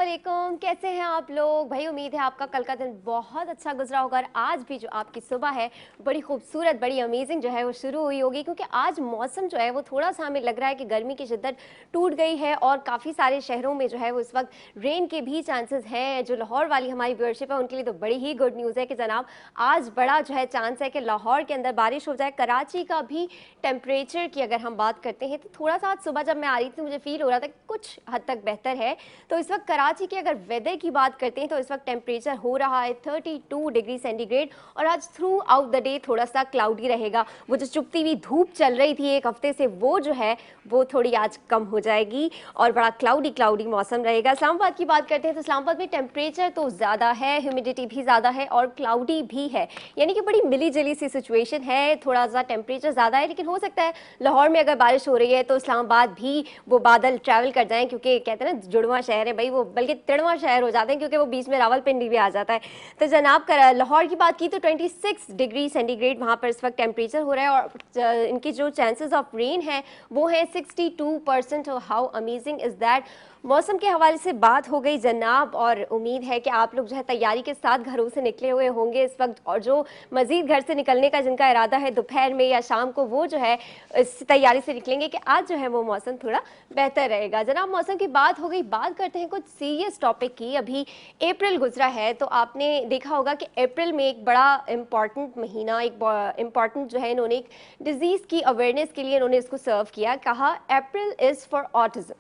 अस्सलामुअलैकुम, कैसे हैं आप लोग भाई। उम्मीद है आपका कल का दिन बहुत अच्छा गुजरा होगा और आज भी जो आपकी सुबह है बड़ी खूबसूरत, बड़ी अमेजिंग जो है वो शुरू हुई होगी, क्योंकि आज मौसम जो है वो थोड़ा सा हमें लग रहा है कि गर्मी की शिद्दत टूट गई है और काफ़ी सारे शहरों में जो है वो इस वक्त रेन के भी चांसेस हैं। जो लाहौर वाली हमारी व्यूअरशिप है उनके लिए तो बड़ी ही गुड न्यूज़ है कि जनाब आज बड़ा जो है चांस है कि लाहौर के अंदर बारिश हो जाए। कराची का भी टेम्परेचर की अगर हम बात करते हैं तो थोड़ा सा आज सुबह जब मैं आ रही थी मुझे फील हो रहा था कि कुछ हद तक बेहतर है। तो इस वक्त कराची के अगर वेदर की बात करते हैं तो इस वक्त टेम्परेचर हो रहा है 32 डिग्री सेंटीग्रेड और आज थ्रू आउट द डे थोड़ा सा क्लाउडी रहेगा। वो जो चुभती हुई धूप चल रही थी एक हफ्ते से वो जो है वो थोड़ी आज कम हो जाएगी और बड़ा क्लाउडी मौसम रहेगा। इस्लामाबाद की बात करते हैं तो इस्लामाबाद में टेम्परेचर तो ज़्यादा है, ह्यूमिडिटी भी ज़्यादा है और क्लाउडी भी है, यानी कि बड़ी मिली जुली सी सिचुएशन है। थोड़ा सा टेम्परेचर ज़्यादा है लेकिन हो सकता है लाहौर में अगर बारिश हो रही है तो इस्लामाबाद भी वो बादल ट्रैवल कर जाएं, क्योंकि कहते हैं ना जुड़वा शहर है भाई, वो बल्कि तिड़वा शहर हो जाते हैं क्योंकि वो बीच में रावलपिंडी भी आ जाता है। तो जनाब लाहौर की बात की तो 26 डिग्री सेंटीग्रेड वहाँ पर इस वक्त टेम्परेचर हो रहा है और इनकी जो चांसेस ऑफ रेन है वो है 62%। How amazing is that. मौसम के हवाले से बात हो गई जनाब और उम्मीद है कि आप लोग जो है तैयारी के साथ घरों से निकले हुए होंगे इस वक्त, और जो मज़ीद घर से निकलने का जिनका इरादा है दोपहर में या शाम को वो जो है इस तैयारी से निकलेंगे कि आज जो है वो मौसम थोड़ा बेहतर रहेगा। जनाब मौसम की बात हो गई, बात करते हैं कुछ सीरियस टॉपिक की। अभी अप्रैल गुजरा है तो आपने देखा होगा कि अप्रैल में एक बड़ा इम्पॉर्टेंट महीना, एक इम्पॉर्टेंट जो है इन्होंने एक डिजीज़ की अवेयरनेस के लिए इन्होंने इसको सर्व किया, कहा April is for autism.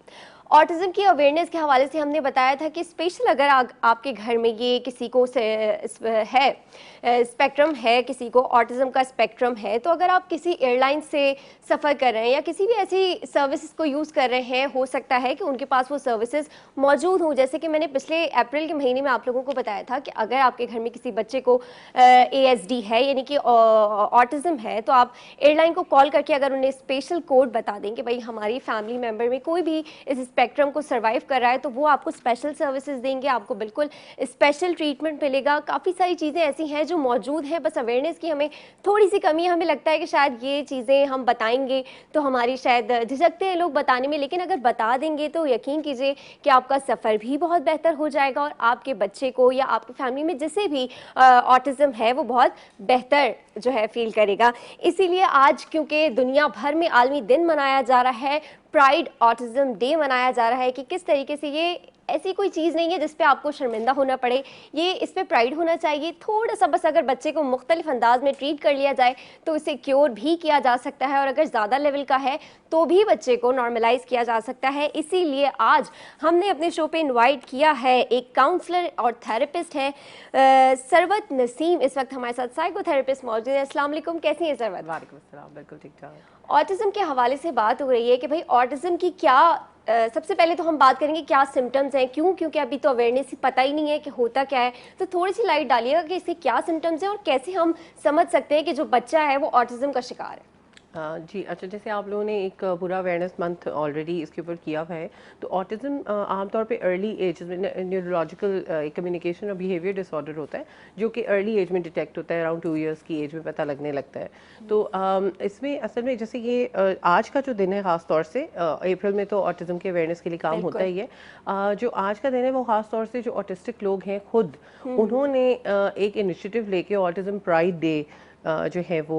Autism की अवेयरनेस के हवाले से हमने बताया था कि स्पेशल अगर आपके घर में ये किसी को है स्पेक्ट्रम है, किसी को ऑटिज़म का स्पेक्ट्रम है, तो अगर आप किसी एयरलाइन से सफ़र कर रहे हैं या किसी भी ऐसी सर्विसेज को यूज़ कर रहे हैं, हो सकता है कि उनके पास वो सर्विसेज मौजूद हों। जैसे कि मैंने पिछले अप्रैल के महीने में आप लोगों को बताया था कि अगर आपके घर में किसी बच्चे को ASD है यानी कि ऑटिज़म है, तो आप एयरलाइन को कॉल करके अगर उन्हें स्पेशल कोड बता दें कि भाई हमारी फैमिली मेम्बर में कोई भी इस स्पेक्ट्रम को सर्वाइव कर रहा है, तो वो आपको स्पेशल सर्विसेज देंगे, आपको बिल्कुल स्पेशल ट्रीटमेंट मिलेगा। काफ़ी सारी चीज़ें ऐसी हैं जो मौजूद हैं, बस अवेयरनेस की हमें थोड़ी सी कमी है। हमें लगता है कि शायद ये चीज़ें हम बताएंगे तो हमारी शायद झिझकते हैं लोग बताने में, लेकिन अगर बता देंगे तो यकीन कीजिए कि आपका सफ़र भी बहुत बेहतर हो जाएगा और आपके बच्चे को या आपकी फैमिली में जिसे भी ऑटिज़म है वो बहुत बेहतर जो है फील करेगा। इसीलिए आज क्योंकि दुनिया भर में आलमी दिन मनाया जा रहा है, प्राइड ऑटिज़म डे मनाया जा रहा है, कि किस तरीके से ये ऐसी कोई चीज़ नहीं है जिस पे आपको शर्मिंदा होना पड़े, ये इस पे प्राइड होना चाहिए। थोड़ा सा बस अगर बच्चे को मुख्तलिफ अंदाज में ट्रीट कर लिया जाए तो इसे क्योर भी किया जा सकता है और अगर ज़्यादा लेवल का है तो भी बच्चे को नॉर्मलाइज किया जा सकता है। इसीलिए आज हमने अपने शो पे इनवाइट किया है एक काउंसलर और थेरेपिस्ट है सरवत नसीम, इस वक्त हमारे साथ साइकोथेरेपिस्ट मौजूद है। अस्सलाम वालेकुम, कैसी हैं सरवत? वालेकुम अस्सलाम, बिल्कुल ठीक ठाक। ऑटिज़म के हवाले से बात हो रही है कि भाई ऑटिज़म की क्या सबसे पहले तो हम बात करेंगे क्या सिम्टम्स हैं, क्योंकि अभी तो अवेयरनेस ही पता ही नहीं है कि होता क्या है। तो थोड़ी सी लाइट डालिएगा कि इसके क्या सिम्टम्स हैं और कैसे हम समझ सकते हैं कि जो बच्चा है वो ऑटिज़म का शिकार है। जी अच्छा, जैसे आप लोगों ने एक पूरा अवेयरनेस मंथ ऑलरेडी इसके ऊपर किया हुआ है, तो ऑटिज़म आमतौर पे अर्ली एज में न्यूरोलॉजिकल कम्युनिकेशन और बिहेवियर डिसऑर्डर होता है जो कि अर्ली एज में डिटेक्ट होता है, अराउंड 2 इयर्स की एज में पता लगने लगता है। तो इसमें असल में जैसे ये आज का जो दिन है ख़ास तौर से अप्रैल में तो ऑटिज़म के अवेयरनेस के लिए काम होता ही है। जो आज का दिन है वो ख़ास तौर से जो ऑटिस्टिक लोग हैं खुद उन्होंने एक इनिशिएटिव लेके ऑटिज़म प्राइड डे जो है वो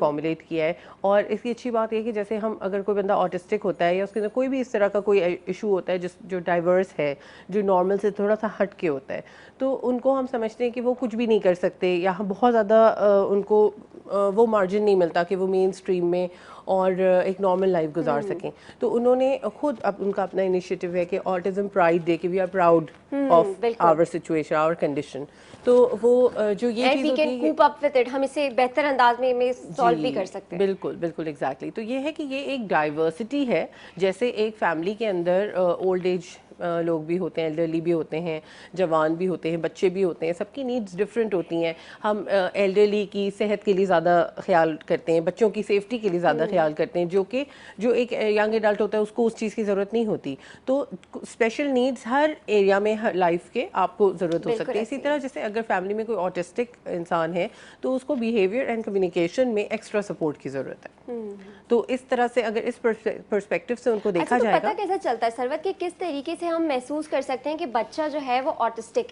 फॉर्मुलेट किया है। और इसकी अच्छी बात यह कि जैसे हम अगर कोई बंदा ऑटिस्टिक होता है या उसके अंदर कोई भी इस तरह का कोई इशू होता है जो डाइवर्स है, जो नॉर्मल से थोड़ा सा हट के होता है, तो उनको हम समझते हैं कि वो कुछ भी नहीं कर सकते या हम बहुत ज़्यादा उनको वो मार्जिन नहीं मिलता कि वो मेन स्ट्रीम में और एक नॉर्मल लाइफ गुजार सकें। तो उन्होंने खुद उनका अपना इनिशिएटिव है कि ऑटिज़म प्राइड डे, कि we are proud of our situation, our condition. तो वो जो ये चीज़ होती है कूप अप विद इट, हम इसे बेहतर अंदाज में सॉल्व भी कर सकते हैं। बिल्कुल बिल्कुल एग्जैक्टली। तो ये है कि ये एक डाइवर्सिटी है, जैसे एक फैमिली के अंदर ओल्ड एज लोग भी होते हैं, एल्डरली भी होते हैं, जवान भी होते हैं, बच्चे भी होते हैं, सबकी नीड्स डिफरेंट होती हैं। हम एल्डरली की सेहत के लिए ज़्यादा ख्याल करते हैं, बच्चों की सेफ्टी के लिए ज़्यादा ख्याल करते हैं, जो एक यंग एडल्ट होता है उसको उस चीज़ की ज़रूरत नहीं होती। तो स्पेशल नीड्स हर एरिया में, हर लाइफ के आपको ज़रूरत हो सकती है। इसी तरह जैसे अगर फैमिली में कोई ऑटिस्टिक इंसान है तो उसको बिहेवियर एंड कम्युनिकेशन में एक्स्ट्रा सपोर्ट की ज़रूरत है। तो इस तरह से अगर इस पर्सपेक्टिव से उनको देखा तो जाएगा। पता कैसा चलता है सरवत कि किस तरीके से हम महसूस कर सकते हैं कि बच्चा जो है वो ऑटिस्टिक?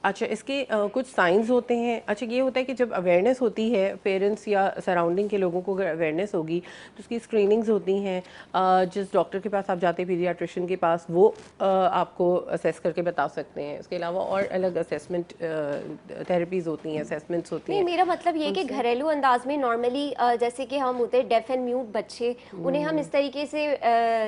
अच्छा, इसके कुछ साइंस होते हैं। अच्छा, ये होता है कि जब अवेयरनेस होती है पेरेंट्स या सराउंडिंग के लोगों को, अगर अवेयरनेस होगी तो उसकी स्क्रीनिंग्स होती हैं। जिस डॉक्टर के पास आप जाते हैं, पीडियाट्रिशियन के पास, वो आपको असेस करके बता सकते हैं। इसके अलावा और अलग असेसमेंट थेरेपीज़ होती हैं, असेसमेंट्स होती नहीं, हैं मेरा मतलब ये है कि घरेलू अंदाज में नॉर्मली जैसे कि हम होते हैं डेफ एंड म्यूट बच्चे, उन्हें हम इस तरीके से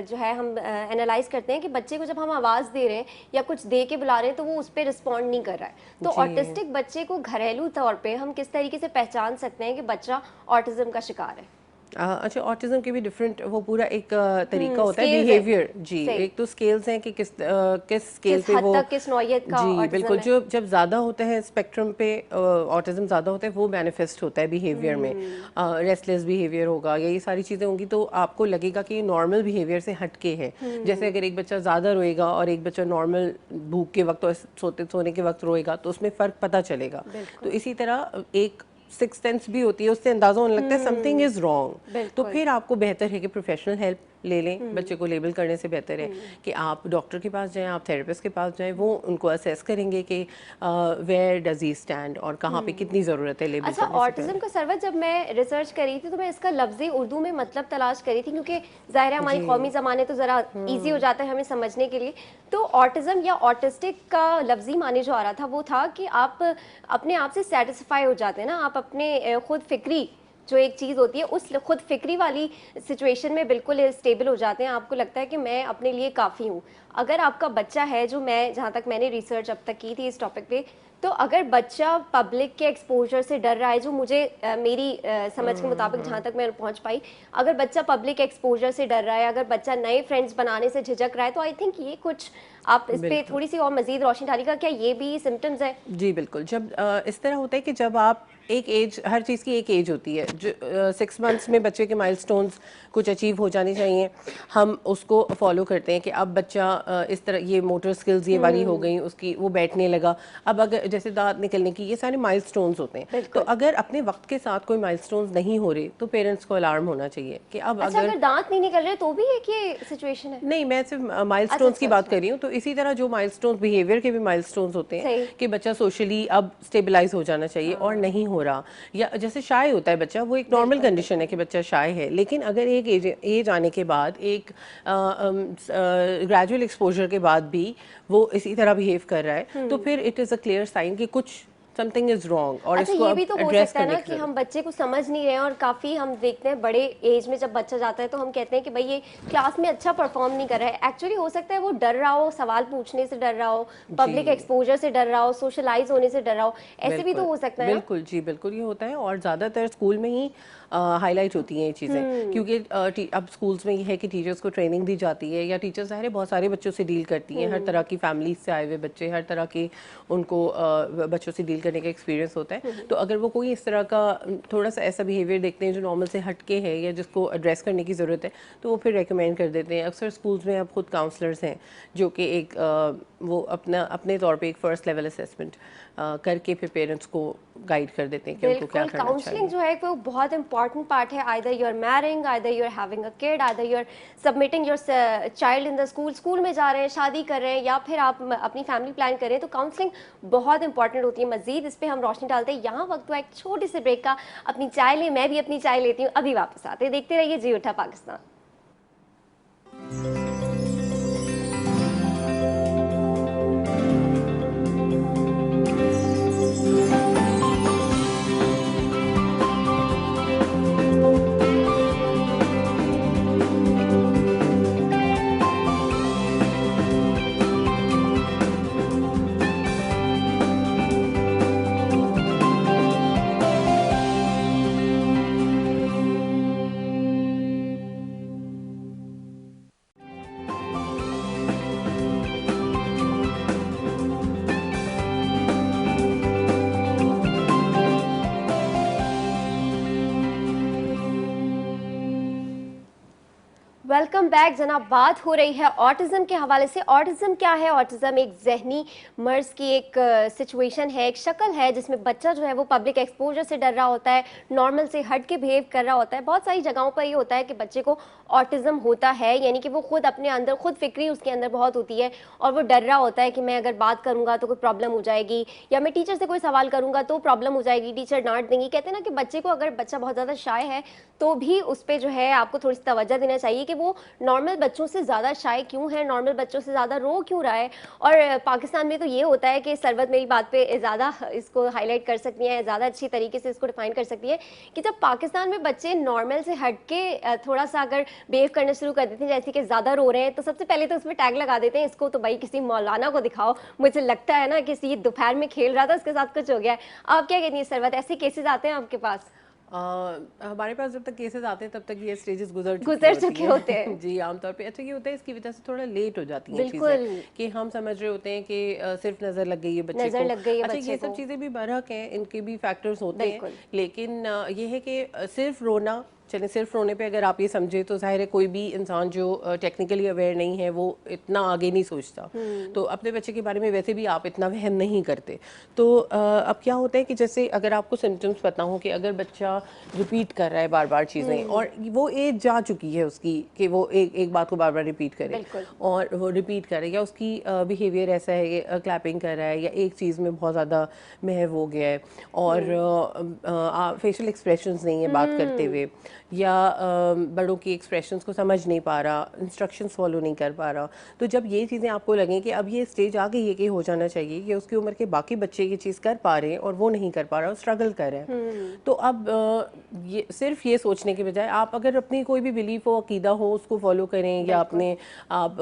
जो है हम एनालाइज करते हैं कि बच्चे को जब हम आवाज़ दे रहे हैं या कुछ दे के बुला रहे हैं तो वो उस पर रिस्पॉन्ड नहीं कर रहा है। तो जी। ऑटिस्टिक बच्चे को घरेलू तौर पे हम किस तरीके से पहचान सकते हैं कि बच्चा ऑटिज्म का शिकार है? अच्छा, ऑटिज्म के भी डिफरेंट, वो पूरा एक तरीका होता है स्केल्स है। बिहेवियर। जी, सही। एक तो स्केल्स हैं कि किस स्केल किस पे हद वो। तक, किस नौइयत का जी ऑटिज्म बिल्कुल, है? जो जब ज़्यादा होता है स्पेक्ट्रम पे, ऑटिज्म ज़्यादा होता है, वो मैनिफेस्ट होता है बिहेवियर में। रेस्टलेस बिहेवियर होगा या ये सारी चीज़ें होंगी तो आपको लगेगा कि ये नॉर्मल बिहेवियर से हटके है। जैसे अगर एक बच्चा ज़्यादा रोएगा और एक बच्चा नॉर्मल भूख के वक्त और सोने के वक्त रोएगा तो उसमें फ़र्क पता चलेगा। तो इसी तरह एक सिक्स सेंस भी होती है, उससे अंदाजा होने लगता है समथिंग इज रॉन्ग। तो फिर आपको बेहतर है कि प्रोफेशनल हेल्प ले लें। बच्चे को लेबल करने से बेहतर है कि आप डॉक्टर के पास जाएं, आप थेरेपिस्ट के पास जाएं, वो उनको असेस करेंगे कि वेयर डज ही स्टैंड और कहाँ पे कितनी ज़रूरत है लेबल अच्छा, करने से ऑटिज्म का सरवत जब मैं रिसर्च करी थी तो मैं इसका लफ्ज़ी उर्दू में मतलब तलाश करी थी, क्योंकि ज़ाहिर है हमारी कौमी ज़बानें तो ज़रा इजी हो जाता है हमें समझने के लिए। तो ऑटिज्म या ऑटिस्टिक का लफ्ज़ी माने जो आ रहा था वो था कि आप अपने आप से सेटिस्फाई हो जाते हैं ना, आप अपने खुद फिक्री जो एक चीज़ होती है उस खुद फिक्री वाली सिचुएशन में बिल्कुल स्टेबल हो जाते हैं। आपको लगता है कि मैं अपने लिए काफ़ी हूँ। अगर आपका बच्चा है, जो मैं जहाँ तक मैंने रिसर्च अब तक की थी इस टॉपिक पे, तो अगर बच्चा पब्लिक के एक्सपोजर से डर रहा है, जो मुझे मेरी समझ के मुताबिक जहाँ तक मैं पहुँच पाई, अगर बच्चा पब्लिक एक्सपोजर से डर रहा है, अगर बच्चा नए फ्रेंड्स बनाने से झिझक रहा है, तो आई थिंक ये कुछ आप इस पे थोड़ी सी और मजीद रोशनी डालिएगा, क्या ये भी सिम्टम्स है? जी बिल्कुल। जब इस तरह होता है कि जब आप एक एज, हर चीज़ की एक एज होती है, जो 6 मंथ्स में बच्चे के माइलस्टोन्स कुछ अचीव हो जाने चाहिए, हम उसको फॉलो करते हैं कि अब बच्चा इस तरह ये मोटर स्किल्स ये वाली हो गई उसकी, वो बैठने लगा। अब अगर जैसे दांत निकलने की, ये सारे माइलस्टोन्स होते हैं। तो अगर अपने वक्त के साथ कोई माइलस्टोन्स नहीं हो रहे तो पेरेंट्स को अलार्म होना चाहिए कि अब अच्छा, अगर दांत नहीं निकल रहे तो भी एक ये सिचुएशन है? नहीं, मैं सिर्फ माइलस्टोन्स की बात कर रही हूँ। तो इसी तरह जो माइलस्टोन्स, बिहेवियर के भी माइलस्टोन्स होते हैं कि बच्चा सोशली अब स्टेबलाइज हो जाना चाहिए और नहीं हो रहा, या जैसे शाय होता है बच्चा, वो एक नॉर्मल कंडीशन है कि बच्चा शाय है, लेकिन अगर एक एज आने के बाद, एक ग्रेजुअल एक्सपोजर के बाद भी वो इसी तरह बिहेव कर रहा है, तो फिर it is a clear sign कि कुछ समथिंग इज रॉन्ग और अच्छा, इसको ये भी तो हो एड्रेस सकता है करने ना की कि हम जरूरत। बच्चे को समझ नहीं रहे हैं, और काफ़ी हम देखते हैं बड़े एज में जब बच्चा जाता है तो हम कहते हैं कि भाई ये क्लास में अच्छा परफॉर्म नहीं कर रहा है। एक्चुअली हो सकता है वो डर रहा हो, सवाल पूछने से डर रहा हो, पब्लिक एक्सपोजर से डर रहा हो, सोशलाइज होने से डर रहा हो, ऐसे भी तो हो सकता है ना? बिल्कुल जी, बिल्कुल ये होता है और ज़्यादातर स्कूल में ही हाईलाइट होती हैं ये चीज़ें, क्योंकि अब स्कूल्स में ये है कि टीचर्स को ट्रेनिंग दी जाती है, या टीचर्स ज़ाहिर है बहुत सारे बच्चों से डील करती हैं, हर तरह की फैमिलीज से आए हुए बच्चे, हर तरह के उनको बच्चों से डील करने का एक्सपीरियंस होता है। तो अगर वो कोई इस तरह का थोड़ा सा ऐसा बिहेवियर देखते हैं जो नॉर्मल से हटके है या जिसको एड्रेस करने की ज़रूरत है, तो वो फिर रेकमेंड कर देते हैं। अक्सर स्कूल्स में अब खुद काउंसलर्स हैं जो कि एक वो अपने तौर पे एक फ़र्स्ट लेवल असेसमेंट करके फिर पेरेंट्स को गाइड कर देते हैं कि उनको क्या करना चाहिए। काउंसलिंग जो है वो बहुत इंपॉर्टेंट पार्ट है। Either you are marrying, either you are having a kid, either you are submitting your child in the school में जा रहे हैं, शादी कर रहे हैं, या फिर आप अपनी फैमिली प्लान कर रहे हैं, तो काउंसलिंग बहुत इंपॉर्टेंट होती है। मजीद इस पर हम रोशनी डालते हैं। यहाँ वक्त हुआ एक छोटे से ब्रेक का। अपनी चाय लें, मैं भी अपनी चाय लेती हूँ, अभी वापस आते हैं। देखते रहिए जी उठा पाकिस्तान। वेलकम बैक जनाब। बात हो रही है ऑटिज्म के हवाले से। ऑटिज्म क्या है? ऑटिज्म एक जहनी मर्ज की एक सिचुएशन है, एक शक्ल है जिसमें बच्चा जो है वो पब्लिक एक्सपोजर से डर रहा होता है, नॉर्मल से हट के बिहेव कर रहा होता है। बहुत सारी जगहों पर ये होता है कि बच्चे को ऑटिज्म होता है, यानी कि वो खुद अपने अंदर खुद फिक्री उसके अंदर बहुत होती है और वो डर रहा होता है कि मैं अगर बात करूंगा तो कोई प्रॉब्लम हो जाएगी, या मैं टीचर से कोई सवाल करूंगा तो प्रॉब्लम हो जाएगी, टीचर डांट देंगी। कहते हैं ना कि बच्चे को अगर बच्चा बहुत ज़्यादा शाय है तो भी उस पर जो है आपको थोड़ी सी तवज्जो देना चाहिए कि वो नॉर्मल बच्चों से ज़्यादा शाय क्यों है, नॉर्मल बच्चों से ज़्यादा रो क्यों रहा है। और पाकिस्तान में तो ये होता है कि सरवत मेरी बात पे ज़्यादा इसको हाईलाइट कर सकती हैं, ज़्यादा अच्छी तरीके से इसको डिफाइन कर सकती है कि जब पाकिस्तान में बच्चे नॉर्मल से हट के थोड़ा सा अगर बिहेव करना शुरू कर देते हैं, जैसे कि ज़्यादा रो रहे हैं, तो सबसे पहले तो उसमें टैग लगा देते हैं, इसको तो भाई किसी मौलाना को दिखाओ। मुझे लगता है ना कि ये दोपहर में खेल रहा था, उसके साथ कुछ हो गया है। आप क्या कहती हैं सरवत, ऐसे केसेस आते हैं आपके पास? हमारे पास जब तक केसेस आते हैं तब तक ये स्टेजेस गुजर चुके होते हैं। जी, आमतौर पे अच्छा ये होता है, इसकी वजह से थोड़ा लेट हो जाती हैं बिल्कुल चीज़ें कि हम समझ रहे होते हैं कि सिर्फ नज़र लग गई है बच्चे नजर को। लग गई है अच्छा, बच्चे ये को। सब चीज़ें भी बरहक हैं, इनके भी फैक्टर्स होते हैं, बिल्कुल। लेकिन ये है कि सिर्फ रोना, चलें सिर्फ रोने पे अगर आप ये समझे तो जाहिर है कोई भी इंसान जो टेक्निकली अवेयर नहीं है वो इतना आगे नहीं सोचता, तो अपने बच्चे के बारे में वैसे भी आप इतना वहम नहीं करते। तो अब क्या होता है कि जैसे अगर आपको सिम्टम्स पता हो कि अगर बच्चा रिपीट कर रहा है बार बार चीज़ें और वो एज जा चुकी है उसकी कि वो एक बात को बार बार रिपीट करे और वो रिपीट करे, या उसकी बिहेवियर ऐसा है क्लैपिंग कर रहा है या एक चीज़ में बहुत ज़्यादा महव हो गया है और फेशियल एक्सप्रेशंस नहीं है बात करते हुए, या बड़ों की एक्सप्रेशंस को समझ नहीं पा रहा, इंस्ट्रक्शंस फॉलो नहीं कर पा रहा, तो जब ये चीज़ें आपको लगें कि अब ये स्टेज आ गई है कि हो जाना चाहिए कि उसकी उम्र के बाकी बच्चे ये चीज़ कर पा रहे हैं और वो नहीं कर पा रहा और स्ट्रगल कर रहे हैं, तो अब ये सिर्फ ये सोचने के बजाय आप अगर अपनी कोई भी बिलीफ हो, अकीदा हो, उसको फॉलो करें, या अपने आप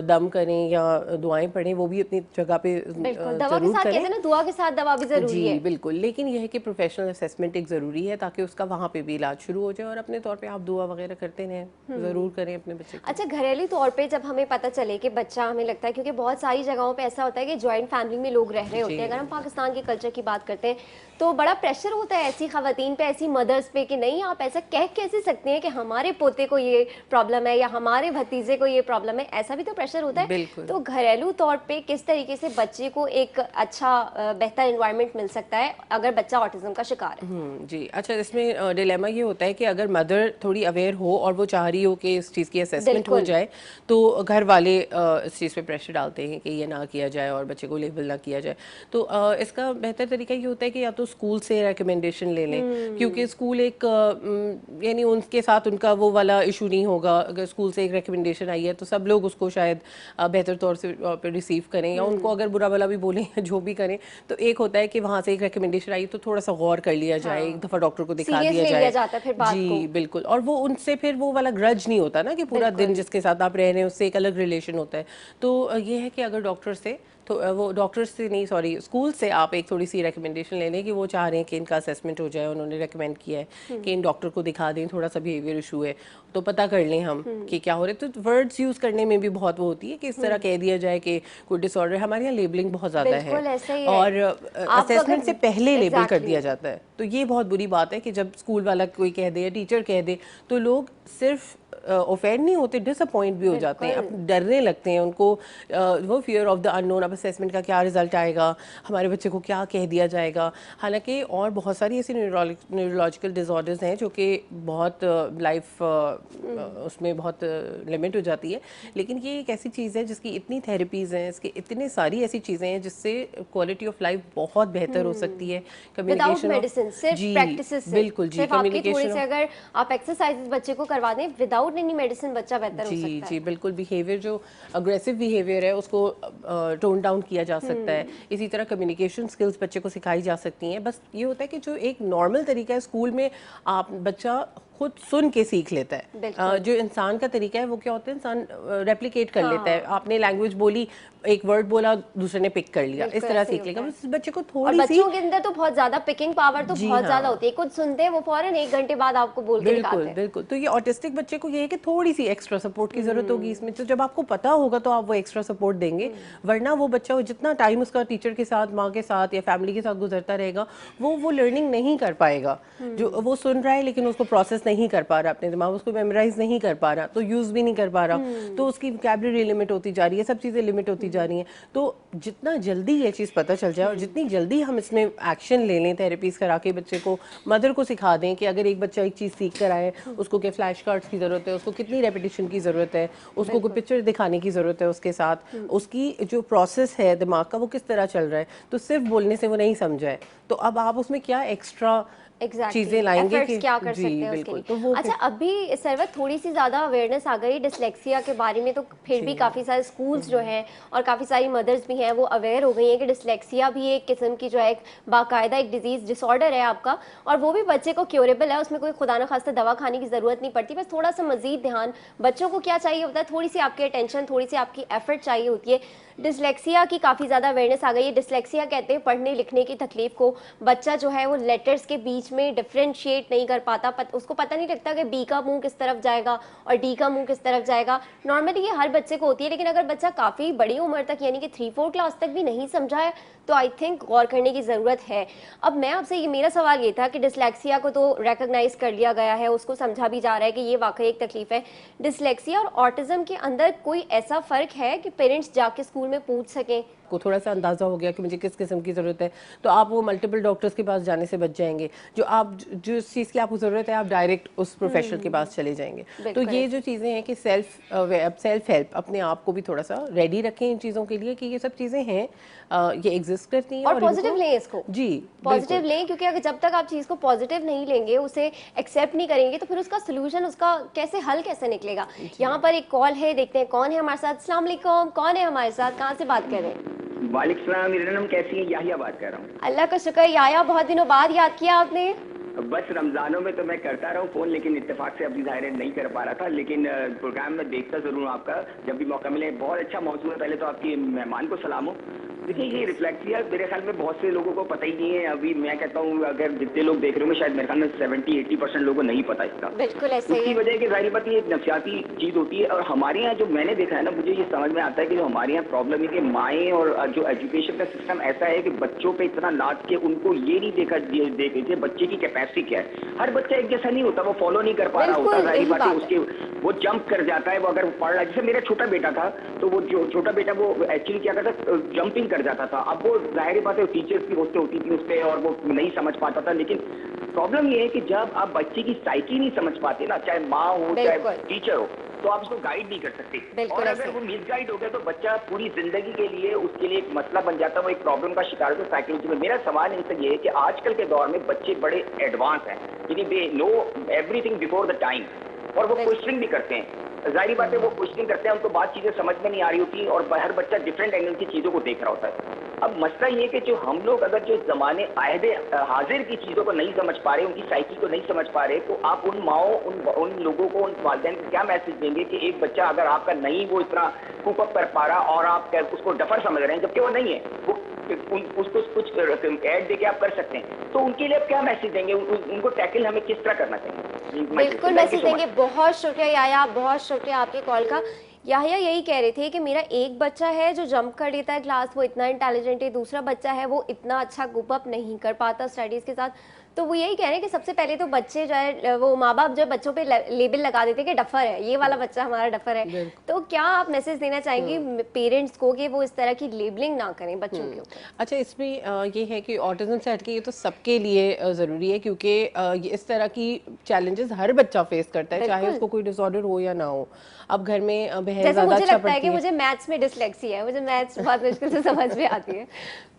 दम करें या दुआएं पढ़ें, वो भी अपनी जगह पे जरूर करें। ना दुआ के साथ दवा भी जरूरी है। बिल्कुल, लेकिन यह है कि प्रोफेशनल असेसमेंट एक ज़रूरी है ताकि उसका वहाँ पे भी इलाज शुरू हो जाए, और अपने तौर पे आप दुआ वगैरह करते रहें, ज़रूर करें अपने बच्चे को। अच्छा, घरेलू तौर पे जब हमें पता चले कि बच्चा, हमें लगता है क्योंकि बहुत सारी जगहों पे ऐसा होता है कि जॉइंट फैमिली में लोग रह रहे होते हैं, अगर हम पाकिस्तान के कल्चर की बात करते हैं तो बड़ा प्रेशर होता है ऐसी खवातीन पे, ऐसी मदर्स पे कि नहीं आप ऐसा कह कैसे सकते हैं कि हमारे पोते को ये प्रॉब्लम है या हमारे भतीजे को ये प्रॉब्लम है, ऐसा भी तो प्रेशर होता है। तो घरेलू तौर पे किस तरीके से बच्चे को एक अच्छा बेहतर एनवायरनमेंट मिल सकता है अगर बच्चा ऑटिज्म का शिकार है? जी, अच्छा, इसमें डिलेमा ये होता है कि अगर मदर थोड़ी अवेयर हो और वो चाह रही हो कि इस चीज़ की असेसमेंट हो जाए, तो घर वाले इस चीज़ पे प्रेशर डालते हैं कि ये ना किया जाए और बच्चे को लेबल ना किया जाए। तो इसका बेहतर तरीका ये होता है कि या तो स्कूल से रिकमेंडेशन ले लें, क्योंकि स्कूल एक यानी उनके साथ उनका वो वाला इशू नहीं होगा। अगर स्कूल से एक रिकमेंडेशन आई है तो सब लोग उसको शायद बेहतर तौर से रिसीव करें, या उनको अगर बुरा भला भी बोलें या जो भी करें, तो एक होता है कि वहाँ से एक रिकमेंडेशन आई तो थोड़ा सा गौर कर लिया जाए, एक दफ़ा डॉक्टर को दिखा दिया जाए। फिर बात जी बिल्कुल, और वो उनसे फिर वो वाला ग्रज नहीं होता ना कि पूरा दिन जिसके साथ आप रह रहे हैं उससे एक अलग रिलेशन होता है। तो ये है कि अगर डॉक्टर से, तो वो डॉक्टर से नहीं, सॉरी, स्कूल से आप एक थोड़ी सी रिकमेंडेशन ले लें कि वो चाह रहे हैं कि इनका असेसमेंट हो जाए, उन्होंने रिकमेंड किया है कि इन डॉक्टर को दिखा दें, थोड़ा सा बिहेवियर इशू है, तो पता कर लें हम कि क्या हो रहा है। तो वर्ड्स यूज़ करने में भी बहुत वो होती है कि इस तरह कह दिया जाए कि कोई डिसऑर्डर, हमारे यहाँ लेबलिंग बहुत ज़्यादा है और असेसमेंट से पहले लेबल कर दिया जाता है। तो ये बहुत बुरी बात है कि जब स्कूल वाला कोई कह दे या टीचर कह दे तो लोग सिर्फ ऑफेंड नहीं होते, डिसअपॉइंट भी हो जाते हैं, अब डरने लगते हैं, उनको वो फियर ऑफ द अननोन, अब असेसमेंट का क्या रिजल्ट आएगा, हमारे बच्चे को क्या कह दिया जाएगा। हालांकि और बहुत सारी ऐसी न्यूरोलॉजिकल डिसऑर्डर्स हैं जो कि बहुत लाइफ उसमें बहुत लिमिट हो जाती है, लेकिन ये एक ऐसी चीज़ है जिसकी इतनी थेरेपीज़ हैं, इसकी इतनी सारी ऐसी चीज़ें हैं जिससे क्वालिटी ऑफ लाइफ बहुत बेहतर हो सकती है। कम्युनिकेशन सिर्फ बिल्कुल जी, कम्युनिकेशन, अगर आप एक्सरसाइजेस बच्चे को करवा दें विदाउट एनी मेडिसिन, बच्चा बेहतर हो सकता है। जी बिल्कुल, बिहेवियर जो अग्रेसिव बिहेवियर है उसको टोन डाउन किया जा सकता है। इसी तरह कम्युनिकेशन स्किल्स बच्चे को सिखाई जा सकती हैं। बस ये होता है कि जो एक नॉर्मल तरीका है स्कूल में, आप बच्चा खुद सुन के सीख लेता है। जो इंसान का तरीका है वो क्या होता है, इंसान रेप्लिकेट कर लेता है। आपने लैंग्वेज बोली, एक वर्ड बोला, दूसरे ने पिक कर लिया, इस तरह सीख लेगा। बच्चे को थोड़ी सी, बच्चों के अंदर तो बहुत ज्यादा पिकिंग पावर तो बहुत ज्यादा होती है, कुछ सुनते हैं वो फौरन 1 घंटे बाद आपको बोल के दिखाते हैं। बिल्कुल, तो ये ऑटिस्टिक बच्चे को ये है कि थोड़ी सी एक्स्ट्रा सपोर्ट की जरूरत होगी इसमें। तो जब आपको पता होगा तो आप वो एक्स्ट्रा सपोर्ट देंगे, वरना वो बच्चा जितना टाइम उसका टीचर के साथ, माँ के साथ या फैमिली के साथ गुजरता रहेगा, वो लर्निंग नहीं कर पाएगा। जो वो सुन रहा है लेकिन उसको प्रोसेस नहीं कर पा रहा अपने दिमाग, उसको मेमोराइज नहीं कर पा रहा, तो यूज भी नहीं कर पा रहा, तो उसकी वोकैबुलरी लिमिट होती जा रही है, सब चीजें लिमिट होती जा रही हैं। तो जितना जल्दी ये चीज पता चल जाए और जितनी जल्दी हम इसमें एक्शन ले लें, थेरेपीज करा के बच्चे को, मदर को सिखा दें कि अगर एक बच्चा एक चीज सीख कर आए, उसको क्या फ्लैश कार्ड्स की जरूरत है, उसको कितनी रेपिटेशन की जरूरत है, उसको कोई पिक्चर दिखाने की जरूरत है उसके साथ, उसकी जो प्रोसेस है दिमाग का वो किस तरह चल रहा है, तो सिर्फ बोलने से वो नहीं समझाए, तो अब आप उसमें क्या एक्स्ट्रा चीजें लाएंगे कि क्या कर सकते हैं उसके लिए। तो वो अच्छा, अभी सरवत थोड़ी सी ज्यादा अवेयरनेस आ गई डिसलेक्सिया के बारे में, तो फिर भी काफी सारे स्कूल्स जो हैं और काफी सारी मदर्स भी हैं वो अवेयर हो गई हैं कि डिसलेक्सिया भी एक किस्म की जो है एक बाकायदा एक डिजीज डिसऑर्डर है आपका, और वो भी बच्चे को क्योरेबल है, उसमें कोई खुदा न खास्ता दवा खाने की जरूरत नहीं पड़ती, बस थोड़ा सा मजीद ध्यान बच्चों को क्या चाहिए होता है, थोड़ी सी आपकी अटेंशन, थोड़ी सी आपकी एफर्ट चाहिए होती है। डिसलेक्सिया की काफ़ी ज़्यादा अवेयरनेस आ गई है। डिसलेक्सिया कहते हैं पढ़ने लिखने की तकलीफ को, बच्चा जो है वो लेटर्स के बीच में डिफ्रेंशिएट नहीं कर पाता, उसको पता नहीं लगता कि बी का मुंह किस तरफ जाएगा और डी का मुंह किस तरफ जाएगा। नॉर्मली ये हर बच्चे को होती है, लेकिन अगर बच्चा काफ़ी बड़ी उम्र तक यानी कि 3-4 क्लास तक भी नहीं समझा है तो आई थिंक गौर करने की ज़रूरत है। अब मैं आपसे ये, मेरा सवाल ये था कि डिसलेक्सिया को तो रिकॉग्नाइज कर लिया गया है, उसको समझा भी जा रहा है कि ये वाकई एक तकलीफ है। डिसलेक्सिया और ऑटिज्म के अंदर कोई ऐसा फ़र्क है कि पेरेंट्स जाके स्कूल में पूछ सकें? को थोड़ा सा अंदाजा हो गया कि मुझे किस किस्म की ज़रूरत है, तो आप वो मल्टीपल डॉक्टर्स के पास जाने से बच जाएंगे। जो आप जिस चीज़ की आपको ज़रूरत है आप डायरेक्ट उस प्रोफेशनल के पास चले जाएंगे। तो ये जो चीज़ें हैं कि सेल्फ हेल्प, अपने आप को भी थोड़ा सा रेडी रखें इन चीज़ों के लिए कि ये सब चीज़ें हैं, ये एग्जिस्ट करती हैं और पॉजिटिव लें इसको। जी, पॉजिटिव लें, क्योंकि अगर जब तक आप चीज़ को पॉजिटिव नहीं लेंगे, उसे एक्सेप्ट नहीं करेंगे, तो फिर उसका सोल्यूशन, उसका कैसे हल कैसे निकलेगा। यहाँ पर एक कॉल है, देखते हैं कौन है हमारे साथ। अस्सलाम वालेकुम, कौन है हमारे साथ, कहाँ से बात कर रहे हैं? वालेकुम सलाम, मेरा नाम कैसी है? याहिया बात कर रहा हूँ। अल्लाह का शुक्र याया, बहुत दिनों बाद याद किया आपने। बस रमजानों में तो मैं करता रहा हूँ फ़ोन, लेकिन इत्तेफाक से अभी ज़ाहिर नहीं कर पा रहा था, लेकिन प्रोग्राम में देखता ज़रूर हूँ आपका जब भी मौका मिले। बहुत अच्छा मौजूद है। पहले तो आपकी मेहमान को सलाम हो। देखिए, ये रिफ्लेक्सिया मेरे ख्याल में बहुत से लोगों को पता ही नहीं है। अभी मैं कहता हूँ अगर जितने लोग देख रहे होंगे, शायद मेरे ख्याल में 70-80% लोगों को नहीं पता इसका। बिल्कुल ऐसे ही। उसकी वजह है कि जाहिर बात ये एक नफसियाती चीज़ होती है, और हमारे यहाँ जो मैंने देखा है ना, मुझे ये समझ में आता है कि जो हमारे यहाँ प्रॉब्लम है कि माएँ और जो एजुकेशन का सिस्टम ऐसा है कि बच्चों पे इतना लाद के उनको ये नहीं देखे बच्चे की कैपेसिटी क्या है। हर बच्चा एक जैसा नहीं होता, वो फॉलो नहीं कर पा रहा होता, जाहिर बात है उसके वो जंप कर जाता है। वो अगर पढ़ रहा है, जैसे मेरा छोटा बेटा था, तो वो जो छोटा बेटा वो एक्चुअली क्या करता, जंपिंग कर जाता था। अब वो जाहिर बात है टीचर्स की रोस्टें होती थी उस पर और वो नहीं समझ पाता था। लेकिन प्रॉब्लम ये है कि जब आप बच्चे की साइकी नहीं समझ पाते ना, चाहे माँ हो चाहे टीचर हो, तो आप उसको गाइड नहीं कर सकते। और अगर वो मिसगाइड हो गया तो बच्चा पूरी जिंदगी के लिए उसके लिए एक मसला बन जाता है, वो एक प्रॉब्लम का शिकार होता है साइकोलॉजी में। मेरा सवाल इनसे ये है कि आजकल के दौर में बच्चे बड़े एडवांस हैं, यानी they know everything before the time, और वो क्वेश्चनिंग भी करते हैं। जाहिर बात है वो क्वेश्चनिंग करते हैं, उनको बात चीजें समझ में नहीं आ रही होती, और हर बच्चा डिफरेंट एंगल की चीजों को देख रहा होता है। अब मसला ये कि जो हम लोग अगर जो जमाने आयदे हाजिर की चीजों को नहीं समझ पा रहे, उनकी साइकी को नहीं समझ पा रहे, तो आप उन माओ उन लोगों को, उन वालिदैन को क्या मैसेज देंगे कि एक बच्चा अगर आपका नहीं वो इतना कूप अप कर पा रहा और आप उसको डफर समझ रहे हैं, जबकि वो नहीं है, वो उसको कुछ ऐड देके आप कर सकते हैं। तो उनके लिए आप क्या मैसेज देंगे, उनको टैकल हमें किस तरह करना चाहिए? बिल्कुल मैसेज देंगे। बहुत शुक्रिया याया, बहुत शुक्रिया आपके कॉल का। याहिया यही कह रहे थे कि मेरा एक बच्चा है जो जंप कर लेता है क्लास, वो इतना इंटेलिजेंट है, दूसरा बच्चा है वो इतना अच्छा कूप अप नहीं कर पाता स्टडीज़ के साथ। तो वो यही कह रहे हैं कि सबसे पहले तो बच्चे जो है, वो माँ बाप जो बच्चों पे लेबल लगा देते हैं कि डफर है, ये वाला बच्चा हमारा डफर है। तो क्या आप मैसेज देना चाहेंगे पेरेंट्स को कि वो इस तरह की लेबलिंग ना करें बच्चों के ऊपर? अच्छा, इसमें ये है कि ऑटिज्म से हटके ये तो सबके लिए ज़रूरी है, क्योंकि इस तरह की चैलेंजेस हर बच्चा फेस करता है, चाहे उसको कोई डिसऑर्डर हो या ना हो। अब घर में बहन जैसे मुझे लगता है कि मुझे मैथ्स में डिसलेक्सी है, मुझे मैथ्स बहुत मुश्किल से समझ में आती है।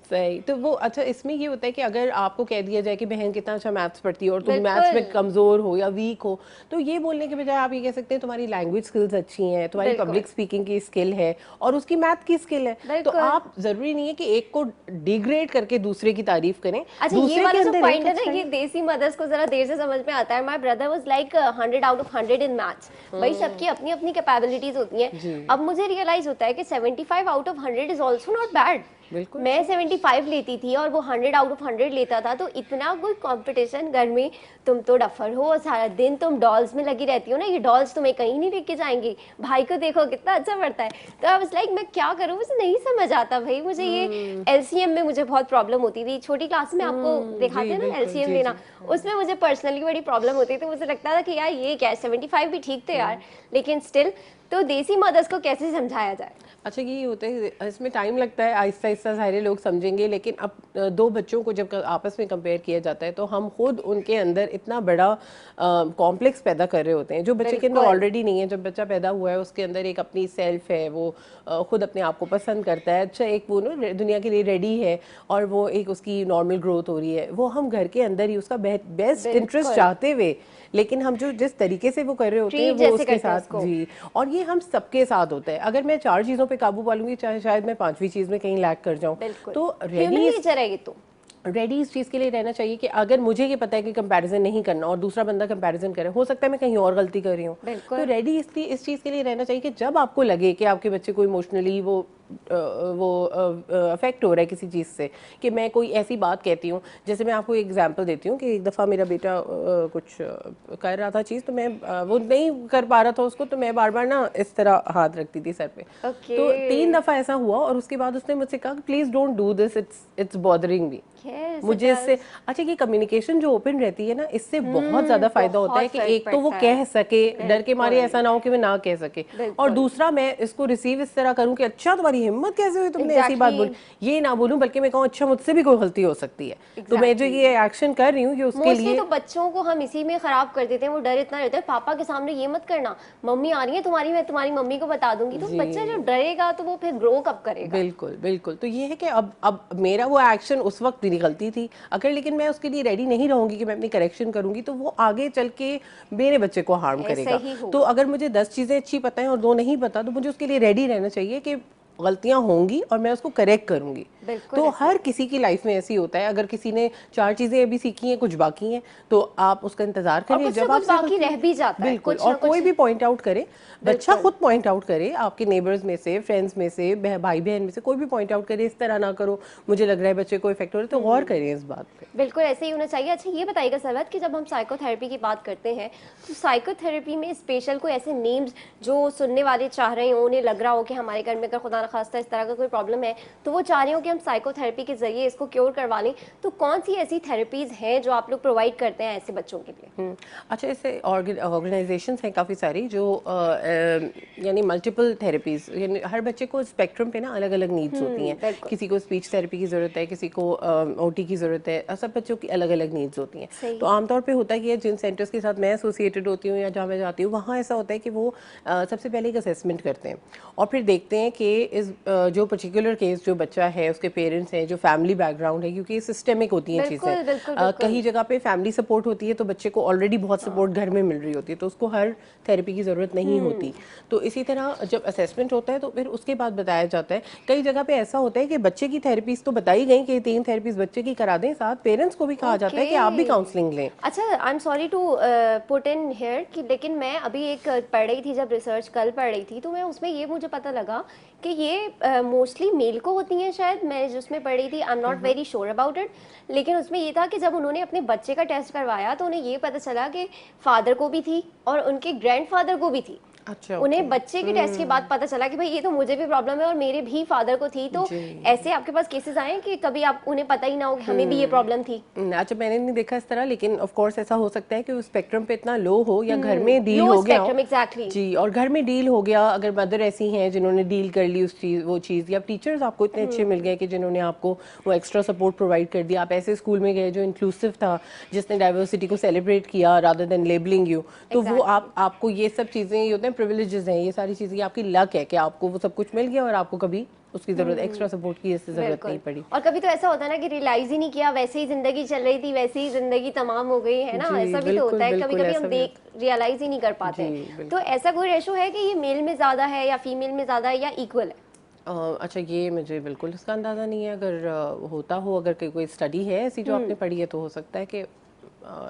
सही, तो वो अच्छा, इसमें ये होता है कि अगर आपको कह दिया जाए कि बहन कितना अच्छा मैथ्स पढ़ती है और तुम मैथ्स में कमजोर हो या वीक हो, तो ये बोलने के बजाय आप ये कह सकते हैं तुम्हारी लैंग्वेज स्किल्स अच्छी हैं, तुम्हारी पब्लिक स्पीकिंग की स्किल है और उसकी मैथ की स्किल है। तो आप जरूरी नहीं है कि एक को डिग्रेड करके दूसरे की तारीफ करें। अच्छा, ये वाला जो पॉइंट है ना, ये देसी मदर्स को जरा देर से समझ में आता है। My brother was like 100 out of 100 in maths. भाई सबकी अपनी अपनी कैपेबिलिटीज होती हैं। अब मुझे रियलाइज होता है कि 75 out of 100 is also not bad. मैं 75 75 लेती थी और वो 100 आउट ऑफ 100 लेता था, तो इतना कोई कंपटीशन घर में, तुम तो डफर हो, सारा दिन तुम डॉल्स में लगी रहती हो ना, ये डॉल्स तुम्हें कहीं नहीं लेके जाएंगी, भाई को देखो कितना अच्छा पढ़ता है। तो आई वाज लाइक मैं क्या करूँ, मुझे नहीं समझ आता भाई, मुझे ये एलसीएम में मुझे बहुत प्रॉब्लम होती थी। छोटी क्लास में आपको दिखाते जी, हैं ना बिल्कुल, एलसीएम जी, लेना, जी। उसमें मुझे पर्सनली बड़ी प्रॉब्लम होती थी। मुझे लगता था कि यार ये क्या है, 75 भी ठीक थे यार, लेकिन स्टिल। तो देसी मदर्स को कैसे समझाया जाए? अच्छा ये होता है, इसमें टाइम लगता है, आहिस्ता आहिस्ता सारे लोग समझेंगे, लेकिन अब दो बच्चों को जब आपस में कंपेयर किया जाता है तो हम खुद उनके अंदर इतना बड़ा कॉम्प्लेक्स पैदा कर रहे होते हैं जो बच्चे के अंदर बिल्कुल। ऑलरेडी नहीं है। जब बच्चा पैदा हुआ है उसके अंदर एक अपनी सेल्फ है, वो खुद अपने आप को पसंद करता है, अच्छा एक वो ना दुनिया के लिए रेडी है, और वो एक उसकी नॉर्मल ग्रोथ हो रही है, वो हम घर के अंदर ही उसका बेस्ट इंटरेस्ट बिल्कुल। चाहते हुए, लेकिन हम जो जिस तरीके से वो कर रहे होते हैं ट्रीट वो जैसे उसके करते हैं साथ उसको। जी। और ये हम सबके साथ होता है, अगर मैं 4 चीज़ों पे काबू पा लूंगी चाहे शायद मैं 5वीं चीज़ में कहीं लैग कर जाऊं। बिल्कुल, तो ह्यूमन नेचर है ये तो। रेडी इस चीज़ के लिए रहना चाहिए कि अगर मुझे ये पता है कि कंपैरिजन नहीं करना और दूसरा बंदा कंपैरिजन करे, हो सकता है मैं कहीं और गलती कर रही हूँ, बिल्कुल। तो रेडी इस चीज़ के लिए रहना चाहिए कि जब आपको लगे कि आपके बच्चे को इमोशनली वो अफेक्ट हो रहा है किसी चीज़ से, कि मैं कोई ऐसी बात कहती हूँ, जैसे मैं आपको एग्जांपल देती हूँ कि एक दफ़ा मेरा बेटा कुछ कर रहा था चीज़, तो मैं वो नहीं कर पा रहा था उसको, तो मैं बार बार ना इस तरह हाथ रखती थी सर पे। ओके। तो 3 दफ़ा ऐसा हुआ और उसके बाद उसने मुझसे कहा please don't do this, it's bothering me. Yes, it मुझे इससे does. अच्छा ये कम्युनिकेशन जो ओपन रहती है ना, इससे बहुत ज्यादा फायदा होता है बहुत कि फर्क एक तो वो पड़ता है। कह सके, डर के मारे बिल्कुल। ऐसा ना हो कि मैं ना कह सके, और बिल्कुल। दूसरा मैं इसको रिसीव इस तरह करूं कि अच्छा तुम्हारी हिम्मत कैसे हुई तुमने ऐसी बात Exactly. बोली, ये ना बोलूं बल्कि मैं कहूं अच्छा मुझसे भी कोई गलती हो सकती है। तो मैं जो Exactly. ये एक्शन कर रही हूँ ये उसके मोस्टली लिए तो बच्चों को हम इसी में खराब कर देते हैं, वो डर इतना रहता है पापा के सामने ये मत करना, मम्मी आ रही है तुम्हारी, मैं तुम्हारी मम्मी को बता दूंगी। तो जी। बच्चा जो डरेगा तो वो फिर ग्रो कब करेगा? बिल्कुल बिल्कुल। तो ये है कि अब मेरा वो एक्शन उस वक्त मेरी गलती थी, अगर लेकिन मैं उसके लिए रेडी नहीं रहूंगी कि मैं अपनी करेक्शन करूंगी तो वो आगे चल के मेरे बच्चे को हार्म ऐसा करेगा। ही तो होगा। अगर मुझे 10 चीज़ें अच्छी पता है और 2 नहीं पता, तो मुझे उसके लिए रेडी रहना चाहिए कि गलतियां होंगी और मैं उसको करेक्ट करूंगी। बिल्कुल तो ऐसे हर ही। किसी की लाइफ में ऐसी होता है, अगर किसी ने 4 चीज़ें अभी सीखी हैं, कुछ बाकी हैं, तो आप उसका इंतजार और करिए कुछ ना जब कुछ आपसे बाकी गलती रह भी जाता है, बिल्कुल। कुछ और ना कोई कुछ। भी पॉइंट आउट करे, बच्चा बिल्कुल। खुद पॉइंट आउट करे, आपके नेबर्स में से, फ्रेंड्स में से, भाई बहन में से कोई भी पॉइंट आउट करे, इस तरह ना करो मुझे लग रहा है बच्चे को इफेक्ट हो रहा है, तो गौर करिए इस बात पे। बिल्कुल ऐसे ही होना चाहिए। अच्छा ये बताइएगा सरवत कि जब हम साइकोथेरेपी की बात करते हैं, तो साइकोथेरेपी में स्पेशल कोई ऐसे नेम्स जो सुनने वाले चाह रहे हो, उन्हें लग रहा हो कि हमारे घर में अगर खुदा न खास्ता इस तरह का कोई प्रॉब्लम है, तो वो चाह रहे हो कि हम साइकोथेरेपी के जरिए इसको क्योर करवा लें, तो कौन सी ऐसी थेरेपीज़ हैं जो आप लोग प्रोवाइड करते हैं ऐसे बच्चों के लिए? अच्छा इससे ऑर्गेनाइजेशंस हैं काफ़ी सारी जो यानी मल्टीपल थेरेपीज, यानी हर बच्चे को स्पेक्ट्रम पे ना अलग अलग नीड्स होती हैं। बिल्कुल। किसी को स्पीच थेरेपी की ज़रूरत है, किसी को ओटी की ज़रूरत है, सब बच्चों की अलग अलग नीड्स होती हैं। सही। तो आमतौर पे होता है कि जिन सेंटर्स के साथ मैं एसोसिएटेड होती हूँ या जहाँ मैं जाती हूँ, वहाँ ऐसा होता है कि वो सबसे पहले एक असेसमेंट करते हैं और फिर देखते हैं कि इस जो पर्टिकुलर केस जो बच्चा है, उसके पेरेंट्स हैं, जो फैमिली बैकग्राउंड है, क्योंकि ये सिस्टमिक होती हैं बिल्कुल, चीज़ें। बिल्कुल, बिल्कुल। कहीं जगह पे फैमिली सपोर्ट होती है तो बच्चे को ऑलरेडी बहुत सपोर्ट घर में मिल रही होती है, तो उसको हर थेरेपी की ज़रूरत नहीं होती। तो इसी तरह जब असेसमेंट होता है तो फिर उसके बाद बताया जाता है। कई जगह पे ऐसा होता है कि बच्चे की थेरेपीज तो बताई गई कि 3 थेरेपीज बच्चे की करा दें, साथ पेरेंट्स को भी कहा जाता है कि आप भी ओके। काउंसलिंग लें। अच्छा I am sorry to put in here कि लेकिन मैं अभी एक पढ़ रही थी, जब रिसर्च कल पढ़ रही थी, तो मैं उसमें ये मुझे पता लगा कि ये मोस्टली मेल को होती हैं शायद, मैं जिसमें पढ़ रही थी, I am not very sure about it, लेकिन उसमें ये था कि जब उन्होंने अपने बच्चे का टेस्ट करवाया तो उन्हें ये पता चला कि फादर को भी थी और उनके ग्रैंडफादर को भी थी। अच्छा उन्हें बच्चे के टेस्ट के बाद पता चला कि भाई ये तो मुझे भी प्रॉब्लम है और मेरे भी फादर को थी। तो जी। ऐसे आपके पास केसेस आए हैं कि कभी आप उन्हें पता ही ना हो कि हमें भी ये प्रॉब्लम थी? अच्छा मैंने नहीं देखा इस तरह, लेकिन ऑफ कोर्स ऐसा हो सकता है कि वो स्पेक्ट्रम पे इतना लो हो या घर में डील लो हो गया हो। Spectrum, exactly. जी, और घर में डील हो गया, अगर मदर ऐसी हैं जिन्होंने डील कर ली उस चीज़ वो चीज़, या टीचर्स आपको इतने अच्छे मिल गए कि जिन्होंने आपको वो एक्स्ट्रा सपोर्ट प्रोवाइड कर दिया, आप ऐसे स्कूल में गए जो इंक्लूसिव था, जिसने डाइवर्सिटी को सेलिब्रेट किया रादर देन लेबलिंग यू, तो वो आपको ये सब चीज़ें, ये होते हैं प्रिविलेजेस हैं, ये सारी चीज़ें आपकी लक है कि आपको वो सब कुछ मिल गया और आपको कभी उसकी जरूरत एक्स्ट्रा सपोर्ट की इससे जरूरत नहीं पड़ी। और कभी तो ऐसा होता है ना कि रियलाइज ही नहीं किया, वैसे ही जिंदगी चल रही थी, वैसे ही जिंदगी तमाम हो गई है ना, जी, ऐसा भी तो बिल्कुल, होता है। कभी बिल्कुल कभी ऐसा हम भी देख रियलाइज ही नहीं कर पाते जी, हैं। बिल्कुल। तो ऐसा कोई रेशो है कि ये मेल में ज्यादा है या फीमेल में ज्यादा है या इक्वल है? अच्छा ये मुझे बिल्कुल इसका अंदाज़ा नहीं है, अगर होता हो, अगर कोई स्टडी है ऐसी जो आपने पढ़ी है तो हो सकता है कि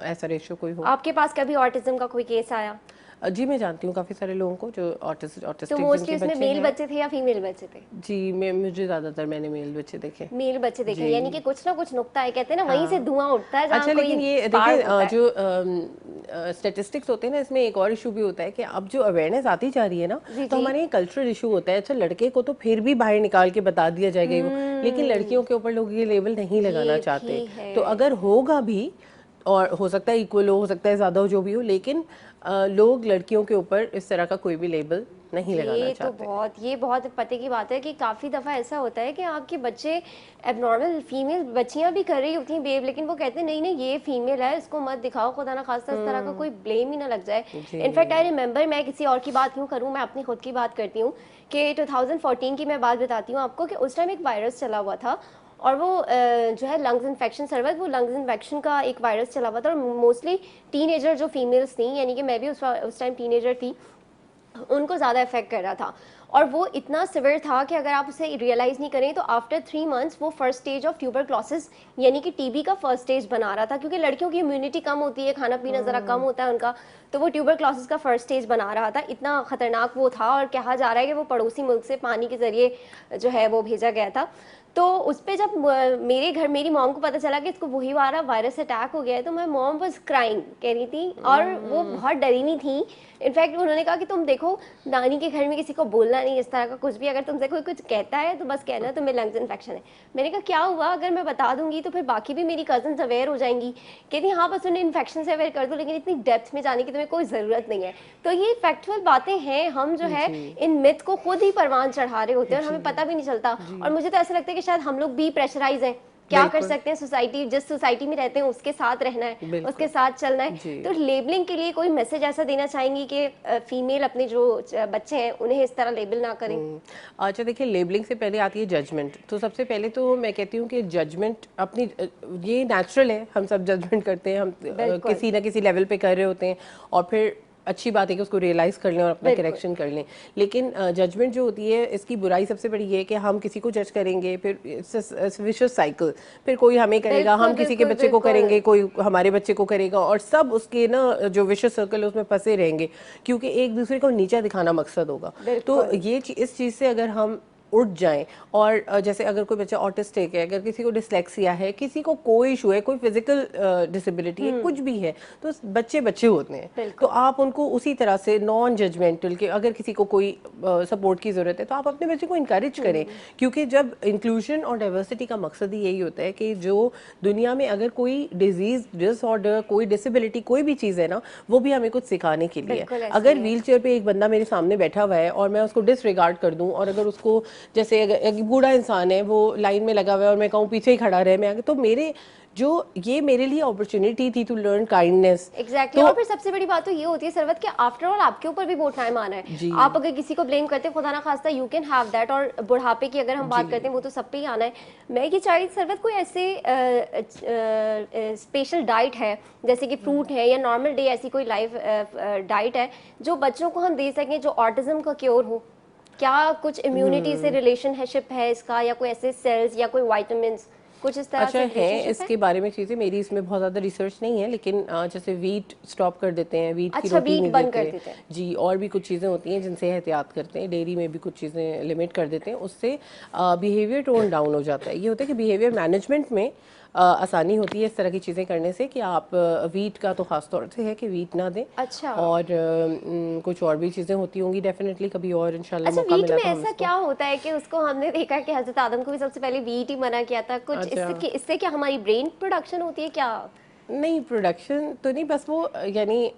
ऐसा रेशियो कोई हो। आपके पास कभी ऑटिज्म का कोई केस आया? जी मैं जानती हूँ काफ़ी सारे लोगों को जो तो ऑटिस्टिक मोस्टली जिनके उसमें बच्चे मेल हैं। बच्चे थे या फीमेल बच्चे थे? जी मुझे ज़्यादातर मैंने मेल बच्चे देखे। मेल बच्चे देखे, जी यानी कि कुछ ना कुछ नुक्ता है, कहते हैं ना वहीं से हाँ। धुआं उठता है जहाँ अच्छा कोई लेकिन ये देखिए स्पार्क होता है। जो स्टैटिस्टिक्स होते हैं ना, इसमें एक और इशू भी होता है कि अब जो अवेयरनेस आती जा रही है ना, जी तो जी। हमारे यहाँ कल्चरल इशू होता है। अच्छा लड़के को तो फिर भी बाहर निकाल के बता दिया जाएगा ये वो, लेकिन लड़कियों के ऊपर लोग ये लेबल नहीं लगाना ये चाहते। भी है। तो अगर होगा भी, और हो सकता है इक्वल हो सकता है ज़्यादा हो, जो भी हो, लेकिन लोग लड़कियों के ऊपर इस तरह का कोई भी लेबल नहीं लगाना ये तो चाहते। ये बहुत पते की बात है कि काफ़ी दफ़ा ऐसा होता है कि आपके बच्चे एबनॉर्मल फीमेल बच्चियां भी कर रही होती हैं बेब, लेकिन वो कहते हैं नहीं नहीं ये फीमेल है, इसको मत दिखाओ, खुदा ना खास्ता इस तरह का कोई ब्लेम ही ना लग जाए। जी इनफैक्ट आई रिमेंबर, मैं किसी और की बात क्यों करूँ, मैं अपनी खुद की बात करती हूँ कि 2014 की मैं बात बताती हूँ आपको कि उस टाइम एक वायरस चला हुआ था, और वो जो है लंग्स इन्फेक्शन सर्वर, वो लंग्स इन्फेक्शन का एक वायरस चला हुआ था, और मोस्टली टीनेजर जो फीमेल्स थी, यानी कि मैं भी उस टाइम टीनेजर थी, उनको ज़्यादा इफेक्ट कर रहा था। और वो इतना सिवियर था कि अगर आप उसे रियलाइज़ नहीं करें तो आफ्टर 3 मंथ्स वो फर्स्ट स्टेज ऑफ ट्यूबरक्लोसिस यानी कि टीबी का फर्स्ट स्टेज बना रहा था, क्योंकि लड़कियों की इम्यूनिटी कम होती है, खाना पीना ज़रा कम होता है उनका, तो वो ट्यूबरक्लोसिस का फर्स्ट स्टेज बना रहा था। इतना ख़तरनाक वो था, और कहा जा रहा है कि वो पड़ोसी मुल्क से पानी के ज़रिए जो है वो भेजा गया था। तो उस पर जब मेरे घर मेरी मॉम को पता चला कि इसको वही वाला वायरस अटैक हो गया है, तो मैं मॉम वाज क्राइंग कह रही थी, और वो बहुत डरी हुई थी। इनफैक्ट उन्होंने कहा कि तुम देखो नानी के घर में किसी को बोलना नहीं इस तरह का कुछ भी, अगर तुमसे कोई कुछ कहता है तो बस कहना तुम्हें लंग्स इन्फेक्शन है। मैंने कहा क्या हुआ, अगर मैं बता दूंगी तो फिर बाकी भी मेरी कजन्स अवेयर हो जाएंगी। कहती हाँ बस उन्हें इन्फेक्शन से अवेयर कर दो, लेकिन इतनी डेप्थ में जाने की तुम्हें कोई ज़रूरत नहीं है। तो ये फैक्चुअल बातें हैं, हम जो है इन मिथ को खुद ही परवान चढ़ा रहे होते हैं और हमें पता भी नहीं चलता। और मुझे तो ऐसा लगता है कि शायद हम लोग भी प्रेशराइज हैं, क्या कर सकते हैं, सोसाइटी जिस सोसाइटी में रहते हैं उसके साथ रहना है, उसके साथ चलना है। तो लेबलिंग के लिए कोई मैसेज ऐसा देना चाहेंगी कि फीमेल अपने जो बच्चे हैं उन्हें इस तरह लेबल ना करें? अच्छा देखिए, लेबलिंग से पहले आती है जजमेंट। तो सबसे पहले तो मैं कहती हूँ कि जजमेंट अपनी ये नेचुरल है, हम सब जजमेंट करते हैं, हम किसी ना किसी लेवल पे कर रहे होते हैं, और फिर अच्छी बात है कि उसको रियलाइज़ कर लें और अपना करेक्शन कर लें। लेकिन जजमेंट जो होती है, इसकी बुराई सबसे बड़ी ये है कि हम किसी को जज करेंगे, फिर विशियस साइकिल, फिर कोई हमें करेगा, हम किसी के बच्चे को करेंगे, कोई हमारे बच्चे को करेगा, और सब उसके ना जो विशियस सर्कल है उसमें फंसे रहेंगे, क्योंकि एक दूसरे को नीचा दिखाना मकसद होगा। तो ये इस चीज़ से अगर हम उठ जाएं, और जैसे अगर कोई बच्चा ऑटिस्टिक है, अगर किसी को डिसलेक्सिया है, किसी को कोई इशू है, कोई फिजिकल डिसेबिलिटी है, कुछ भी है, तो बच्चे बच्चे होते हैं। तो आप उनको उसी तरह से नॉन जजमेंटल के, अगर किसी को कोई सपोर्ट की ज़रूरत है तो आप अपने बच्चे को इनकरेज करें, क्योंकि जब इंक्लूजन और डाइवर्सिटी का मकसद ही यही होता है कि जो दुनिया में अगर कोई डिजीज़, डिसऑर्डर, कोई डिसेबिलिटी, कोई भी चीज़ है ना, वो भी हमें कुछ सिखाने के लिए। अगर व्हील चेयर पर एक बंदा मेरे सामने बैठा हुआ है और मैं उसको डिसरिगार्ड कर दूँ, और अगर उसको जैसे एक बूढ़ा इंसान है वो लाइन में लगा हुआ है और मैं कहूँ पीछे ही खड़ा रहे, मैं आगे, तो ये मेरे लिए अपॉर्चुनिटी थी टू लर्न काइंडनेस। एग्जैक्टली। और फिर सबसे बड़ी बात तो ये होती है सरवत कि आफ्टर ऑल आपके ऊपर भी वो टाइम आना है। आप अगर किसी को ब्लेम करते हैं, खुदा ना खास्ता यू कैन हैव दैट, और बुढ़ापे की अगर हम बात करते हैं वो तो सब पे ही आना है। मैं ये चाह रही सरवत कोई ऐसे स्पेशल डाइट है जैसे कि फ्रूट है या नॉर्मल डे ऐसी कोई लाइफ डाइट है जो बच्चों को हम दे सकें जो ऑटिज्म का क्योर हो? क्या कुछ इम्यूनिटी से रिलेशनशिप है इसका, या कोई ऐसे सेल्स या कोई विटामिन्स कुछ इस तरह अच्छा से है इसके बारे में चीज़ें, मेरी इसमें बहुत ज़्यादा रिसर्च नहीं है, लेकिन जैसे वीट स्टॉप कर देते हैं, वीट की रोटी नहीं देते हैं जी, और भी कुछ चीज़ें होती हैं जिनसे एहतियात करते हैं, डेयरी में भी कुछ चीज़ें लिमिट कर देते हैं, उससे बिहेवियर टोन डाउन हो जाता है। ये होता है कि बिहेवियर मैनेजमेंट में आसानी होती है इस तरह की चीज़ें करने से, कि आप वीट का तो खास तौर से है कि वीट ना दें। अच्छा। और कुछ और भी चीज़ें होती होंगी डेफिनेटली, कभी और इंशाल्लाह अच्छा, मौका वीट मिला में तो हम ऐसा क्या होता है कि उसको हमने देखा कि हजरत आदम को भी सबसे पहले वीट ही मना किया था कुछ। अच्छा। इससे क्या हमारी ब्रेन प्रोडक्शन होती है क्या? नहीं, प्रोडक्शन तो नहीं, बस वो यानी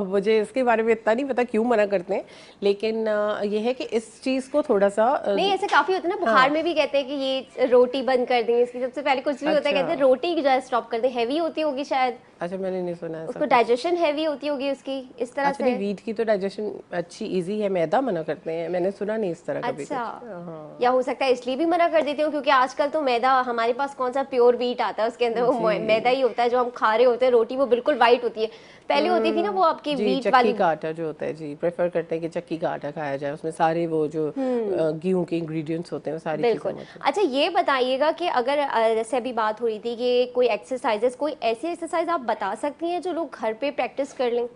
मुझे इसके बारे में इतना नहीं पता क्यों मना करते हैं, लेकिन ये है कि इस चीज़ को थोड़ा सा नहीं, ऐसे काफी होता है ना, बुखार में भी कहते हैं कि ये रोटी बंद कर दें, इसकी सबसे पहले कुछ भी होता है कहते हैं रोटी जो है स्टॉप कर दें, हैवी होती होगी शायद। अच्छा, मैंने नहीं सुना है। उसको डाइजेशन हैवी होती होगी उसकी, इस तरह से। वीट की तो डाइजेशन अच्छी इजी है, मैदा मना करते हैं, मैंने सुना नहीं इस तरह का। अच्छा, या हो सकता है इसलिए भी मना कर देते हो क्योंकि आजकल तो मैदा हमारे पास कौन सा प्योर वीट आता है, उसके अंदर वो मैदा ही होता है जो हम खा रहे होते हैं। रोटी वो बिल्कुल वाइट होती है, पहले होती थी ना वो आपकी वीट वाली। चक्की का आटा जो होता है जी, प्रेफर करते हैं कि चक्की का आटा खाया जाए, उसमें सारे वो जो गेहूं के इंग्रेडिएंट्स होते हैं वो सारी चीजें होती हैं। अच्छा, ये बताइएगा कि अगर जैसे अभी बात हो रही थी कि कोई एक्सरसाइजेस, कोई ऐसी एक्सरसाइज आप बता सकती हैं जो लोग घर पे प्रैक्टिस कर लें?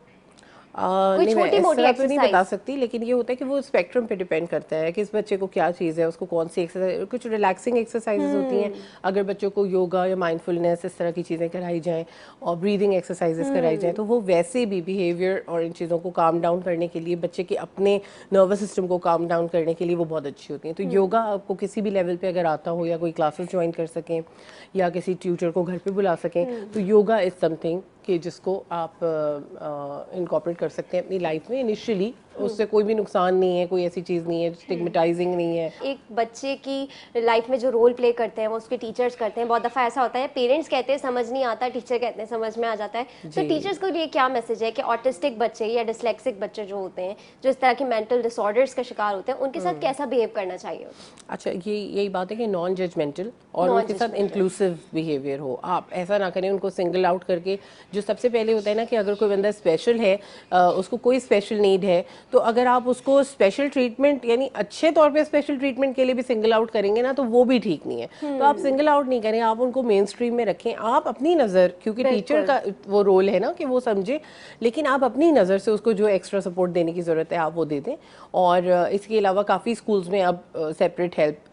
कोई नहीं, मैं छोटी इस मोटी तरह तो नहीं बता एक्सरसाइज? सकती, लेकिन ये होता है कि वो स्पेक्ट्रम पे डिपेंड करता है कि इस बच्चे को क्या चीज़ है, उसको कौन सी एक्सरसाइज, कुछ रिलैक्सिंग एक्सरसाइजेज होती हैं। अगर बच्चों को योगा या माइंडफुलनेस इस तरह की चीज़ें कराई जाएं और ब्रीदिंग एक्सरसाइजेस कराई जाएं, तो वो वैसे भी बिहेवियर और इन चीज़ों को काम डाउन करने के लिए, बच्चे के अपने नर्वस सिस्टम को काम डाउन करने के लिए वो बहुत अच्छी होती हैं। तो योगा आपको किसी भी लेवल पे अगर आता हो, या कोई क्लासेस ज्वाइन कर सकें या किसी ट्यूटर को घर पे बुला सकें, तो योगा इज समथिंग कि जिसको आप इनकॉर्पोरेट कर सकते हैं अपनी लाइफ में इनिशियली। उससे कोई भी नुकसान नहीं है, कोई ऐसी चीज़ नहीं है, स्टिग्मेटाइजिंग नहीं है। एक बच्चे की लाइफ में जो रोल प्ले करते हैं वो उसके टीचर्स करते हैं। बहुत दफ़ा ऐसा होता है पेरेंट्स कहते हैं समझ नहीं आता, टीचर कहते हैं समझ में आ जाता है। तो टीचर्स को लिए क्या मैसेज है कि ऑटिस्टिक बच्चे या डिसलेक्सिक बच्चे जो होते हैं, जो इस तरह के मेंटल डिसऑर्डर्स का शिकार होते हैं, उनके साथ कैसा बिहेव करना चाहिए? अच्छा, यही बात है कि नॉन जजमेंटल और उनके साथ इंक्लूसिव बिहेवियर हो। आप ऐसा ना करें उनको सिंगल आउट करके। जो सबसे पहले होता है ना कि अगर कोई बंदा स्पेशल है, उसको कोई स्पेशल नीड है, तो अगर आप उसको स्पेशल ट्रीटमेंट, यानी अच्छे तौर पे स्पेशल ट्रीटमेंट के लिए भी सिंगल आउट करेंगे ना, तो वो भी ठीक नहीं है। तो आप सिंगल आउट नहीं करें, आप उनको मेन स्ट्रीम में रखें। आप अपनी नज़र, क्योंकि टीचर का वो रोल है ना कि वो समझे, लेकिन आप अपनी नज़र से उसको जो एक्स्ट्रा सपोर्ट देने की ज़रूरत है आप वो दे दें। और इसके अलावा काफ़ी स्कूल्स में अब सेपरेट हेल्प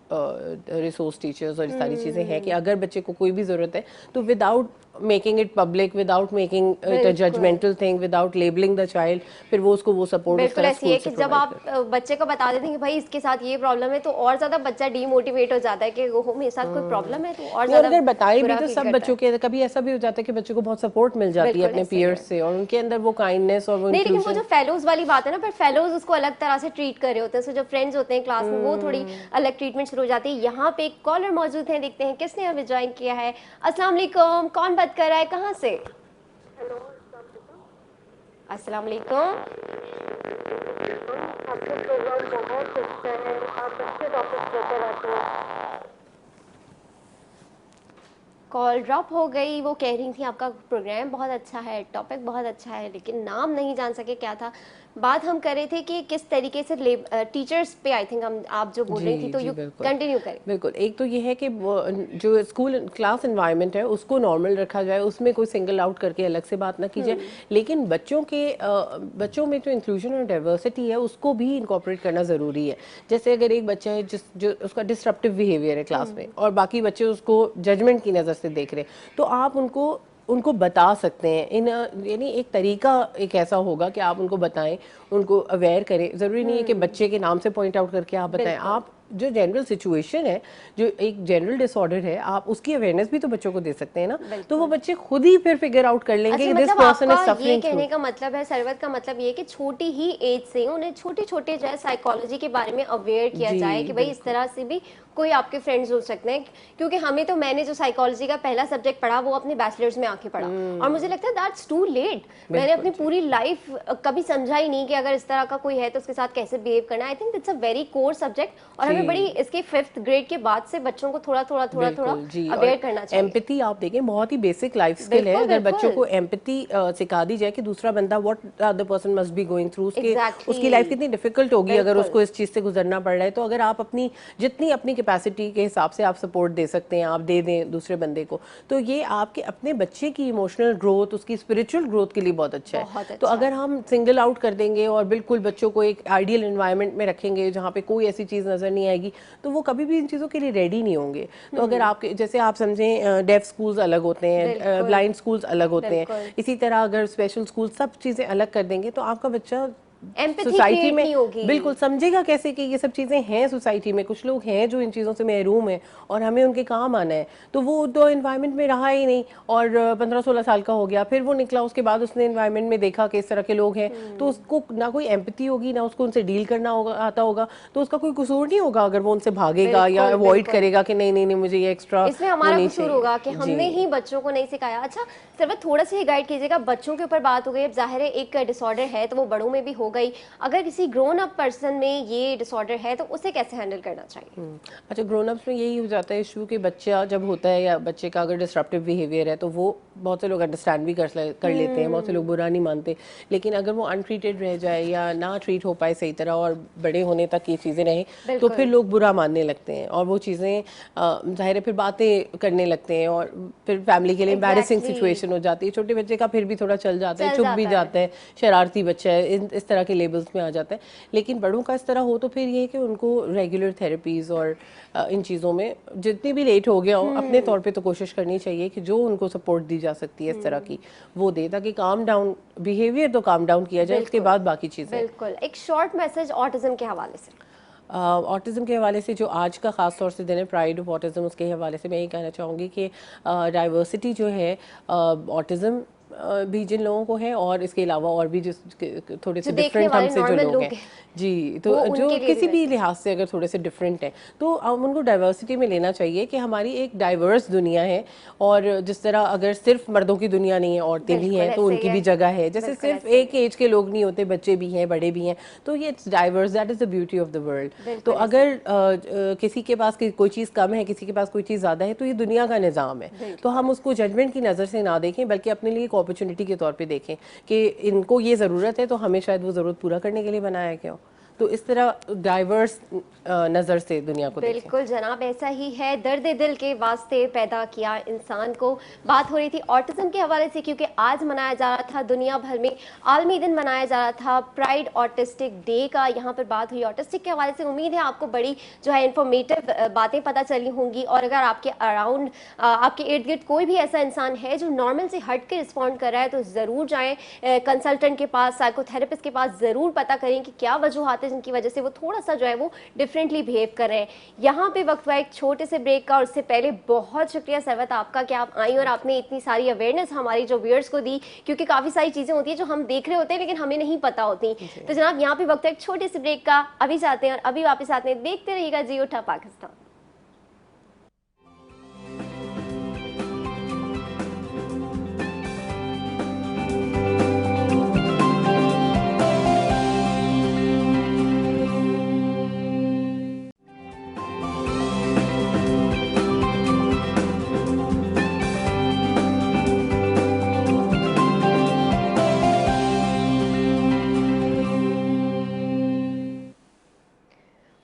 रिसोर्स टीचर्स और सारी चीज़ें हैं कि अगर बच्चे को कोई भी ज़रूरत है तो without making it public, without making it a judgmental thing, without labelling the child, फिर वो उसको वो सपोर्ट बिल्कुल ऐसी है कि जब आप बच्चे को बता देते हैं कि भाई इसके साथ ये प्रॉब्लम है, तो और ज्यादा बच्चा डीमोटिवेट हो जाता है कि वो मेरे साथ कोई प्रॉब्लम है, तो और ज्यादा अगर बताए भी बुरा तो फील सब करता बच्चों के, कभी ऐसा भी हो जाता है कि बच्चों को बहुत सपोर्ट मिल जाती है बिल्कुल अपने ऐसा ही है। पीयर्स से, और उनके अंदर वो काइंडनेस और वो नहीं, लेकिन वो इंक्लूजन। जो फेलोज वाली बात है ना, पर फेलोज उसको अलग तरह से ट्रीट कर रहे होते हैं। सो जो फ्रेंड्स होते हैं क्लास में वो थोड़ी अलग ट्रीटमेंट शुरू हो जाती है। यहाँ पे एक कॉलर मौजूद है, देखते हैं किसने हमें ज्वाइन किया है। अस्सलाम वालेकुम, कौन बात कर रहा है, कहाँ से? अस्सलाम वालेकुम। आपके प्रोग्राम बहुत अच्छा है, आप अच्छे टॉपिक लेकर आते हैं। कॉल ड्रॉप हो गई। वो कह रही थी आपका प्रोग्राम बहुत अच्छा है, टॉपिक बहुत अच्छा है, लेकिन नाम नहीं जान सके क्या था। बात हम कर रहे थे कि किस तरीके से टीचर्स पे आई थिंक हम आप जो बोल रही थी, तो यू कंटिन्यू करें। बिल्कुल। एक तो ये है कि जो स्कूल क्लास एनवायरनमेंट है उसको नॉर्मल रखा जाए, उसमें कोई सिंगल आउट करके अलग से बात ना की जाए, लेकिन बच्चों में जो इंक्लूजन और डाइवर्सिटी है उसको भी इनकॉर्पोरेट करना ज़रूरी है। जैसे अगर एक बच्चा है जो उसका डिस्ट्रप्टिव बिहेवियर है क्लास में, और बाकी बच्चे उसको जजमेंट की नज़र से देख रहे हैं, तो आप उनको बता सकते हैं। यानी एक तरीका एक ऐसा होगा कि आप उनको बताएं, उनको अवेयर करें। ज़रूरी नहीं है कि बच्चे के नाम से पॉइंट आउट करके आप बताएं। आप जो जनरल सिचुएशन है, जो एक जनरल डिसऑर्डर है, आप उसकी अवेयरनेस भी तो बच्चों को दे सकते हैं ना, तो वो बच्चे खुद ही फिर फिगर आउट कर लेंगे कि दिस पर्सन इज सफरिंग। ये कहने का मतलब है, सरवत का मतलब ये कि छोटी ही एज से उन्हें छोटे छोटे जो है साइकोलॉजी के बारे में अवेयर किया जाए कि भाई इस तरह से भी कोई आपके फ्रेंड्स हो सकते हैं। क्योंकि हमें तो, मैंने जो साइकोलॉजी का पहला सब्जेक्ट पढ़ा वो अपने बैचलर्स में आके पढ़ा, और मुझे लगता है दैट्स टू लेट। मैंने अपनी पूरी लाइफ कभी समझा ही नहीं कि अगर इस तरह का कोई है तो उसके साथ कैसे बिहेव करना है। I think it's a very core subject, और हमें बड़ी इसके 5th ग्रेड के बाद से बच्चों को थोड़ा अवेयर करना चाहिए। एम्पैथी आप देखें, बहुत ही बेसिक लाइफ स्किल है। अगर बच्चों को एम्पैथी सिखा दी जाए कि दूसरा बंदा what other person must be going through, उसकी लाइफ कितनी डिफिकल्ट होगी अगर उसको इस चीज से गुजरना पड़ रहा है। तो अगर आप जितनी अपनी कैपेसिटी के हिसाब से आप सपोर्ट दे सकते हैं, आप दे दें दूसरे बंदे को, तो ये आपके अपने बच्चे की इमोशनल ग्रोथ, उसकी स्पिरिचुअल ग्रोथ के लिए बहुत अच्छा है। तो अगर हम सिंगल आउट कर देंगे और बिल्कुल बच्चों को एक आइडियल एनवायरनमेंट में रखेंगे जहाँ पे कोई ऐसी चीज़ नज़र नहीं आएगी, तो वो कभी भी इन चीज़ों के लिए रेडी नहीं होंगे। तो अगर आपके, जैसे आप समझें डेफ स्कूल्स अलग होते हैं, ब्लाइंड स्कूल्स अलग होते हैं, इसी तरह अगर स्पेशल स्कूल, सब चीज़ें अलग कर देंगे तो आपका बच्चा सोसाइटी में बिल्कुल समझेगा कैसे कि ये सब चीज़ें हैं सोसाइटी में। कुछ लोग हैं जो इन चीज़ों से महरूम हैं और हमें उनके काम आना है, तो वो तो एनवायरनमेंट में रहा ही नहीं और 15-16 साल का हो गया, फिर वो निकला, उसके बाद उसने एनवायरनमेंट में देखा कि इस तरह के लोग हैं, तो उसको ना कोई एम्पैथी होगी, ना उसको उनसे डील करना होगा आता होगा, तो उसका कोई कसूर नहीं होगा अगर वो उनसे भागेगा या अवॉइड करेगा कि नहीं नहीं नहीं मुझे ये एक्स्ट्रा। इसमें हमारा कसूर होगा कि हमने ही बच्चों को नहीं सिखाया। अच्छा सर, थोड़ा सा ही गाइड कीजिएगा, बच्चों के ऊपर बात हो गई, अब जाहिर है एक डिसऑर्डर है तो वो बड़ों में भी होगा गई, अगर किसी ग्रोन अप पर्सन में ये डिसऑर्डर है तो उसे कैसे हैंडल करना चाहिए? अच्छा, ग्रोन अप्स में यही हो जाता है इशू कि बच्चा जब होता है या बच्चे का अगर डिस्ट्रप्टिव बिहेवियर है तो वो बहुत से लोग अंडरस्टैंड भी कर लेते हैं, बहुत से लोग बुरा नहीं मानते, लेकिन अगर वो अनट्रीटेड रह जाए या ना ट्रीट हो पाए सही तरह और बड़े होने तक ये चीज़ें रहें तो फिर लोग बुरा मानने लगते हैं और वो चीज़ें जाहिर है फिर बातें करने लगते हैं और फिर फैमिली के लिए एम्बैरेसिंग सिचुएशन हो जाती है। छोटे बच्चे का फिर भी थोड़ा चल जाता है, चुप भी जाता है, शरारती बच्चा है, इस तरह के लेबल्स में आ जाता है। लेकिन बड़ों का इस तरह हो तो फिर ये है कि उनको रेगुलर थेरेपीज़ और इन चीज़ों में जितनी भी लेट हो गया हो अपने तौर पे तो कोशिश करनी चाहिए कि जो उनको सपोर्ट दी जा सकती है इस तरह की वो दे, ताकि काम डाउन बिहेवियर तो काम डाउन किया जाए, उसके बाद बाकी चीज़ें। बिल्कुल, एक शॉर्ट मैसेज ऑटिज्म के हवाले से। ऑटिज़म के हवाले से जो आज का ख़ास तौर से दिन है प्राइड ऑफ ऑटिज़म, उसके हवाले से मैं यही कहना चाहूँगी कि डाइवर्सिटी जो है ऑटिज़म भी जिन लोगों को है और इसके अलावा और भी जिस थोड़े से डिफरेंट हमसे जो लोग हैं जी, तो जो किसी भी लिहाज से अगर थोड़े से डिफरेंट हैं तो हम उनको डाइवर्सिटी में लेना चाहिए कि हमारी एक डाइवर्स दुनिया है और जिस तरह अगर सिर्फ मर्दों की दुनिया नहीं है, औरतें भी हैं तो उनकी भी जगह है, जैसे सिर्फ एक एज के लोग नहीं होते, बच्चे भी हैं, बड़े भी हैं, तो ये it's diverse, that is the beauty of the world. तो अगर किसी के पास कोई चीज़ कम है, किसी के पास कोई चीज़ ज़्यादा है, तो ये दुनिया का निज़ाम है, तो हम उसको जजमेंट की नज़र से ना देखें बल्कि अपने लिए अपॉर्चुनिटी के तौर पे देखें कि इनको ये ज़रूरत है तो हमें शायद वो ज़रूरत पूरा करने के लिए बनाया गया हो। तो इस तरह डाइवर्स नज़र से दुनिया को देखें। बिल्कुल जनाब, ऐसा ही है, दर्द दिल के वास्ते पैदा किया इंसान को। बात हो रही थी ऑटिज्म के हवाले से क्योंकि आज मनाया जा रहा था, दुनिया भर में आलमी दिन मनाया जा रहा था प्राइड ऑटिस्टिक डे का। यहाँ पर बात हुई ऑटिस्टिक के हवाले से। उम्मीद है आपको बड़ी जो है इंफॉर्मेटिव बातें पता चली होंगी और अगर आपके अराउंड आपके इर्द गिर्द कोई भी ऐसा इंसान है जो नॉर्मल से हट के रिस्पॉन्ड कर रहा है तो ज़रूर जाएँ कंसल्टेंट के पास, साइकोथेरेपिस्ट के पास, ज़रूर पता करें कि क्या वजूहत है जिनकी वजह से वो थोड़ा सा जो है वो डिफरेंटली बिहेव कर रहे हैं। यहाँ पे वक्त हुआ एक छोटे से ब्रेक का और उससे पहले बहुत शुक्रिया सरवत आपका कि आप आई और आपने इतनी सारी अवेयरनेस हमारी जो व्यूअर्स को दी, क्योंकि काफ़ी सारी चीज़ें होती है जो हम देख रहे होते हैं लेकिन हमें नहीं पता होती। तो जनाब यहाँ पे वक्त है एक छोटे से ब्रेक का, अभी जाते हैं और अभी वापस आते हैं। देखते रहिएगा जियो उठा पाकिस्तान।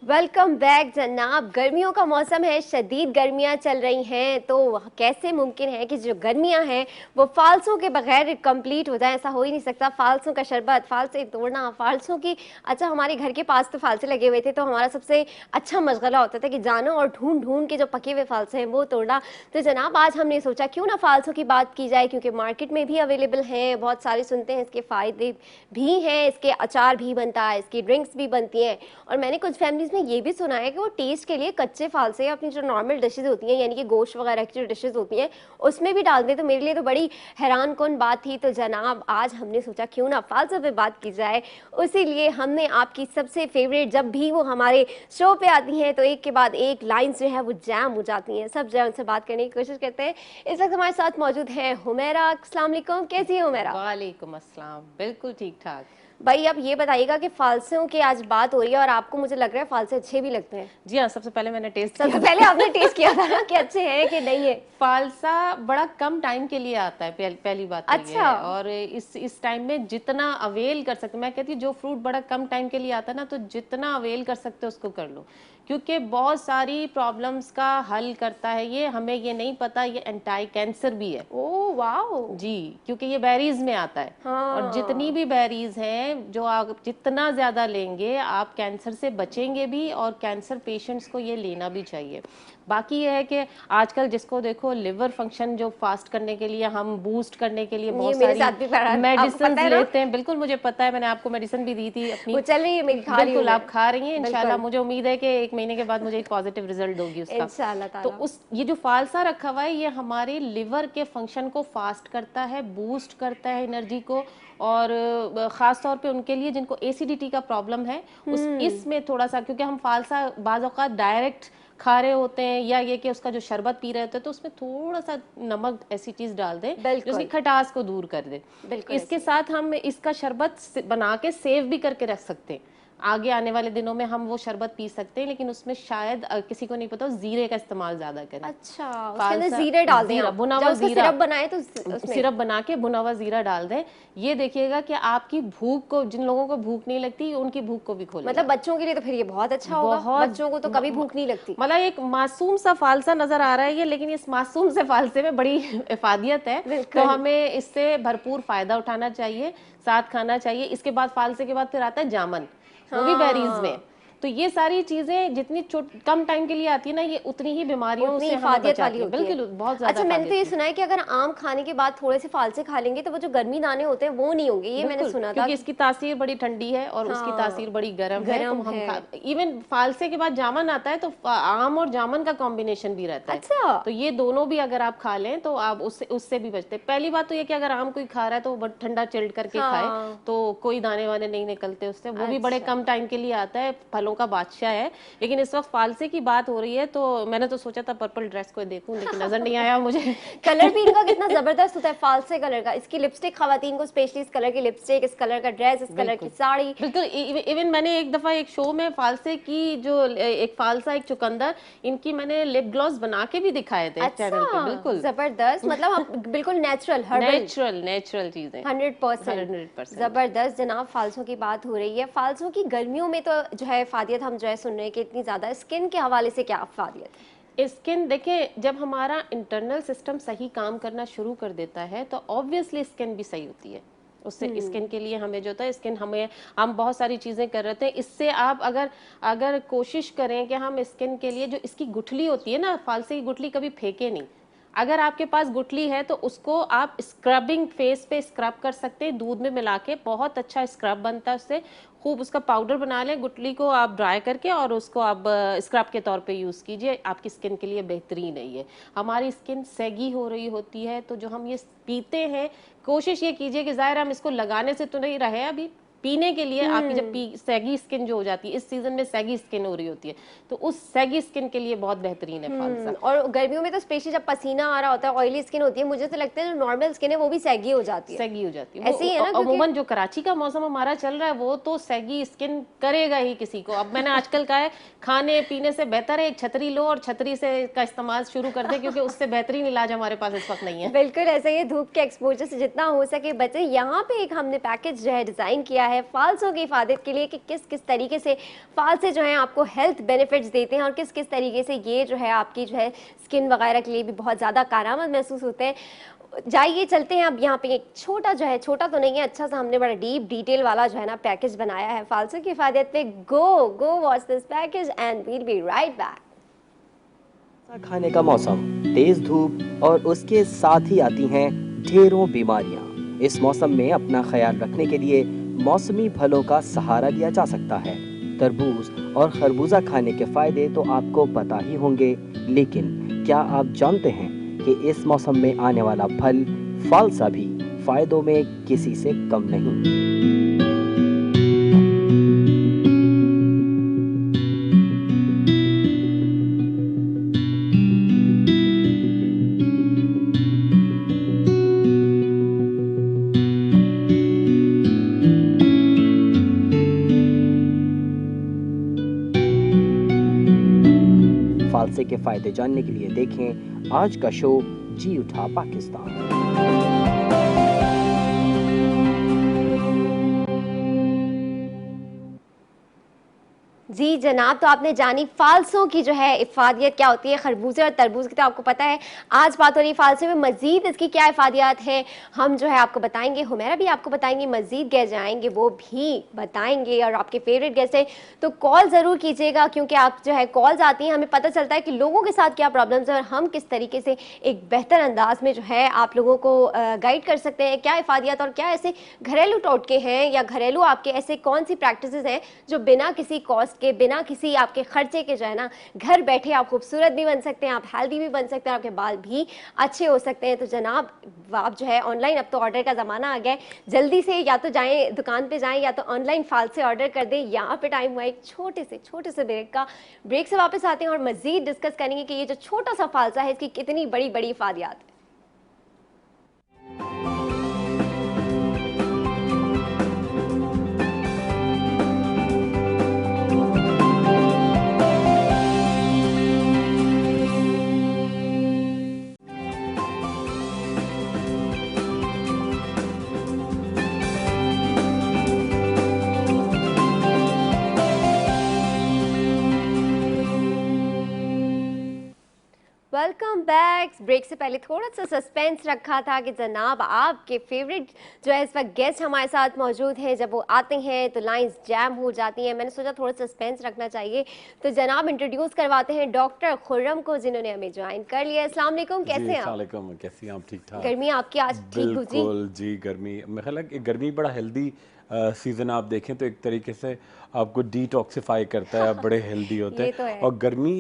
वेलकम बैक जनाब। गर्मियों का मौसम है, शदीद गर्मियां चल रही हैं, तो कैसे मुमकिन है कि जो गर्मियां हैं वो फालसों के बगैर कंप्लीट हो जाए? ऐसा हो ही नहीं सकता। फालसों का शरबत, फालसे तोड़ना, फालसों की अच्छा हमारे घर के पास तो फालसे लगे हुए थे तो हमारा सबसे अच्छा मशगला होता था कि जाना और ढूंढ ढूंढ के जो पके हुए फालसे हैं वो तोड़ना। तो जनाब आज हमने सोचा क्यों ना फालसों की बात की जाए, क्योंकि मार्केट में भी अवेलेबल हैं, बहुत सारे सुनते हैं इसके फ़ायदे भी हैं, इसके अचार भी बनता है, इसकी ड्रिंक्स भी बनती हैं और मैंने कुछ फैमिलीज़ में ये भी सुना है कि वो टेस्ट के लिए कच्चे फालसे अपनी जो नॉर्मल डिशेज होती हैं यानी कि गोश्त वगैरह की जो डिशेज होती हैं उसमें भी डाल दें। तो मेरे लिए तो बड़ी हैरान कौन बात थी। तो जनाब आज हमने सोचा क्यों ना फालसों पे बात की जाए, उसीलिए हमने आपकी सबसे फेवरेट, जब भी वो हमारे शो पे आती हैं तो एक के बाद एक लाइन्स जो है वो जैम हो जाती हैं, सब जो है उनसे बात करने की कोशिश करते हैं। इस वक्त हमारे साथ मौजूद है हुमैरा। अस्सलाम वालेकुम, कैसी है हुमैरा? वालेकुम अस्सलाम, बिल्कुल ठीक ठाक। भाई अब ये बताइएगा कि फालसों की आज बात हो रही है और आपको मुझे लग रहा है फालसे अच्छे भी लगते हैं। जी हाँ, सबसे पहले मैंने टेस्ट सबसे पहले आपने टेस्ट किया था ना कि अच्छे हैं कि नहीं है? फालसा बड़ा कम टाइम के लिए आता है, पहली बात तो ये है। और इस टाइम में जितना अवेल कर सकते, मैं कहती हूँ जो फ्रूट बड़ा कम टाइम के लिए आता है ना तो जितना अवेल कर सकते हो उसको कर लो, क्योंकि बहुत सारी प्रॉब्लम्स का हल करता है ये। हमें ये नहीं पता ये एंटी कैंसर भी है। ओह वाओ जी, क्योंकि ये बेरीज में आता है। हाँ। और जितनी भी बेरीज हैं जो आप जितना ज्यादा लेंगे आप कैंसर से बचेंगे भी और कैंसर पेशेंट्स को ये लेना भी चाहिए। बाकी ये है कि आजकल जिसको देखो लिवर फंक्शन जो फास्ट करने के लिए, हम बूस्ट करने के लिए बहुत सारी मेडिसिन लेते हैं। बिल्कुल मुझे पता है, मैंने आपको मेडिसिन भी दी थी अपनी, वो चल रही है मेरी, खा रही हूं। बिल्कुल आप खा रही हैं। इंशाल्लाह मुझे उम्मीद है कि 1 महीने के बाद मुझे एक पॉजिटिव रिजल्ट दोगी उसका इंशाल्लाह। तो उस ये जो फालसा रखा हुआ है ये हमारे लिवर के फंक्शन को फास्ट करता है, बूस्ट करता है एनर्जी को। और ख़ास तौर पे उनके लिए जिनको एसिडिटी का प्रॉब्लम है इसमें थोड़ा सा, क्योंकि हम फालसा बाज़ औक़ात डायरेक्ट खा रहे होते हैं या ये कि उसका जो शरबत पी रहे होते हैं तो उसमें थोड़ा सा नमक ऐसी चीज डाल दें बिल्कुल। जो उसकी खटास को दूर कर दे। बिल्कुल इसके साथ हम इसका शरबत बना के सेव भी करके रख सकते हैं, आगे आने वाले दिनों में हम वो शरबत पी सकते हैं, लेकिन उसमें शायद किसी को नहीं पता जीरे का इस्तेमाल ज्यादा करें। अच्छा, उसके अंदर जीरे डाल दें आप। भुना जब हुआ उसका जीरा सिरप बनाए तो उसमें सिरप बना के भुना हुआ जीरा डाल दें। ये देखिएगा कि आपकी भूख को, जिन लोगों को भूख नहीं लगती उनकी भूख को भी खोलेगा। मतलब बच्चों के लिए तो फिर ये बहुत अच्छा होगा, बच्चों को तो कभी भूख नहीं लगती। मतलब एक मासूम सा फालसा नजर आ रहा है ये, लेकिन इस मासूम से फालसे में बड़ी इफादियत है, तो हमें इससे भरपूर फायदा उठाना चाहिए, साथ खाना चाहिए। इसके बाद फालसे के बाद फिर आता है जामन, वो भी बेरीज में। तो ये सारी चीजें जितनी कम टाइम के लिए आती है ना, ये उतनी ही बीमारियों से हमें बचाती है। बिल्कुल, बहुत ज्यादा। अच्छा, मैंने तो ये सुना है कि अगर आम खाने के बाद थोड़े से फालसे खा लेंगे तो वो जो गर्मी दाने होते हैं वो नहीं होंगे, ये मैंने सुना था। क्योंकि इसकी तासीर बड़ी ठंडी है और उसकी तासीर बड़ी गर्म है, तो हम इवन फालसे के बाद जामन आता है तो आम और जामन का कॉम्बिनेशन भी रहता है। अच्छा, तो ये दोनों भी अगर आप खा लें तो आप उससे भी बचते हैं। पहली बात तो ये कि अगर आम कोई खा रहा है तो वो ठंडा चिल्ड करके खाए, तो कोई दाने वाने नहीं निकलते उससे, वो भी बड़े कम टाइम के लिए आता है, फलों का बादशाह है। लेकिन इस वक्त फालसे की बात हो रही है तो मैंने तो सोचा था पर्पल ड्रेस को देखूं, लेकिन नजर नहीं आया मुझे। कलर भी इनका कितना जबरदस्त होता है फालसे कलर का। इसकी लिपस्टिक खवातीन को स्पेशली इस कलर की लिपस्टिक, इस कलर का ड्रेस, इस कलर की साड़ी। बिल्कुल, इवन मैंने एक दफा एक शो में फालसे की जो एक फालसा एक चुकंदर, इनकी मैंने लिप ग्लॉस बना के भी दिखाए थे चैनल पे। बिल्कुल जबरदस्त, मतलब आप बिल्कुल नेचुरल नेचुरल चीजें 100% जबरदस्त। जनाब, फालसों की बात हो रही है, फालसों की गर्मियों में तो जो है फादियत हम जो है सुन रहे हैं कि इतनी ज्यादा, स्किन के हवाले से क्या फादियत है? स्किन देखें, जब हमारा इंटरनल सिस्टम सही काम करना शुरू कर देता है तो ऑब्वियसली स्किन भी सही होती है। उससे स्किन के लिए हमें जो होता है, स्किन हम बहुत सारी चीजें कर रहे थे। इससे आप अगर कोशिश करें कि हम स्किन के लिए, जो इसकी गुठली होती है ना, फालसे की गुठली कभी फेंके नहीं। अगर आपके पास गुठली है तो उसको आप स्क्रबिंग, फेस पे स्क्रब कर सकते हैं, दूध में मिला के, बहुत अच्छा स्क्रब बनता है उससे। खूब उसका पाउडर बना लें, गुठली को आप ड्राई करके और उसको आप स्क्रब के तौर पे यूज़ कीजिए, आपकी स्किन के लिए बेहतरीन है ये। हमारी स्किन सैगी हो रही होती है तो जो हम ये पीते हैं, कोशिश ये कीजिए कि ज़ाहिर हम इसको लगाने से तो नहीं रहे, अभी पीने के लिए आपकी जब सैगी स्किन जो हो जाती है, इस सीजन में सैगी स्किन हो रही होती है, तो उस सैगी स्किन के लिए बहुत बेहतरीन है फालसा। और गर्मियों में तो स्पेशली जब पसीना आ रहा होता है, ऑयली स्किन होती है, मुझे तो लगता है जो नॉर्मल स्किन है वो भी सैगी हो जाती है। सैगी हो जाती है, ऐसे ही है ना। अमूमन जो कराची का मौसम हमारा चल रहा है वो तो सैगी स्किन करेगा ही किसी को। अब मैंने आजकल कहा है, खाने पीने से बेहतर है एक छतरी लो और छतरी से का इस्तेमाल शुरू कर दे, क्योंकि उससे बेहतरीन इलाज हमारे पास इस वक्त नहीं है। बिल्कुल ऐसा ही, धूप के एक्सपोजर से जितना हो सके बचे। यहाँ पे एक हमने पैकेज जो है डिजाइन किया है फालसों की हिफाजत के लिए कि किस किस तरीके से फालसे जो है आपको हेल्थ बेनिफिट्स देते हैं और किस किस तरीके से ये जो है आपकी जो है स्किन वगैरह के लिए भी बहुत ज़्यादा कारआमद महसूस होते हैं। जाइए चलते हैं अब। यहाँ पे एक छोटा जो है, छोटा तो नहीं है, अच्छा सा हमने बड़ा डीप डिटेल वाला जो है ना पैकेज बनाया है फालसों की हिफाजत पे। Go watch this package and we'll be right back. खाने का मौसम, तेज धूप और उसके साथ ही आती हैं ढेरों बीमारियां। इस मौसम में अपना ख्याल रखने के लिए मौसमी फलों का सहारा लिया जा सकता है। तरबूज और खरबूजा खाने के फायदे तो आपको पता ही होंगे, लेकिन क्या आप जानते हैं कि इस मौसम में आने वाला फल फालसा भी फायदों में किसी से कम नहीं। फालसे के फायदे जानने के लिए देखें आज का शो जी उठा पाकिस्तान। जी जनाब, तो आपने जानी फालसों की जो है इफादियत क्या होती है, खरबूजे और तरबूज की तो आपको पता है। आज बात हो रही है फालसे में, मजीद इसकी क्या इफादियात हैं हम जो है आपको बताएंगे। हुमैरा भी आपको बताएंगे, मजीद गेस्ट आएंगे वो भी बताएंगे, और आपके फेवरेट गेस्ट है तो कॉल ज़रूर कीजिएगा, क्योंकि आप जो है कॉल्स आती हैं, हमें पता चलता है कि लोगों के साथ क्या प्रॉब्लम्स है और हम किस तरीके से एक बेहतर अंदाज में जो है आप लोगों को गाइड कर सकते हैं। क्या इफादियात और क्या ऐसे घरेलू टोटके हैं या घरेलू आपके ऐसे कौन सी प्रैक्टिसेस हैं जो बिना किसी कॉस्ट के बिना किसी आपके खर्चे के जो है ना घर बैठे आप खूबसूरत भी बन सकते हैं, आप हेल्दी भी बन सकते हैं, आपके बाल भी अच्छे हो सकते हैं। तो जनाब आप जो है ऑनलाइन, अब तो ऑर्डर का ज़माना आ गया है, जल्दी से या तो जाएं दुकान पे जाएं या तो ऑनलाइन फाल से ऑर्डर कर दें। यहाँ पे टाइम हुआ एक छोटे से ब्रेक का। ब्रेक से वापस आते हैं और मज़ीद डिस्कस करेंगे कि ये जो छोटा सा फालसा है इसकी कितनी बड़ी बड़ी इफादियात है। Welcome back. ब्रेक से पहले थोड़ा सा सस्पेंस रखा था कि जनाब आपके फेवरेट जो है इस वक्त गेस्ट हमारे साथ मौजूद हैं, जब वो आते हैं तो लाइंस जैम हो जाती हैं। मैंने सोचा थोड़ा सस्पेंस रखना चाहिए, तो जनाब इंट्रोड्यूस करवाते हैं डॉक्टर खुर्रम को, जिन्होंने हमें ज्वाइन कर लिया। अस्सलाम वालेकुम, कैसे हैं आप? कैसी हैं आप? ठीक ठाक। गर्मी आपकी आज ठीक गुजरी? बिल्कुल जी, गर्मी मेरे ख्याल है गर्मी बड़ा हेल्दी सीज़न आप देखें तो एक तरीके से आपको डिटॉक्सिफाई करता है, आप बड़े हेल्दी होते हैं। तो है। और गर्मी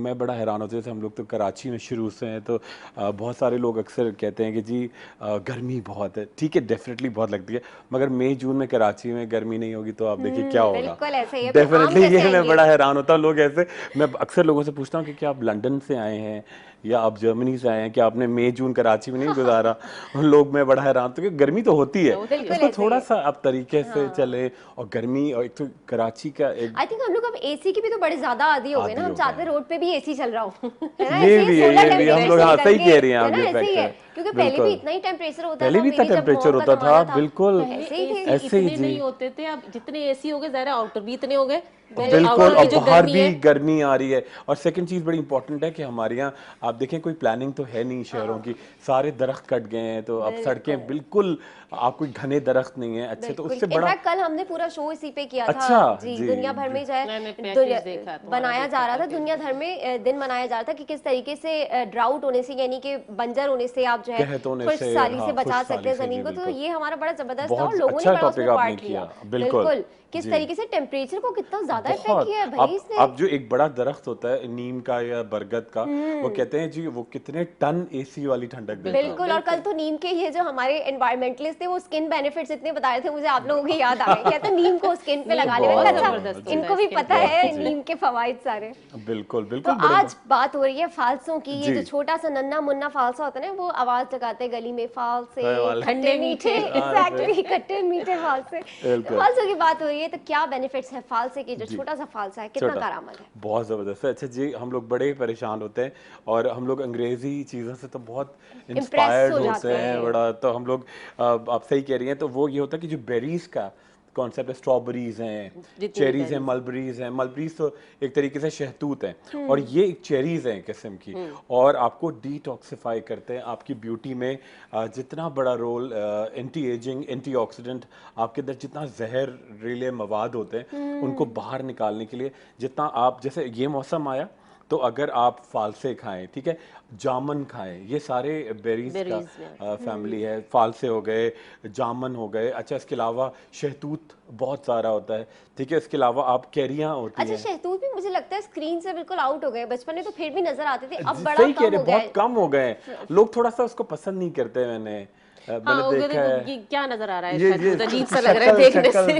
मैं बड़ा हैरान होता है, जैसे हम लोग तो कराची में शुरू से हैं, तो बहुत सारे लोग अक्सर कहते हैं कि जी गर्मी बहुत है। ठीक है, डेफिनेटली बहुत लगती है, मगर मई जून में कराची में गर्मी नहीं होगी तो आप देखिए क्या होगा। बिल्कुल ऐसे ही है। डेफिनेटली ये मैं बड़ा हैरान होता हूँ। लोग ऐसे, मैं अक्सर लोगों से पूछता हूँ कि क्या आप लंदन से आए हैं या आप जर्मनी से आए हैं, क्या आपने मई जून कराची में नहीं गुजारा? लोग, मैं बड़ा हैरान तो कि गर्मी तो होती है, इसको थोड़ा सा आप तरीके से चले। और गर्मी, और एक तो कराची का एक, आई थिंक हम लोग अब एसी की भी तो बड़े ज्यादा आदी हो गए ना, हम चाहते हैं रोड पे भी एसी चल रहा हो। ये भी हम लोग, हाँ सही कह रही हैं आप, ये फैक्ट है। क्योंकि पहले भी इतना ही टेम्परेचर होता था, पहले भी इतना टेम्परेचर होता था, बिल्कुल ऐसे ही इतने नहीं होते थे। अब जितने एसी हो गए, ज़ाहिर आउटर भी इतने हो गए, बिल्कुल। और बाहर भी गर्मी आ रही है। और सेकंड चीज बड़ी इंपॉर्टेंट है कि हमारे यहाँ आप देखें कोई प्लानिंग तो है नहीं शहरों की, सारे दरख्त कट गए हैं, तो अब सड़कें बिल्कुल, आप कोई घने दरख्त नहीं है अच्छे, तो उससे बड़ा। इनफैक्ट कल हमने पूरा शो इसी पे किया था। अच्छा, जी, जी, दुनिया भर में जो है बनाया जा रहा था, दुनिया भर में दिन मनाया जा रहा था कि किस तरीके से ड्राउट होने से, यानी कि बंजर होने से आप जो है खुशहाली से बचा सकते हैं जमीन को। तो ये हमारा बड़ा जबरदस्त था और लोगों ने बड़ा उसमें पार्ट लिया। बिल्कुल, किस तरीके से टेम्परेचर को कितना ज्यादा इफेक्ट किया है भाई इसने। अब जो एक बड़ा दरख्त होता है नीम का या बरगद का, वो कहते हैं जी वो कितने टन एसी वाली ठंडक देता है। बिल्कुल। और कल तो नीम के ये जो हमारे एनवायरमेंटलिस्ट थे, वो स्किन बेनिफिट्स इतने बता रहे थे, मुझे आप लोगों की याद आ गई। कहते हैं नीम को स्किन पे लगा ले। अच्छा, इनको भी पता है नीम के फवाइद सारे। बिल्कुल तो बिल्कुल। आज बात हो रही है फालसों की। ये जो छोटा सा नन्ना मुन्ना फालसा होता है ना, वो आवाज लगाते गली में, फाल से खट्टे मीठे, एग्जैक्टली खट्टे मीठे फाल से। फालसों की बात हो रही है, तो क्या बेनिफिट्स है फालसे की? जो छोटा सा फालसा है, कितना कारआमद है? बहुत जबरदस्त है। अच्छा जी, हम लोग बड़े परेशान होते हैं और हम लोग अंग्रेजी चीज़ों से तो बहुत इंस्पायर्ड होते हैं बड़ा। तो हम लोग, आप सही कह रही हैं, तो वो ये होता है कि जो बेरीज का कॉन्सेप्ट है, स्ट्रॉबेरीज हैं, चेरीज हैं, मलबरीज हैं। मलबरीज तो एक तरीके से शहतूत हैं, और ये एक चेरीज हैं किस्म की, और आपको डिटॉक्सिफाई करते हैं। आपकी ब्यूटी में जितना बड़ा role anti ageing, antioxidant, आपके अंदर जितना जहरीले मवाद होते हैं उनको बाहर निकालने के लिए, जितना आप, जैसे ये मौसम आया तो अगर आप फालसे खाएं, ठीक है, जामन खाएं, ये सारे बेरीज का फैमिली है। फालसे हो गए, जामन हो गए। अच्छा, इसके अलावा शहतूत बहुत सारा होता है, ठीक है। इसके अलावा आप कैरियां होती हैं। अच्छा, शहतूत भी मुझे लगता है स्क्रीन से बिल्कुल आउट हो गए। बचपन में तो फिर भी नजर आते थे, अब बड़ा सही कह रहे, कम हो गया है। बहुत कम हो गए हैं लोग, थोड़ा सा उसको पसंद नहीं करते। मैंने देखा है। ये क्या नजर आ रहा है? शायद अजीब सा लग रहा है देखने से,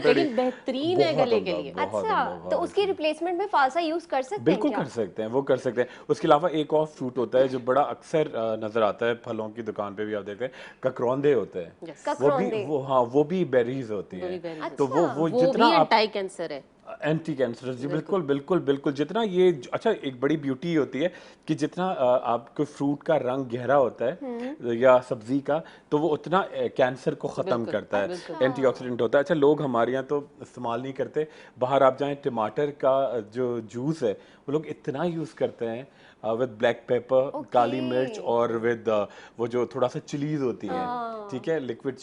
लेकिन बेहतरीन है गले के लिए। अच्छा, तो उसकी रिप्लेसमेंट में फालसा यूज कर सकते हैं? बिल्कुल कर सकते हैं, वो कर सकते हैं। उसके अलावा एक और फ्रूट होता है जो बड़ा अक्सर नजर आता है फलों की दुकान पे भी, आप देखते हैं, ककरौंदे होते हैं। वो भी बेरीज होती हैं। तो वो जितना एंटी कैंसर है, एंटी कैंसर जी, बिल्कुल बिल्कुल बिल्कुल। जितना ये, अच्छा, एक बड़ी ब्यूटी होती है कि जितना आपको फ्रूट का रंग गहरा होता है या सब्जी का, तो वो उतना कैंसर को ख़त्म करता है, एंटीऑक्सीडेंट होता है। अच्छा, लोग हमारे यहाँ तो इस्तेमाल नहीं करते, बाहर आप जाएं टमाटर का जो जूस है वो लोग इतना यूज़ करते हैं विद ब्लैक पेपर, काली मिर्च, और विद वो जो थोड़ा सा चिलीज होती है, ठीक है, लिक्विड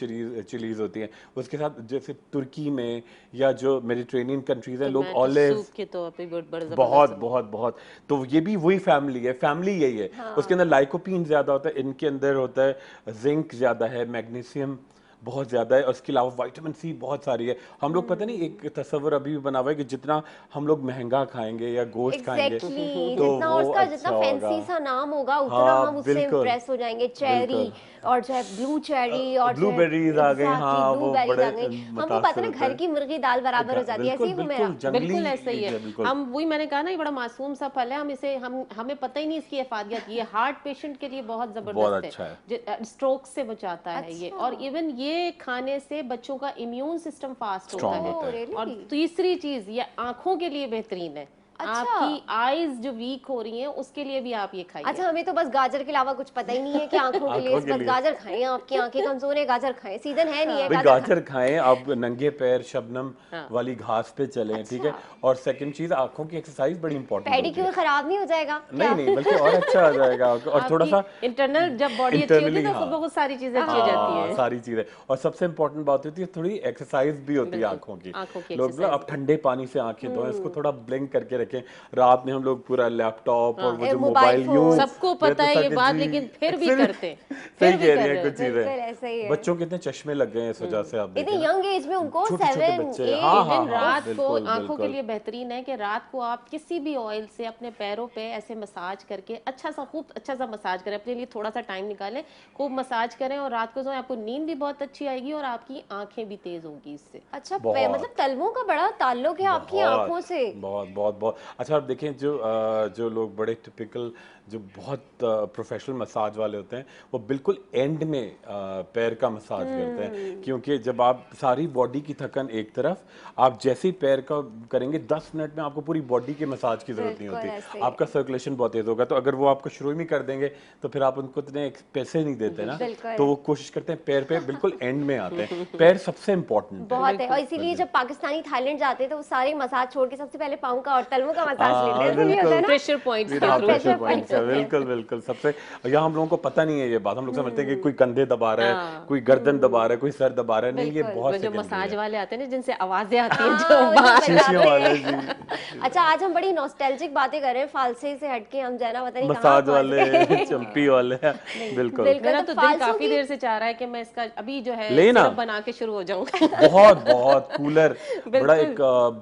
चिलीज होती है उसके साथ। जैसे तुर्की में या जो मेडिटेरेनियन कंट्रीज हैं, लोग ऑलिव के तौर पे बहुत बहुत बहुत, तो ये भी वही फैमिली है, फैमिली यही है। उसके अंदर लाइकोपीन ज्यादा होता है, इनके अंदर होता है जिंक ज्यादा है, मैग्नीशियम बहुत ज़्यादा है, और इसके अलावा विटामिन सी बहुत सारी है। हम लोग पता नहीं एक तस्वर अभी भी बना हुआ है कि जितना हम लोग महंगा खाएंगे या गोश्त खाएंगे एग्जैक्टली तो जितना वो उसका अच्छा जितना होगा। फैंसी सा नाम होगा उतना हाँ, हम उससे बिल्कुल, इम्प्रेस हो जाएंगे। चेरी बिल्कुल। और जो है ब्लू चेरी और जो है ब्लूबेरीज आ गए, हाँ वो ब्लूबेरीज बड़े आ गई, हमको पता मुतासिर ना होते घर हैं। की मुर्गी दाल बराबर हो जाती है, ऐसे ही वो मेरा बिल्कुल जंगली बिल्कुल ऐसा ही है। बिल्कुल। हम वही मैंने कहा ना, ये बड़ा मासूम सा फल है, हम इसे हमें पता ही नहीं इसकी इफादियत। ये हार्ट पेशेंट के लिए बहुत जबरदस्त अच्छा है। स्ट्रोक से बचाता है ये। अच्छा। और इवन ये खाने से बच्चों का इम्यून सिस्टम फास्ट होता Strong है। होता है। really? और तीसरी चीज, ये आंखों के लिए बेहतरीन है। अच्छा। आपकी आईज जो वीक हो रही हैं उसके लिए भी आप ये खाइए। अच्छा, हमें तो बस गाजर के अलावा कुछ पता ही नहीं है कि आंखों के लिए आंखों के बस लिए। गाजर खाएं, आपकी आंखें कमजोर है गाजर खाएं, सीजन है नहीं है भाई गाजर गाजर खाएं, आप नंगे पैर शबनम हाँ। वाली घास पे चलें, ठीक है। और सेकंड चीज, आंखों की एक्सरसाइज बड़ी इंपॉर्टेंट होती पेडिक्योर है। खराब नहीं हो जाएगा क्या? नहीं नहीं, बल्कि और अच्छा आ जाएगा। और थोड़ा सा इंटरनल जब बॉडी अच्छी होती है internally, तो हाँ। बहुत सारी चीजें अच्छी हो जाती हाँ, है। सारी चीजें। और सबसे इम्पोर्टेंट बात होती है थोड़ी एक्सरसाइज भी होती है बिल्कुल, आंखों की। आंखों की लोग exercise अब ठंडे पानी से आंखें धोएं, इसको थोड़ा ब्लिंक करके रखें। रात में हम लोग पूरा लैपटॉप और वो जो मोबाइल मोबाइल फोन। यूज, सबको पता है ये बात, लेकिन फिर भी करते हैं। सही फिर भी कह कर रही रहे है हैं। कुछ बिल्कुल ऐसा ही चीजें। है। बच्चों के इतने चश्मे लग गए हैं इस वजह से, आप इतने देखें ना। यंग एज में उनको छोटे छोटे 7 बच्चे, 8 हाँ हाँ इवन हाँ, रात को बिल्कुल आंखों के बिल्कुल। लिए बेहतरीन है कि रात को आप किसी भी ऑयल से अपने पैरों पे ऐसे मसाज करके खूब अच्छा सा मसाज करें, अपने लिए थोड़ा सा टाइम निकालें, खूब मसाज करें और रात को सोएं, आपको नींद भी बहुत अच्छी आएगी और आपकी आंखें भी तेज होगी इससे। अच्छा, बहुत। मतलब तलवों का बड़ा ताल्लुक है आपकी बहुत, आंखों से। बहुत बहुत बहुत अच्छा। आप देखें जो लोग बड़े टिपिकल जो बहुत प्रोफेशनल मसाज वाले होते हैं, वो बिल्कुल एंड में पैर का मसाज करते हैं, क्योंकि जब आप सारी बॉडी की थकन एक तरफ, आप जैसे ही पैर का करेंगे 10 मिनट में आपको पूरी बॉडी के मसाज की जरूरत नहीं बिल्कुल ऐसे होती, ही। आपका सर्कुलेशन बहुत तेज होगा। तो अगर वो आपको शुरू में कर देंगे तो फिर आप उनको इतने पैसे नहीं देते ना, बिल्कुल। तो वो कोशिश करते हैं पैर पे बिल्कुल एंड में आते हैं। पैर सबसे इम्पोर्टेंट है। बहुत है, और इसीलिए जब पाकिस्तानी थाईलैंड जाते हैं तो वो सारे मसाज छोड़ के सबसे पहले पाँव का और तलवों का मसाज लेते हैं, ऐसा नहीं होता है ना? प्रेशर पॉइंट्स हाँ, के थ्रू। प्रेशर पॉइंट्स है, बिल्कुल बिल्कुल। सबसे यहाँ हम लोगों को पता नहीं है ये बात, हम लोग समझते हैं कि कोई कंधे दबा रहा है, कोई गर्दन दबा रहा है, कोई सर दबा रहा है। नहीं, ये बिल्कुल। बहुत वो जो secondary मसाज है। वाले आते हैं ना, जिनसे आवाजें आती हैं, हाँ, जो वो जो बाहर बजाते शीशियों वाले हैं। जी। अच्छा, आज हम बड़ी नॉस्टैल्जिक बातें कर रहे हैं, फालसे से हटके हम जाना पता नहीं कहाँ मसाज पहुंच वाले, गए। चंपी वाले, बिल्कुल। बिल्कुल। मेरा तो तो दिल फालसों काफी की- देर से चाह रहा है कि मैं इसका अभी जो है लेना। सिरप बना के शुरू हो जाऊं। बहुत बहुत कूलर, बड़ा एक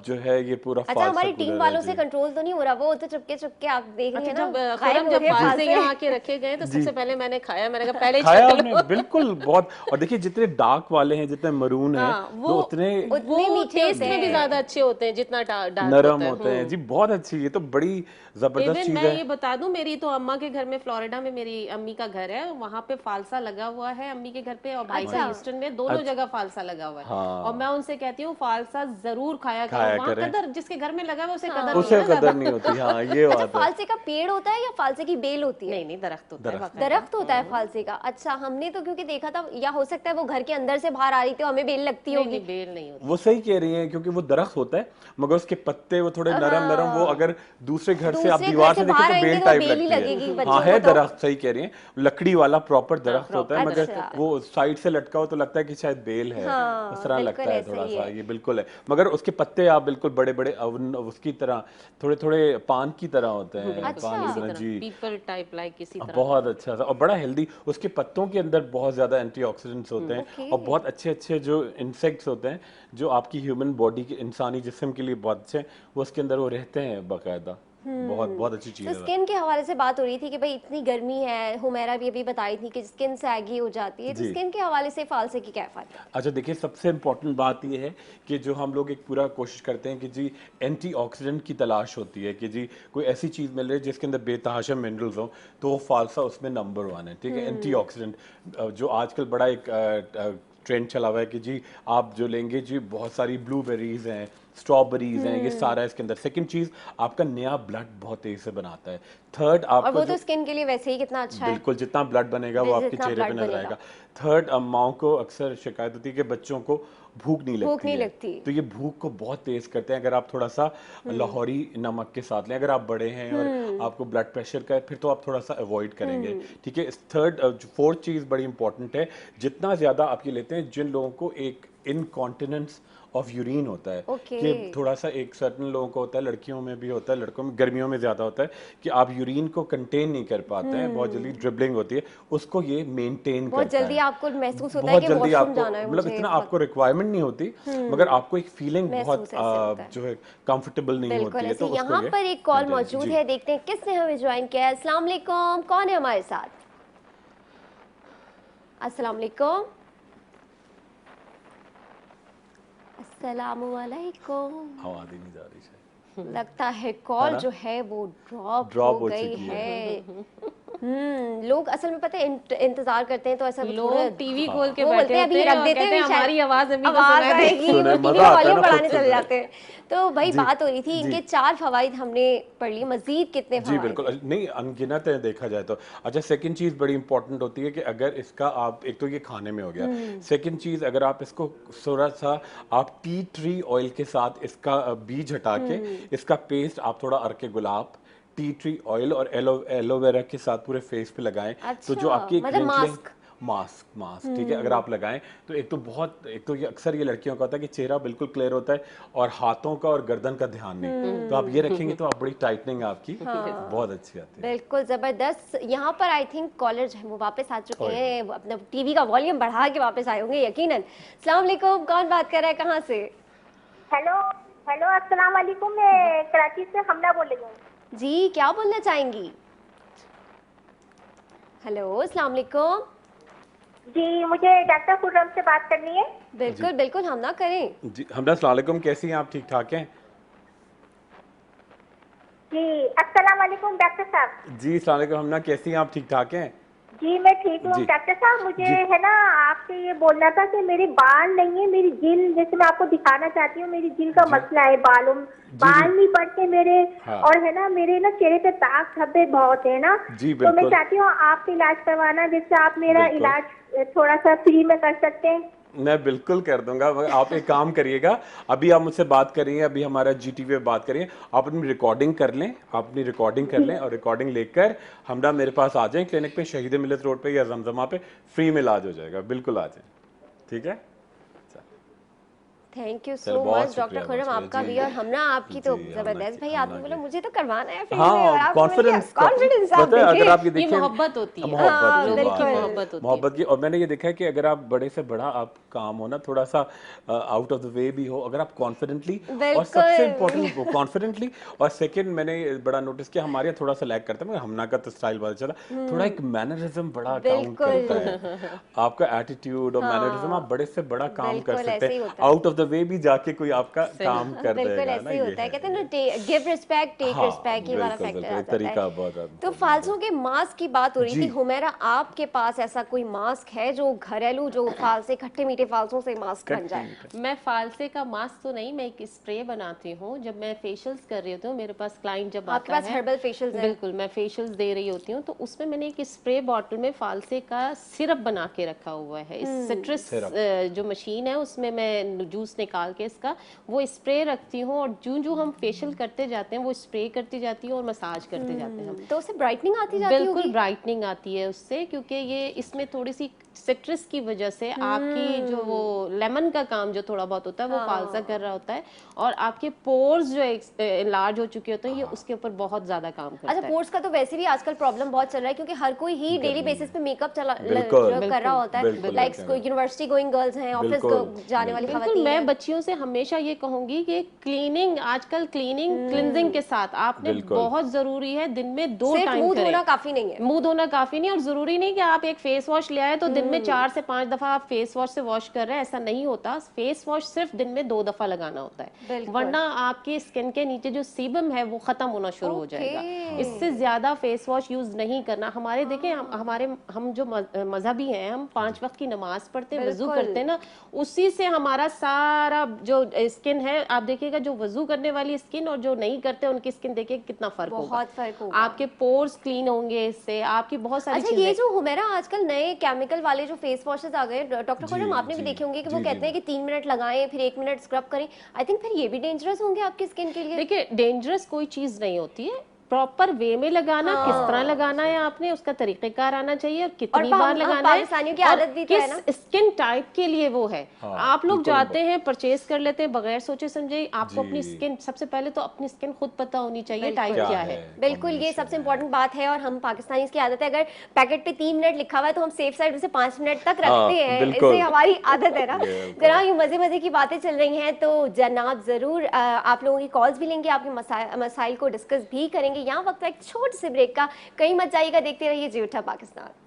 जो है ये पूरा अच्छा, फालसा हमारी टीम कूलर है वालों जी। से कंट्रोल तो नहीं हो रहा, वो तो चुपके चुपके आप देख रहे अच्छा, हैं ना, जब गायब खुरम हो जब रहे हैं फालसे फालसे। यहाँ आके रखे गए तो सबसे पहले मैंने खाया, मैंने कहा पहले ही खाया चख आपने? लो। बिल्कुल, बहुत। और देखिए जितने डार्क वाले हैं, जितने मरून हैं, हाँ, वो उतने उतने वो मीठे टेस्ट होते में भी हैं। ज्यादा अच्छे होते हैं जितना डार्क नरम होते हैं जी। बहुत अच्छी, ये तो बड़ी जबरदस्त इवन चीज मैं है। ये बता दूं, मेरी तो अम्मा के घर में, फ्लोरिडा में मेरी अम्मी का घर है, वहाँ पे फालसा लगा हुआ है अम्मी के घर पे, और भाई का अच्छा। ह्यूस्टन में, दोनों जगह फालसा लगा हुआ है। हाँ। और मैं उनसे कहती हूँ फालसा जरूर खाया खाया करो, वहाँ करें। कदर जिसके घर में लगा हुआ उसे कदर नहीं उसे है ना कदर ज्यादा। नहीं होती, हाँ ये अच्छा, बात है। फालसे का पेड़ होता है या फालसे की बेल होती है? नहीं नहीं, दरख्त होता है, दरख्त। बाकायदा। दरख्त होता है फालसे का। अच्छा, हमने तो क्योंकि देखा था, या हो सकता है वो घर के अंदर से बाहर आ रही थी, तो हमें बेल लगती नहीं होगी। नहीं, बेल नहीं होती। वो सही कह रही हैं, क्योंकि वो दरख्त होता है, मगर उसके पत्ते वो थोड़े नरम नरम, वो अगर दूसरे घर से आप दूसरे घर दीवार से से देखें बाहर तो आएंगे बेल तो टाइप बेल ही लगती लगेगी है। बच्चों हाँ, है को तो। दरख्त, सही कह रही हैं, लकड़ी वाला प्रॉपर दरख्त होता है, मगर अच्छा। वो साइड से लटका हो तो लगता है कि शायद बेल है, हाँ, उस तरह बिल्कुल लगता है ऐसा थोड़ा ही सा, है। ये बिल्कुल है। मगर उसके पत्ते आप बिल्कुल बड़े बड़े उसकी तरह, थोड़े थोड़े पान की तरह होते हैं, अच्छा। पान की इसी तरह तरह जी। पीपल टाइप लाइक इसी तरह। बहुत अच्छा सा और बड़ा हेल्दी। उसके पत्तों के अंदर बहुत ज्यादा एंटीऑक्सीडेंट्स होते हैं, ओके। और बहुत अच्छे अच्छे जो इंसेक्ट्स होते हैं जो आपकी ह्यूमन बॉडी के, इंसानी जिस्म के लिए बहुत अच्छे हैं, वो उसके अंदर वो रहते हैं बाकायदा। बहुत बहुत अच्छी चीज तो है। स्किन के हवाले से बात हो रही थी कि भाई इतनी गर्मी है, हुमैरा भी अभी बताई थी कि स्किन सैगी हो जाती है, तो जी। स्किन के हवाले से फालसे की क्या फायदा? अच्छा देखिए, सबसे इम्पोर्टेंट बात ये है कि जो हम लोग एक पूरा कोशिश करते हैं कि जी एंटीऑक्सीडेंट की तलाश होती है कि जी कोई ऐसी चीज़ मिल रही है जिसके अंदर बेतहाशा मिनरल्स हो, तो वो फालसा उसमें नंबर 1 है, ठीक है। एंटीऑक्सीडेंट जो आजकल बड़ा एक ट्रेंड चला हुआ है कि जी आप जो लेंगे जी, बहुत सारी ब्लूबेरीज हैं, स्ट्रॉबेरीज हैं, ये सारा है इसके अंदर। सेकंड चीज़, आपका नया ब्लड बहुत तेज से बनाता है। थर्ड, और आपको वो तो स्किन के लिए वैसे ही कितना अच्छा है। बिल्कुल, जितना ब्लड बनेगा वो आपके जितना चेहरे पे blood नजर बनेगा। आएगा। थर्ड, माओ को अक्सर शिकायत होती है कि बच्चों को भूख नहीं लगती नहीं है, लगती। तो ये भूख को बहुत तेज करते हैं अगर आप थोड़ा सा लाहौरी नमक के साथ लें। अगर आप बड़े हैं और आपको ब्लड प्रेशर का है, फिर तो आप थोड़ा सा अवॉइड करेंगे, ठीक है। थर्ड, फोर्थ चीज़ बड़ी इंपॉर्टेंट है, जितना ज़्यादा आप ये लेते हैं होते हैं जिन लोगों को एक इनकॉन्टिनेंस ऑफ यूरिन होता है Okay. कि थोड़ा सा एक सर्टन लोगों को होता है, लड़कियों में भी होता है, लड़कों में गर्मियों में ज़्यादा होता है कि आप यूरिन को कंटेन नहीं कर पाते हैं, बहुत जल्दी ड्रिबलिंग होती है, उसको ये मेंटेन बहुत करता जल्दी है। आपको महसूस होता है बहुत कि जल्दी वॉशरूम आपको जाना है मतलब मुझे इतना बहुत। आपको रिक्वायरमेंट नहीं होती, मगर आपको एक फीलिंग महसूस बहुत ऐसे होता है। जो है कंफर्टेबल नहीं बिल्कुल होती है, ऐसे। तो उसको यहाँ ये पर एक कॉल maintain- मौजूद जी। है, देखते हैं किसने हमें ज्वाइन किया है। अस्सलाम वालेकुम, कौन है हमारे साथ? अस्सलाम वालेकुम। अस्सलामु अलैकुम। आवाज ही नहीं जा रही है। लगता है कॉल ना? जो है वो ड्रॉप Drop हो हो गई चुकी है। लोग असल में पता है इंतजार करते हैं, तो ऐसा लोग थोड़ा टीवी खोल के वो बैठे बोलते हैं होते अभी हैं रख और देते कहते हैं, हैं शायद हमारी आवाज अभी तो आवाज सुनाई आएगी, देगी। वो सुने, टीवी मजा का आता है वॉल्यूम ना बढ़ाने खुद चले से। जाते हैं। तो भाई जी, बात हो रही थी, जी। इनके 4 फवाइद हमने पढ़ लिए, मजीद कितने जी फवाइद बिल्कुल, हैं? नहीं अनगिनत है देखा जाए तो। अच्छा, सेकंड चीज़ बड़ी इंपॉर्टेंट होती है कि अगर इसका आप एक तो ये खाने में हो गया, सेकंड चीज़ अगर आप इसको थोड़ा सा आप टी ट्री ऑयल के साथ इसका बीज हटा के इसका पेस्ट आप थोड़ा अर्के गुलाब, टी ट्री ऑयल और एलोवेरा के साथ पूरे फेस पे लगाएं, तो जो अच्छा, आपकी मतलब मास्क ठीक है, अगर आप लगाएं तो एक तो ये अक्सर ये लड़कियों का होता है कि चेहरा बिल्कुल क्लियर होता है और हाथों का और गर्दन का ध्यान नहीं, तो आप ये रखेंगे तो आप बड़ी टाइटनिंग आपकी बहुत अच्छी आती है। बिल्कुल जबरदस्त। यहाँ पर आई थिंक कॉलर जो है वो वापस आ चुके हैं, वो अपना टीवी का वॉल्यूम बढ़ा के वापस आए होंगे यकीनन। अस्सलाम वालेकुम, कौन बात कर रहा है, कहाँ से? हेलो हेलो, अस्सलाम वालेकुम। मैं कराची से हमना बोल रही हूँ। जी, क्या बोलना चाहेंगी? हेलो, अस्सलाम वालेकुम। जी, मुझे डॉक्टर खुर्रम से बात करनी है। बिल्कुल बिल्कुल, हम ना करें। जी हमदा, अस्सलाम वालेकुम, कैसी हैं आप? ठीक ठाक हैं? जी, अस्सलाम वालेकुम डॉक्टर साहब। जी अस्सलाम वालेकुम हमना, कैसी हैं आप? ठीक ठाक हैं? जी मैं ठीक हूँ जी। डॉक्टर साहब। मुझे जी। है ना आपसे ये बोलना था कि मेरे बाल नहीं है, मेरी जिल, जैसे मैं आपको दिखाना चाहती हूँ, मेरी जिल का जी। मसला है, बालों बाल नहीं पड़ते मेरे। हाँ। और है ना मेरे ना चेहरे पे दाग धब्बे बहुत है ना, जी, तो मैं बिल्कुल। चाहती हूँ आपसे इलाज करवाना, जिससे आप मेरा बिल्कुल। इलाज थोड़ा सा फ्री में कर सकते हैं। मैं बिल्कुल कर दूंगा, मगर आप एक काम करिएगा, अभी आप मुझसे बात करिए, अभी हमारा जीटीवी पे बात करिए, आप अपनी रिकॉर्डिंग कर लें, आप अपनी रिकॉर्डिंग कर लें और रिकॉर्डिंग लेकर हमरा मेरे पास आ जाएं क्लिनिक पे, शहीद मिलत रोड पे या जमजमा पे, फ्री में इलाज हो जाएगा, बिल्कुल आ जाएं, ठीक है? थैंक यू चलो, सो बहुत मच डॉक्टर शुक्रिया, खुर्रम, बहुत आपका शुक्रिया। भी और हमना आपकी तो जी, हमना जबरदस्त। की- भाई हमना आपने बोला की। मुझे तो करवाना है फ्री हाँ, में, और आप कॉन्फिडेंस कॉन्फिडेंस आप पता है, अगर देखिए। आप ये ये देखें मोहब्बत होती है, मोहब्बत हाँ, जो लोगों बात की है, मोहब्बत होती है। मोहब्बत की। और मैंने ये देखा है कि अगर आप बड़े से बड़ा आप काम हो ना, थोड़ा सा आउट ऑफ द वे भी हो, अगर आप कॉन्फिडेंटली और बिल्कुल। सबसे इम्पोर्टेंट कॉन्फिडेंटली, और सेकंड मैंने बड़ा नोटिस किया हमारे यहाँ थोड़ा सा लैग करता है, मगर हमना का तो स्टाइल बहुत चला, थोड़ा एक मैनरिज्म बड़ा काउंट बिल्कुल। करता है, आपका एटीट्यूड और मैनरिज्म, आप बड़े से बड़ा काम कर बिल्कुल, सकते ऐसे ही हैं, होता है। आउट ऑफ द वे भी जाके कोई आपका काम कर बिल्कुल देगा ऐसे ना, ही ये होता है, कहते हैं ये। ना गिव रिस्पेक्ट टेक हाँ, रिस्पेक्ट, ये वाला बिल्कुल, फैक्टर बिल्कुल, आ एक जाता तरीका है। बहुत तो फालसों के मास्क की बात हो रही जी। थी, हुमैरा आपके पास ऐसा कोई मास्क है जो घरेलू, जो फालसे खट्टे मीठे फालसों से मास्क बन जाए? मैं फालसे का मास्क तो नहीं, मैं एक स्प्रे बनाती हूँ जब मैं फेशियल्स कर रही होती हूँ, मेरे पास क्लाइंट जब आपके आता पास है, हर्बल फेशियल्स हैं? बिल्कुल मैं फेशियल्स दे रही होती हूँ, तो उसमें मैंने एक स्प्रे बॉटल में फालसे का सिरप बना के रखा हुआ है। इस सिट्रस जो मशीन है उसमें मैं जूस निकाल के इसका वो स्प्रे रखती हूँ, और जो हम फेशियल करते जाते हैं वो स्प्रे करती जाती हूँ और मसाज करते जाते हैं हम। तो उससे ब्राइटनिंग आती जाती बिल्कुल होगी? ब्राइटनिंग आती है उससे, क्योंकि ये इसमें थोड़ी सी सिट्रस की वजह से आपकी जो वो लेमन का काम जो थोड़ा बहुत होता है वो फालसा कर रहा होता है, और आपके पोर्स जो लार्ज हो चुके होते हैं, ये उसके ऊपर बहुत ज्यादा काम करता अच्छा, है। पोर्स का तो वैसे भी आजकल प्रॉब्लम बहुत चल रहा है, क्योंकि हर कोई ही डेली बेसिस पे मेकअप बिल्कुल, कर रहा होता है, बिल्कुल, लाइक बिल्कुल। यूनिवर्सिटी गोइंग गर्ल्स हैं, ऑफिस बिल्कुल, जाने वाली बिल्कुल, खवातीन मैं हैं। बच्चियों से हमेशा ये कहूंगी कि क्लीनिंग, आजकल क्लीनिंग क्लिनजिंग के साथ आपने बिल्कुल। बहुत जरूरी है दिन में 2 सिर्फ टाइम मुंह करें। धोना काफी नहीं है। मुंह धोना काफी नहीं, और जरूरी नहीं कि आप एक फेस वॉश ले आए तो दिन में 4 से 5 दफा आप फेस वॉश से वॉश कर रहे हैं, ऐसा नहीं होता। फेस वॉश सिर्फ दिन में 2 दफा लगाना होता है, बिल्कुल। वरना आपकी स्किन के नीचे जो सीबम है वो खत्म होना शुरू हो जाएगा। ओके। इससे ज्यादा फेस वॉश यूज नहीं करना। हमारे देखें हम जो मजहबी हैं, हम 5 वक्त की नमाज पढ़ते हैं, वजू बिल्कुल। करते हैं ना, उसी से हमारा सारा जो स्किन है, आप देखिएगा जो वजू करने वाली स्किन और जो नहीं करते उनकी स्किन देखिए कितना फर्क होगा। बहुत फर्क होगा। आपके पोर्स क्लीन होंगे इससे, आपकी बहुत सारी अच्छा, चीजें। ये जो हुमैरा आजकल नए केमिकल वाले जो फेस वॉशेस आ गए, डॉक्टर खुर्रम आपने भी जी, देखे होंगे कि जी, वो जी, कहते हैं कि 3 मिनट लगाएं फिर 1 मिनट स्क्रब करें। आई थिंक फिर ये भी डेंजरस होंगे आपकी स्किन के लिए। देखिए डेंजरस कोई चीज नहीं होती है, प्रॉपर वे में लगाना, किस तरह लगाना है आपने, उसका तरीकेकार आना चाहिए और कितनी और बार लगाना है, पाकिस्तानियों की आदत भी तो है ना, किस स्किन टाइप के लिए वो है। आप लोग जाते हैं परचेज कर लेते हैं बगैर सोचे समझे। आपको अपनी स्किन, सबसे पहले तो अपनी स्किन खुद पता होनी चाहिए टाइप क्या है। बिल्कुल, ये सबसे इम्पोर्टेंट बात है। और हम पाकिस्तानी की आदत है, अगर पैकेट पे 3 मिनट लिखा हुआ है तो हम सेफ साइड उसे 5 मिनट तक रखते हैं, इससे हमारी आदत है ना। जरा ये मजे मजे की बातें चल रही हैं तो जनाब जरूर आप लोगों की कॉल्स भी लेंगे, आपके मसाइल को डिस्कस भी करेंगे। यहाँ वक्त है एक छोटे से ब्रेक का, कहीं मत जाइएगा, देखते रहिए जी उठा पाकिस्तान।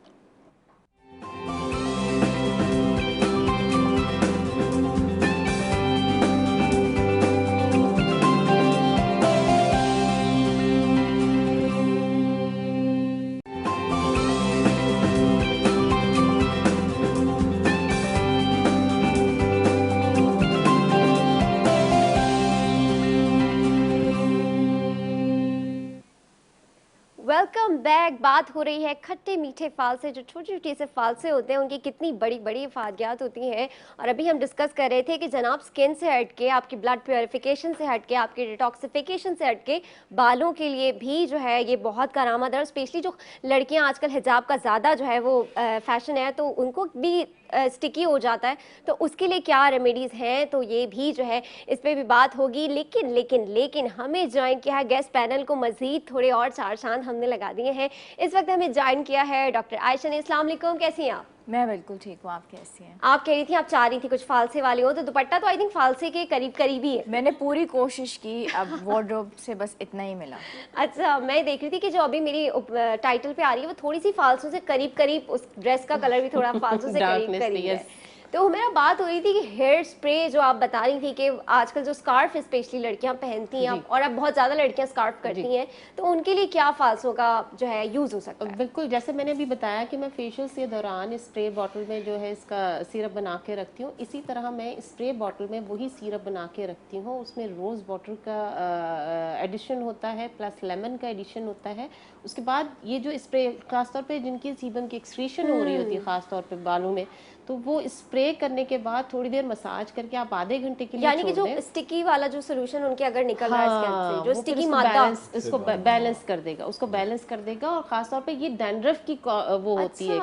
Welcome back. बात हो रही है खट्टे मीठे फालसे, जो छोटे छोटे से फालसे होते हैं उनकी कितनी बड़ी बड़ी इफादियात होती हैं। और अभी हम डिस्कस कर रहे थे कि जनाब स्किन से हट के, आपकी ब्लड प्योरिफिकेशन से हट के, आपकी डिटॉक्सिफिकेशन से हट के बालों के लिए भी जो है ये बहुत कारआमद है। और स्पेशली जो लड़कियां आजकल हिजाब का ज़्यादा जो है वो फैशन है, तो उनको भी स्टिकी हो जाता है, तो उसके लिए क्या रेमेडीज़ हैं, तो ये भी जो है इस पर भी बात होगी। लेकिन लेकिन लेकिन हमें ज्वाइन किया है गेस्ट पैनल को, मज़ीद थोड़े और चार चांद हमने लगा दिए हैं। इस वक्त हमें ज्वाइन किया है डॉक्टर आयशा ने। अस्सलाम वालेकुम, कैसी हैं आप? मैं बिल्कुल ठीक हूँ, आप कैसी हैं? आप कह रही थी, आप चाह रही थी कुछ फालसे वाले हो, तो दुपट्टा तो आई थिंक फालसे के करीब करीब ही है। मैंने पूरी कोशिश की, अब वार्डरोब से बस इतना ही मिला। अच्छा, मैं देख रही थी कि जो अभी मेरी टाइटल पे आ रही है वो थोड़ी सी फालसों से करीब करीब, उस ड्रेस का कलर भी थोड़ा फालसों से करीब करीब है। तो मेरा बात हो रही थी कि हेयर स्प्रे जो आप बता रही थी कि आजकल जो स्कार्फ स्पेशली लड़कियां पहनती हैं, और अब बहुत ज़्यादा लड़कियां स्कार्फ करती हैं, तो उनके लिए क्या फालसों का जो है यूज़ हो सकता है? बिल्कुल, जैसे मैंने अभी बताया कि मैं फेशियल के दौरान स्प्रे बॉटल में जो है इसका सिरप बना के रखती हूँ, इसी तरह मैं स्प्रे बॉटल में वही सिरप बना के रखती हूँ। उसमें रोज़ वाटर का एडिशन होता है, प्लस लेमन का एडिशन होता है। उसके बाद ये जो स्प्रे, खासतौर पे जिनकी सीबम की एक्सक्रीशन हो रही होती है खासतौर पे बालों में, तो वो स्प्रे करने के बाद थोड़ी देर मसाज करके आप आधे घंटे के लिए यानी कि जो स्टिकी वाला जो सोल्यूशन उनके अगर निकल रहा है स्किन से, जो स्टिकी मादा, उसको बैलेंस कर देगा, उसको बैलेंस कर देगा। और खासतौर पे ये डैंड्रफ की वो होती है,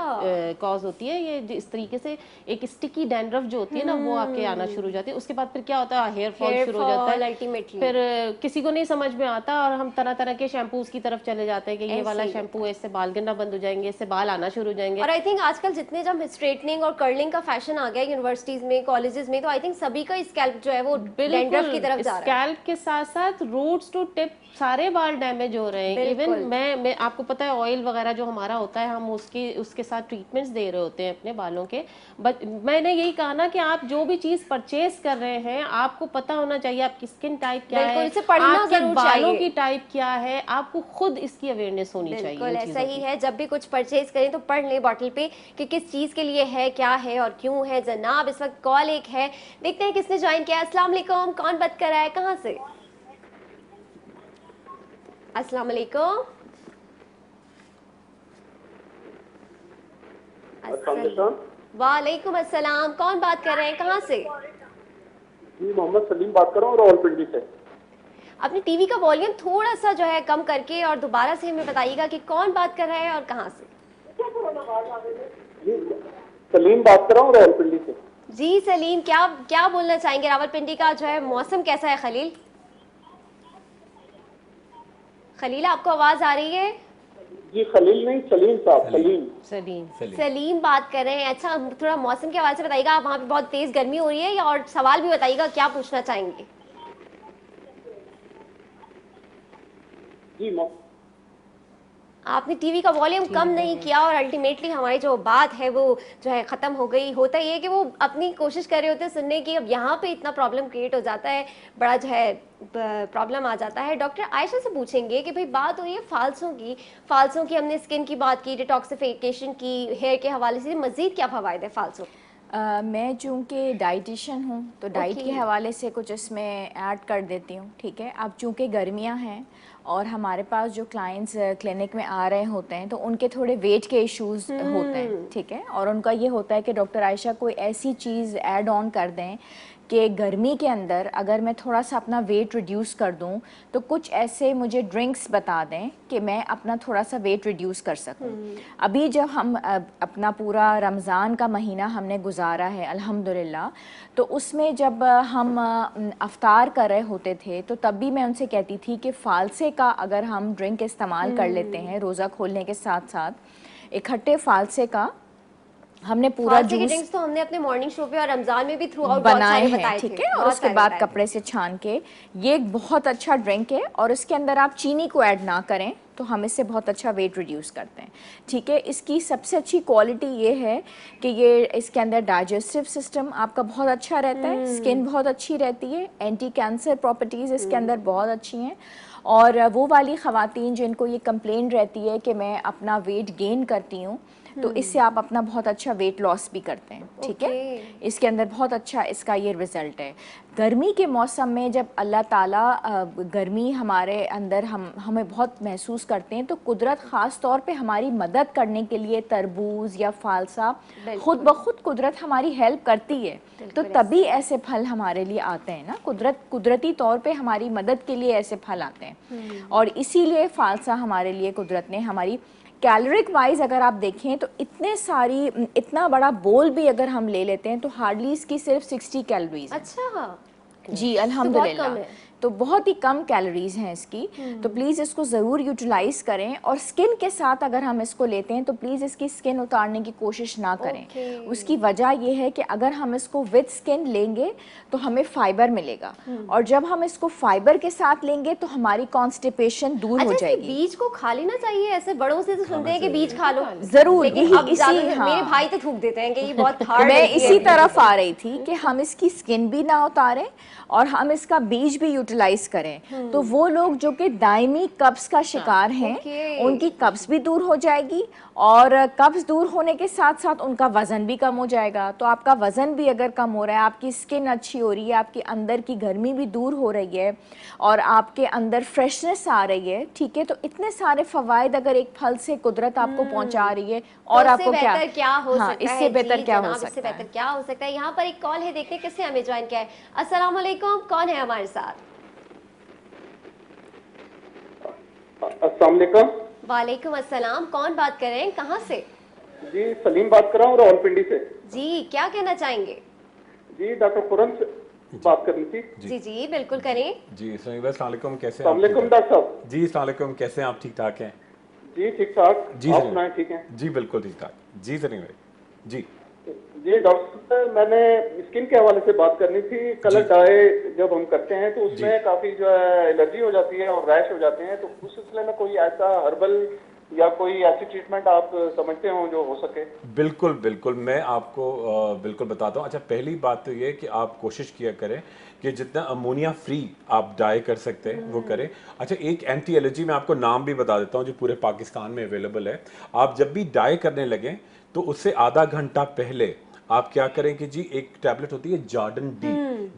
कॉज होती है ये, इस तरीके से एक स्टिकी डैंड्रफ जो होती है ना, वो आपके आना शुरू हो जाती है। उसके बाद फिर क्या होता है, हेयर फॉल शुरू हो जाता है अल्टीमेटली। फिर किसी को नहीं समझ में आता और हम तरह तरह के शैम्पूज की तरफ चले जाते हैं कि ये वाला शैम्पू है, इससे बाल गिरना बंद हो जाएंगे, इससे बाल आना शुरू हो जाएंगे। और आई थिंक आजकल जितने जब स्ट्रेटनिंग और कर्लिंग का फैशन आ गया यूनिवर्सिटीज में, कॉलेजेस में, तो आई थिंक सभी का स्कैल्प जो है वो डैंड्रफ की तरफ जा रहा है। स्कैल्प के साथ साथ रूट्स टू टिप सारे बाल डैमेज हो रहे हैं। इवन मैं आपको पता है ऑयल वगैरह जो हमारा होता है, हम उसके साथ ट्रीटमेंट्स दे रहे होते हैं अपने बालों के। बट मैंने यही कहा ना कि आप जो भी चीज परचेज कर रहे हैं, आपको पता होना चाहिए आपकी स्किन टाइप क्या है, आपके बालों की टाइप क्या है, आपको खुद इसकी अवेयरनेस होनी चाहिए। बिल्कुल ऐसा ही है, जब भी कुछ परचेज करें तो पढ़ लें बॉटल पे कि किस चीज के लिए है, क्या है और क्यों है। जनाब इस वक्त कॉल एक है, देखते हैं किसने ज्वाइन किया। अस्सलाम वालेकुम, कौन बात कर रहा है, कहाँ से? अस्सलाम वालेकुम। वालेकुम अस्सलाम, कौन बात कर रहे हैं, कहाँ से? जी मोहम्मद सलीम बात कर रहा हूँ रावलपिंडी से। अपनी टीवी का वॉल्यूम थोड़ा सा जो है कम करके और दोबारा से हमें बताइएगा कि कौन बात कर रहा है और कहाँ से? जी सलीम बात कर रहा हूँ रावलपिंडी से। जी सलीम, क्या बोलना चाहेंगे? रावलपिंडी का जो है मौसम कैसा है? खलील, खलील आपको आवाज आ रही है? जी खलील नहीं, सलीम साहब, सलीम बात कर रहे हैं। अच्छा, थोड़ा मौसम के हवाले से बताइएगा, आप वहाँ पे बहुत तेज गर्मी हो रही है, या और सवाल भी बताइएगा, क्या पूछना चाहेंगे? जी आपने टीवी का वॉल्यूम कम नहीं किया और अल्टीमेटली हमारी जो बात है वो जो है ख़त्म हो गई। होता ये कि वो अपनी कोशिश कर रहे होते हैं सुनने की, अब यहाँ पे इतना प्रॉब्लम क्रिएट हो जाता है, बड़ा जो है प्रॉब्लम आ जाता है। डॉक्टर आयशा से पूछेंगे कि भाई बात हो रही है फालसों की हमने स्किन की बात की, डिटॉक्सिफिकेशन की, हेयर के हवाले से मज़ीद क्या फ़वाइद है फालसों? मैं चूँकि डाइटिशियन हूँ तो डाइट के हवाले से कुछ इसमें ऐड कर देती हूँ, ठीक है। अब चूँकि गर्मियाँ हैं और हमारे पास जो क्लाइंट्स क्लिनिक में आ रहे होते हैं तो उनके थोड़े वेट के इश्यूज होते हैं, ठीक है, और उनका ये होता है कि डॉक्टर आयशा कोई ऐसी चीज़ ऐड ऑन कर दें कि गर्मी के अंदर अगर मैं थोड़ा सा अपना वेट रिड्यूस कर दूं तो कुछ ऐसे मुझे ड्रिंक्स बता दें कि मैं अपना थोड़ा सा वेट रिड्यूस कर सकूं। अभी जब हम अपना पूरा रमज़ान का महीना हमने गुजारा है अल्हम्दुलिल्लाह, तो उसमें जब हम अफ्तार कर रहे होते थे तो तब भी मैं उनसे कहती थी कि फालसे का अगर हम ड्रिंक इस्तेमाल कर लेते हैं रोज़ा खोलने के साथ साथ, इकट्ठे फालसे का हमने पूरा जूस ड्रिंक्स तो हमने अपने मॉर्निंग शो पे और रमजान में भी थ्रू आउट बनाए हैं, ठीक है, और उसके बाद कपड़े से छान के, ये एक बहुत अच्छा ड्रिंक है और इसके अंदर आप चीनी को ऐड ना करें तो हम इससे बहुत अच्छा वेट रिड्यूस करते हैं, ठीक है। इसकी सबसे अच्छी क्वालिटी ये है कि ये इसके अंदर डाइजेस्टिव सिस्टम आपका बहुत अच्छा रहता है, स्किन बहुत अच्छी रहती है, एंटी कैंसर प्रॉपर्टीज़ इसके अंदर बहुत अच्छी हैं। और वो वाली ख़वातीन जिनको ये कंप्लेन रहती है कि मैं अपना वेट गेन करती हूँ, तो इससे आप अपना बहुत अच्छा वेट लॉस भी करते हैं, ठीक है। इसके अंदर बहुत अच्छा इसका ये रिज़ल्ट है। गर्मी के मौसम में जब अल्लाह ताला गर्मी हमारे अंदर हमें बहुत महसूस करते हैं तो कुदरत ख़ास तौर पे हमारी मदद करने के लिए तरबूज या फालसा खुद ब खुद कुदरत हमारी हेल्प करती है, तो तभी ऐसे फल हमारे लिए आते हैं ना, कुदरती तौर पे हमारी मदद के लिए ऐसे फल आते हैं। और इसीलिए फालसा हमारे लिए कुदरत ने हमारी कैलोरिक वाइज अगर आप देखें तो इतना बड़ा बोल भी अगर हम ले लेते हैं तो हार्डली इसकी सिर्फ 60 कैलोरीज। अच्छा जी अल्हम्दुलिल्लाह, तो बहुत ही कम कैलोरीज हैं इसकी, तो प्लीज़ इसको ज़रूर यूटिलाइज़ करें। और स्किन के साथ अगर हम इसको लेते हैं तो प्लीज़ इसकी स्किन उतारने की कोशिश ना करें। उसकी वजह यह है कि अगर हम इसको विद स्किन लेंगे तो हमें फाइबर मिलेगा, और जब हम इसको फाइबर के साथ लेंगे तो हमारी कॉन्स्टिपेशन दूर हो जाएगी। बीज को खा लेना चाहिए, ऐसे बड़ों से तो सुनते हैं कि बीज खा लो, जरूर, यही मेरे भाई तो थूक देते हैं कि ये बहुत हार्ड है। मैं इसी तरफ आ रही थी कि हम इसकी स्किन भी ना उतारें और हम इसका बीज भी यूटिलाइज करें, तो वो लोग जो कि दायमी कब्ज का शिकार हैं उनकी कब्ज भी दूर हो जाएगी, और कब्ज दूर होने के साथ साथ उनका वजन भी कम हो जाएगा। तो आपका वजन भी अगर कम हो रहा है, आपकी स्किन अच्छी हो रही है, आपके अंदर की गर्मी भी दूर हो रही है और आपके अंदर फ्रेशनेस आ रही है, ठीक है, तो इतने सारे फवायद अगर एक फल से कुदरत आपको पहुंचा रही है, और आपको क्या हो सकता है, इससे बेहतर क्या हो सकता है, इससे बेहतर क्या हो सकता है। यहाँ पर एक कॉल है, देखते हैं किससे हमें ज्वाइन किया है। अस्सलाम वालेकुम, कौन है हमारे साथ? अस्सलाम वालेकुम। वालेकुम अस्सलाम, कौन बात कर रहे हैं, कहाँ से? जी सलीम बात कर रहा हूँ रावलपिंडी से। जी क्या कहना चाहेंगे? जी डॉक्टर खुरम से बात करनी थी। जी जी बिल्कुल करें। जी अस्सलाम वालेकुम, कैसे हैं? अस्सलाम वालेकुम डॉक्टर साहब। जी अस्सलाम वालेकुम, कैसे हैं आप? ठीक ठाक हैं? जी ठीक ठाक, जी आप सुनाएं, ठीक हैं? जी बिल्कुल ठीक ठाक। जी सलीम भाई, जी जी डॉक्टर साहब, मैंने स्किन के हवाले से बात करनी थी। कलर डाई जब हम करते हैं तो उसमें काफी जो है एलर्जी हो जाती है और रैश हो जाते हैं, तो उस सिलसिले में कोई ऐसा हर्बल या कोई ऐसी ट्रीटमेंट आप समझते हो जो हो सके? बिल्कुल बिल्कुल, मैं आपको बिल्कुल बताता हूँ। अच्छा, पहली बात तो ये कि आप कोशिश किया करें कि जितना अमोनिया फ्री आप डाई कर सकते हैं वो करें। अच्छा, एक एंटी एलर्जी मैं आपको नाम भी बता देता हूँ जो पूरे पाकिस्तान में अवेलेबल है। आप जब भी डाई करने लगें तो उससे आधा घंटा पहले आप क्या करें कि जी एक टैबलेट होती है Jordan D,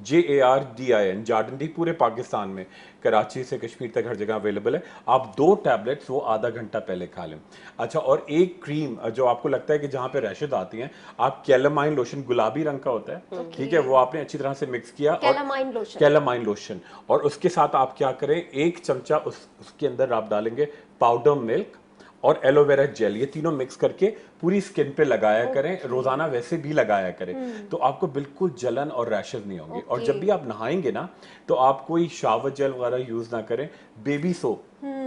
JARDIN, Jordan D पूरे पाकिस्तान में, कराची से कश्मीर तक हर जगह अवेलेबल है। आप 2 टैबलेट्स वो आधा घंटा पहले खा लें। अच्छा, और एक क्रीम जो आपको लगता है कि जहाँ पे रैशेज आती हैं, आप कैलामाइन लोशन, गुलाबी रंग का होता है, ठीक है, वो आपने अच्छी तरह से मिक्स किया, कैलामाइन लोशन, और उसके साथ आप क्या करें, 1 चमचा उसके अंदर आप डालेंगे पाउडर मिल्क और एलोवेरा जेल, ये तीनों मिक्स करके पूरी स्किन पे लगाया करें, रोजाना वैसे भी लगाया करें, तो आपको बिल्कुल जलन और रैशेज नहीं होंगे। और जब भी आप नहाएंगे ना तो आप कोई शावर जेल वगैरह यूज ना करें, बेबी सोप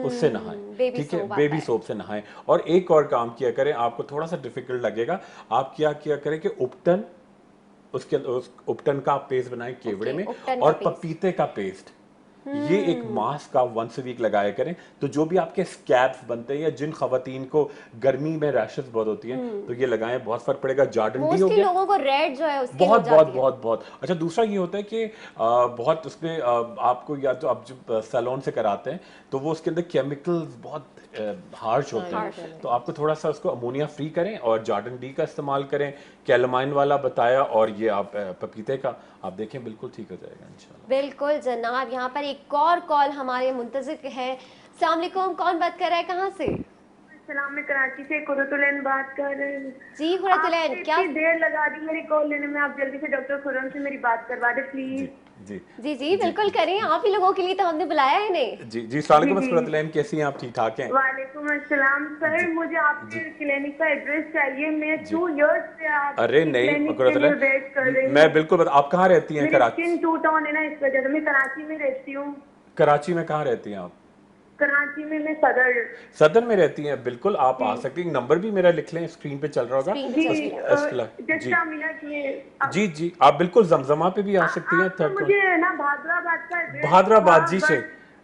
उससे नहाएं, ठीक है, बेबी सोप से नहाएं। और एक और काम किया करें, आपको थोड़ा सा डिफिकल्ट लगेगा, आप क्या किया करें कि उपटन का पेस्ट बनाएं केवड़े में, और पपीते का पेस्ट, ये एक मास्क आप वंस अ वीक लगाया करें, तो जो भी आपके स्कैब्स बनते हैं या जिन खवातीन को गर्मी में रैशेस बहुत होती हैं तो ये लगाएं, बहुत फर्क पड़ेगा। जार्डन डी हो गया, लोगों को रेड जो है उसकी बहुत बहुत बहुत बहुत। अच्छा, दूसरा ये होता है कि बहुत उसमें आपको या तो आप जब सैलून से कराते हैं तो वो उसके अंदर केमिकल्स बहुत हार्श होते हैं, तो आपको थोड़ा सा उसको अमोनिया फ्री करें और जार्डन डी का इस्तेमाल करें, कैलामाइन वाला बताया और ये आप पपीते का आप देखें, बिल्कुल ठीक हो जाएगा इंशाल्लाह। बिल्कुल जनाब। यहाँ पर एक और कॉल हमारे मुंतज़िर है। अस्सलाम वालेकुम, कौन बात कर रहा है, कहाँ से? सलाम, मैं कराची से कुरतुलैन बात कर रही हूँ। जी कुरतुलैन, क्या देर लगा दी मेरी कॉल लेने में, आप जल्दी से डॉक्टर खुरम से मेरी बात करवा दे प्लीज। जी जी जी बिल्कुल करें, आप ही लोगों के लिए तो हमने बुलाया है इन्हें। जी जी अस्सलाम वालेकुम कुरतुलैन, कैसी हैं आप? ठीक ठाक हैं? वालेकुम अस्सलाम सर, मुझे आपके क्लिनिक का एड्रेस चाहिए। मैं 2 इयर्स से आप अरे नहीं कुरतुलैन, मैं बिल्कुल आप कहाँ रहती हैं? कराची? स्किन टू टोन है ना, इस वजह से। मैं कराची में रहती हूँ। कराची में कहाँ रहती हैं आप? कराची में मैं सदर में रहती हैं। बिल्कुल आप आ सकती हैं, नंबर भी मेरा लिख लें, स्क्रीन पे चल रहा होगा। जी जी आप बिल्कुल जमजमा पे भी आ सकती हैं। मुझे ना भादराबाद का भादराबाद जी से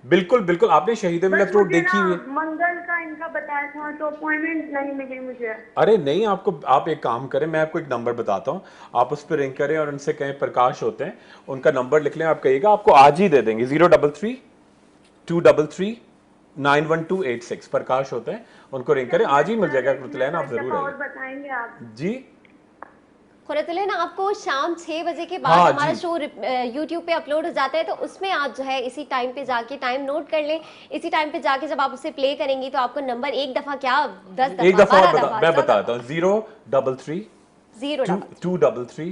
बिल्कुल बिल्कुल आपने शहीद मिलत रोड देखी हुई है? मंगल का इनका बताया था तो अपॉइंटमेंट नहीं मिली मुझे। अरे नहीं, आपको आप एक काम करें, मैं आपको एक नंबर बताता हूँ, आप उस पर रिंग करें और उनसे कहें प्रकाश होते हैं, उनका नंबर लिख लें, आप कहिएगा आपको आज ही दे देंगे। 033 233 91286 प्रकाश होते हैं, उनको रिंग करें, आज ही मिल जाएगा। कुरतुलैन आप जरूर आइए। बताएंगे आप जी कुरतुलैन, आपको शाम 6 बजे के बाद हमारा शो यूट्यूब पे अपलोड हो जाता है, तो उसमें आप जो है इसी टाइम पे जाके टाइम नोट कर लें। इसी टाइम पे जाके जब आप उसे प्ले करेंगी तो आपको नंबर एक दफा क्या 10 दफा एक दफा 12 दफा मैं बताता हूँ। 033 233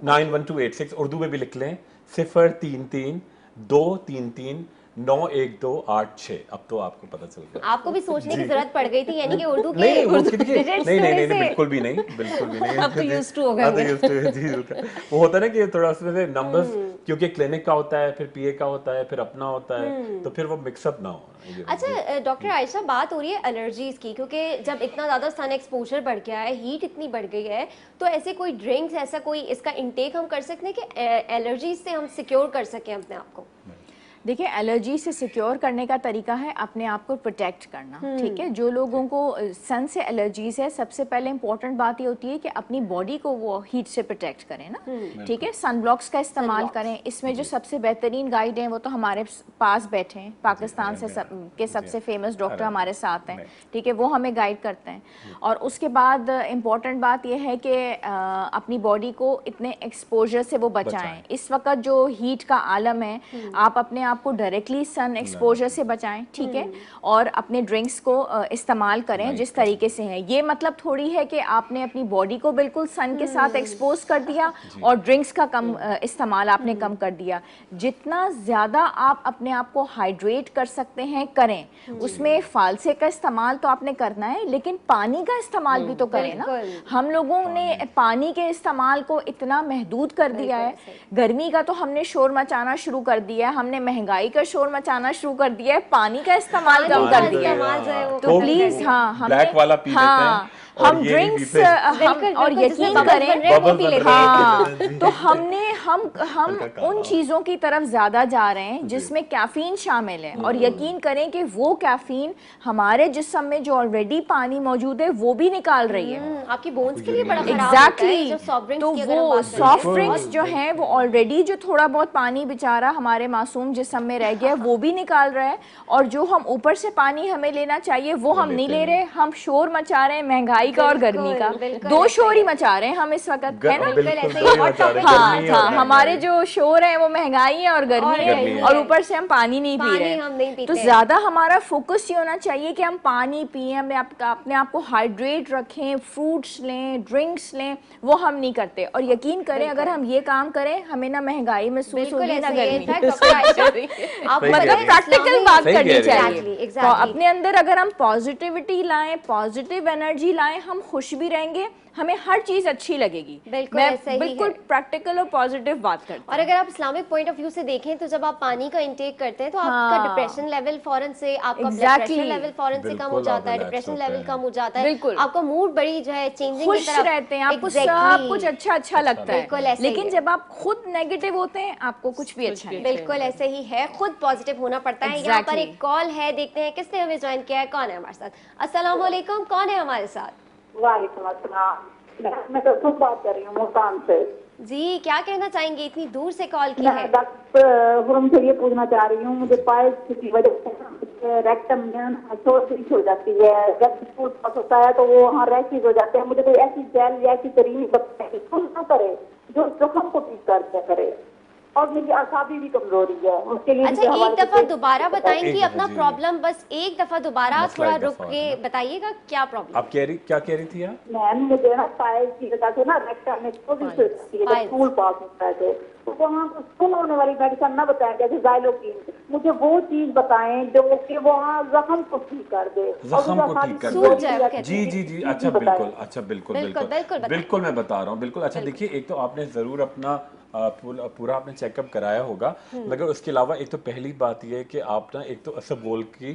91286 उर्दू में भी लिख लें। 033 233 91286। अब तो आपको पता चल गया। आपको भी सोचने की जरूरत पड़ गई थी, यानी कि उर्दू के नहीं digits नहीं से- बिल्कुल भी नहीं, बिल्कुल भी नहीं। अब तो used to हो गए अब तो used to है, जी बिल्कुल। वो होता है ना कि थोड़ा उसमें से नंबर्स, क्योंकि क्लिनिक का होता है, फिर पीए का होता है, फिर अपना होता है, तो फिर वो मिक्सअप ना हो। अच्छा डॉक्टर आयशा, बात हो रही है एलर्जीज की, क्योंकि जब इतना ज़्यादा सन एक्सपोजर बढ़ गया है, हीट इतनी बढ़ गई है, तो ऐसे कोई ड्रिंक्स, ऐसा कोई इसका इंटेक हम कर सकते हैं कि एलर्जीज से हम सिक्योर कर सकें अपने आप को? देखिए, एलर्जी से सिक्योर करने का तरीका है अपने आप को प्रोटेक्ट करना। ठीक है, जो लोगों को सन से एलर्जीज है, सबसे पहले इंपॉर्टेंट बात ये होती है कि अपनी बॉडी को वो हीट से प्रोटेक्ट करें ना। ठीक है, सन ब्लॉक्स का इस्तेमाल करें। इसमें जो सबसे बेहतरीन गाइड हैं वो तो हमारे पास बैठे हैं, पाकिस्तान से के सबसे फेमस डॉक्टर हमारे साथ हैं। ठीक है, वो हमें गाइड करते हैं। और उसके बाद इम्पॉर्टेंट बात यह है कि अपनी बॉडी को इतने एक्सपोजर से वो बचाएं। इस वक्त जो हीट का आलम है, आप अपने आप को डायरेक्टली सन एक्सपोजर से बचाएं। ठीक है, और अपने ड्रिंक्स को इस्तेमाल करें जिस तरीके से है। ये मतलब थोड़ी है कि आपने अपनी बॉडी को बिल्कुल सन के साथ एक्सपोज कर दिया और ड्रिंक्स का कम इस्तेमाल आपने कम कर दिया। जितना ज़्यादा आप अपने आप को हाइड्रेट कर सकते हैं करें। उसमें फालसे का इस्तेमाल तो आपने करना है, लेकिन पानी का इस्तेमाल भी तो करें ना। हम लोगों ने पानी के इस्तेमाल को इतना महदूद कर दिया है। गर्मी का तो हमने शोर मचाना शुरू कर दिया है, हमने महंगाई का शोर मचाना शुरू कर दिया है, पानी का इस्तेमाल कम कर दिया है। तो प्लीज ब्लैक वाला पी लेते हैं, हम ड्रिंक्स और यकीन करें तो हम उन चीज़ों की तरफ ज़्यादा जा रहे हैं जिसमें कैफीन शामिल है। और यकीन करें कि वो कैफीन हमारे जिस्म में जो ऑलरेडी पानी मौजूद है वो भी निकाल रही है। आपकी बोन्स के लिए बड़ा खराब एग्जैक्टली होता है। तो वो सॉफ्ट ड्रिंक्स जो हैं वो ऑलरेडी जो थोड़ा बहुत पानी बेचारा हमारे मासूम जिस्म में रह गया वो भी निकाल रहा है। और जो हम ऊपर से पानी हमें लेना चाहिए वो हम नहीं ले रहे। हम शोर मचा रहे हैं महंगाई का और गर्मी का, दो शोर ही मचा रहे हैं हम इस वक्त, है ना। हाँ, हमारे जो शोर है वो महंगाई है और गर्मी है, और ऊपर से हम पानी नहीं पी रहे। तो ज्यादा हमारा फोकस ये होना चाहिए कि हम पानी पिए, हमें अपने आप को हाइड्रेट रखें, फ्रूट्स लें, ड्रिंक्स लें। वो हम नहीं करते। और यकीन करें अगर हम ये काम करें हमें ना महंगाई महसूस होगी ना गर्मी। मतलब प्रैक्टिकल बात करनी चाहिए। तो अपने अंदर अगर हम पॉजिटिविटी लाएं, पॉजिटिव एनर्जी लाएं, हम खुश भी रहेंगे, हमें हर चीज अच्छी लगेगी। मैं बिल्कुल प्रैक्टिकल और पॉजिटिव बात करती हूँ। और अगर आप इस्लामिक पॉइंट ऑफ व्यू से देखें तो जब आप पानी का इंटेक करते हैं तो आपका डिप्रेशन लेवल फौरन से, आपका ब्लड प्रेशर लेवल फौरन से कम हो जाता है, डिप्रेशन लेवल कम हो जाता है, आपका मूड बड़ी जो है चेंजिंग की तरफ रहते हैं, आपको सब कुछ अच्छा लगता है। लेकिन जब आप खुद नेगेटिव होते हैं आपको कुछ भी अच्छा नहीं। बिल्कुल ऐसे ही है, खुद पॉजिटिव होना पड़ता है। यहाँ पर एक कॉल है, देखते हैं किसने हमें ज्वाइन किया है, कौन है हमारे साथ। अस्सलाम वालेकुम, कौन है हमारे साथ? वालेकुम अस्सलाम, मैं तो बात कर रही हूँ मुल्तान से। जी, क्या कहना चाहेंगे, इतनी दूर से कॉल की है? डॉक्टर से ये पूछना चाह रही हूँ, मुझे पाइल्स की वजह से रेक्टम में सोच हो जाती है, जब स्कूल पास होता है तो वो वहाँ रैशेज हो जाते हैं। मुझे कोई ऐसी जेल या ऐसी क्रीम बताए ना करे जो जख्म को ठीक करके करे, और मेरी आसाबी भी कमजोरी है उसके लिए। अच्छा, एक दफा दोबारा बताएंगी अपना प्रॉब्लम, बस एक दफा दोबारा थोड़ा रुक के बताइएगा क्या प्रॉब्लम। आप क्या कह रही थी आप? मैम मुझे ना पाइल्स की वजह से ना रेक्टम में स्कूल पास होता है तो वहाँ स्कूल होने वाली मेडिसिन ना बताएं, जैसे ज़ाइलोकिन, मुझे वो चीज बताएं जो कि वहाँ जख्म को ठीक कर दे, जख्म को ठीक कर दे। जी जी जी, अच्छा बिल्कुल, अच्छा बिल्कुल बिल्कुल बिल्कुल मैं बता रहा हूँ, बिल्कुल। अच्छा देखिए, एक तो आपने जरूर अपना पूरा आपने चेकअप कराया होगा, मगर उसके अलावा एक तो पहली बात ये है कि आप ना एक तो असबगोल की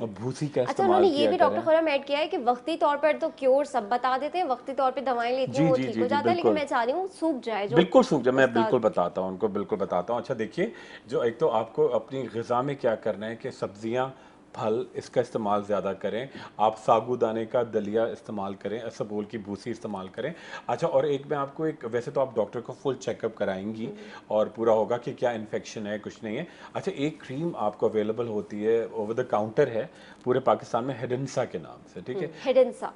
भूसी का अच्छा, इस्तेमाल उन्होंने ये किया भी डॉक्टर खुरम ऐड किया है कि वक्ती तौर पर तो क्योर सब बता देते हैं, वक्ती तौर पे दवाएं लेते हैं वो ठीक हो जाता है, लेकिन मैं चाह रही हूँ सूख जाए जो, बिल्कुल सूख जाए। मैं बिल्कुल बताता हूँ उनको, बिल्कुल बताता हूँ। अच्छा देखिए, जो एक तो आपको अपनी ग़िज़ा में क्या करना है कि सब्जियाँ, फल, इसका इस्तेमाल ज़्यादा करें। आप साबूदाने का दलिया इस्तेमाल करें, इसबगोल की भूसी इस्तेमाल करें। अच्छा, और एक मैं आपको एक, वैसे तो आप डॉक्टर को फुल चेकअप कराएंगी और पूरा होगा कि क्या इन्फेक्शन है, कुछ नहीं है। अच्छा, एक क्रीम आपको अवेलेबल होती है, ओवर द काउंटर है पूरे पाकिस्तान में, हेडेंसा के नाम से, ठीक है? हेडेंसा,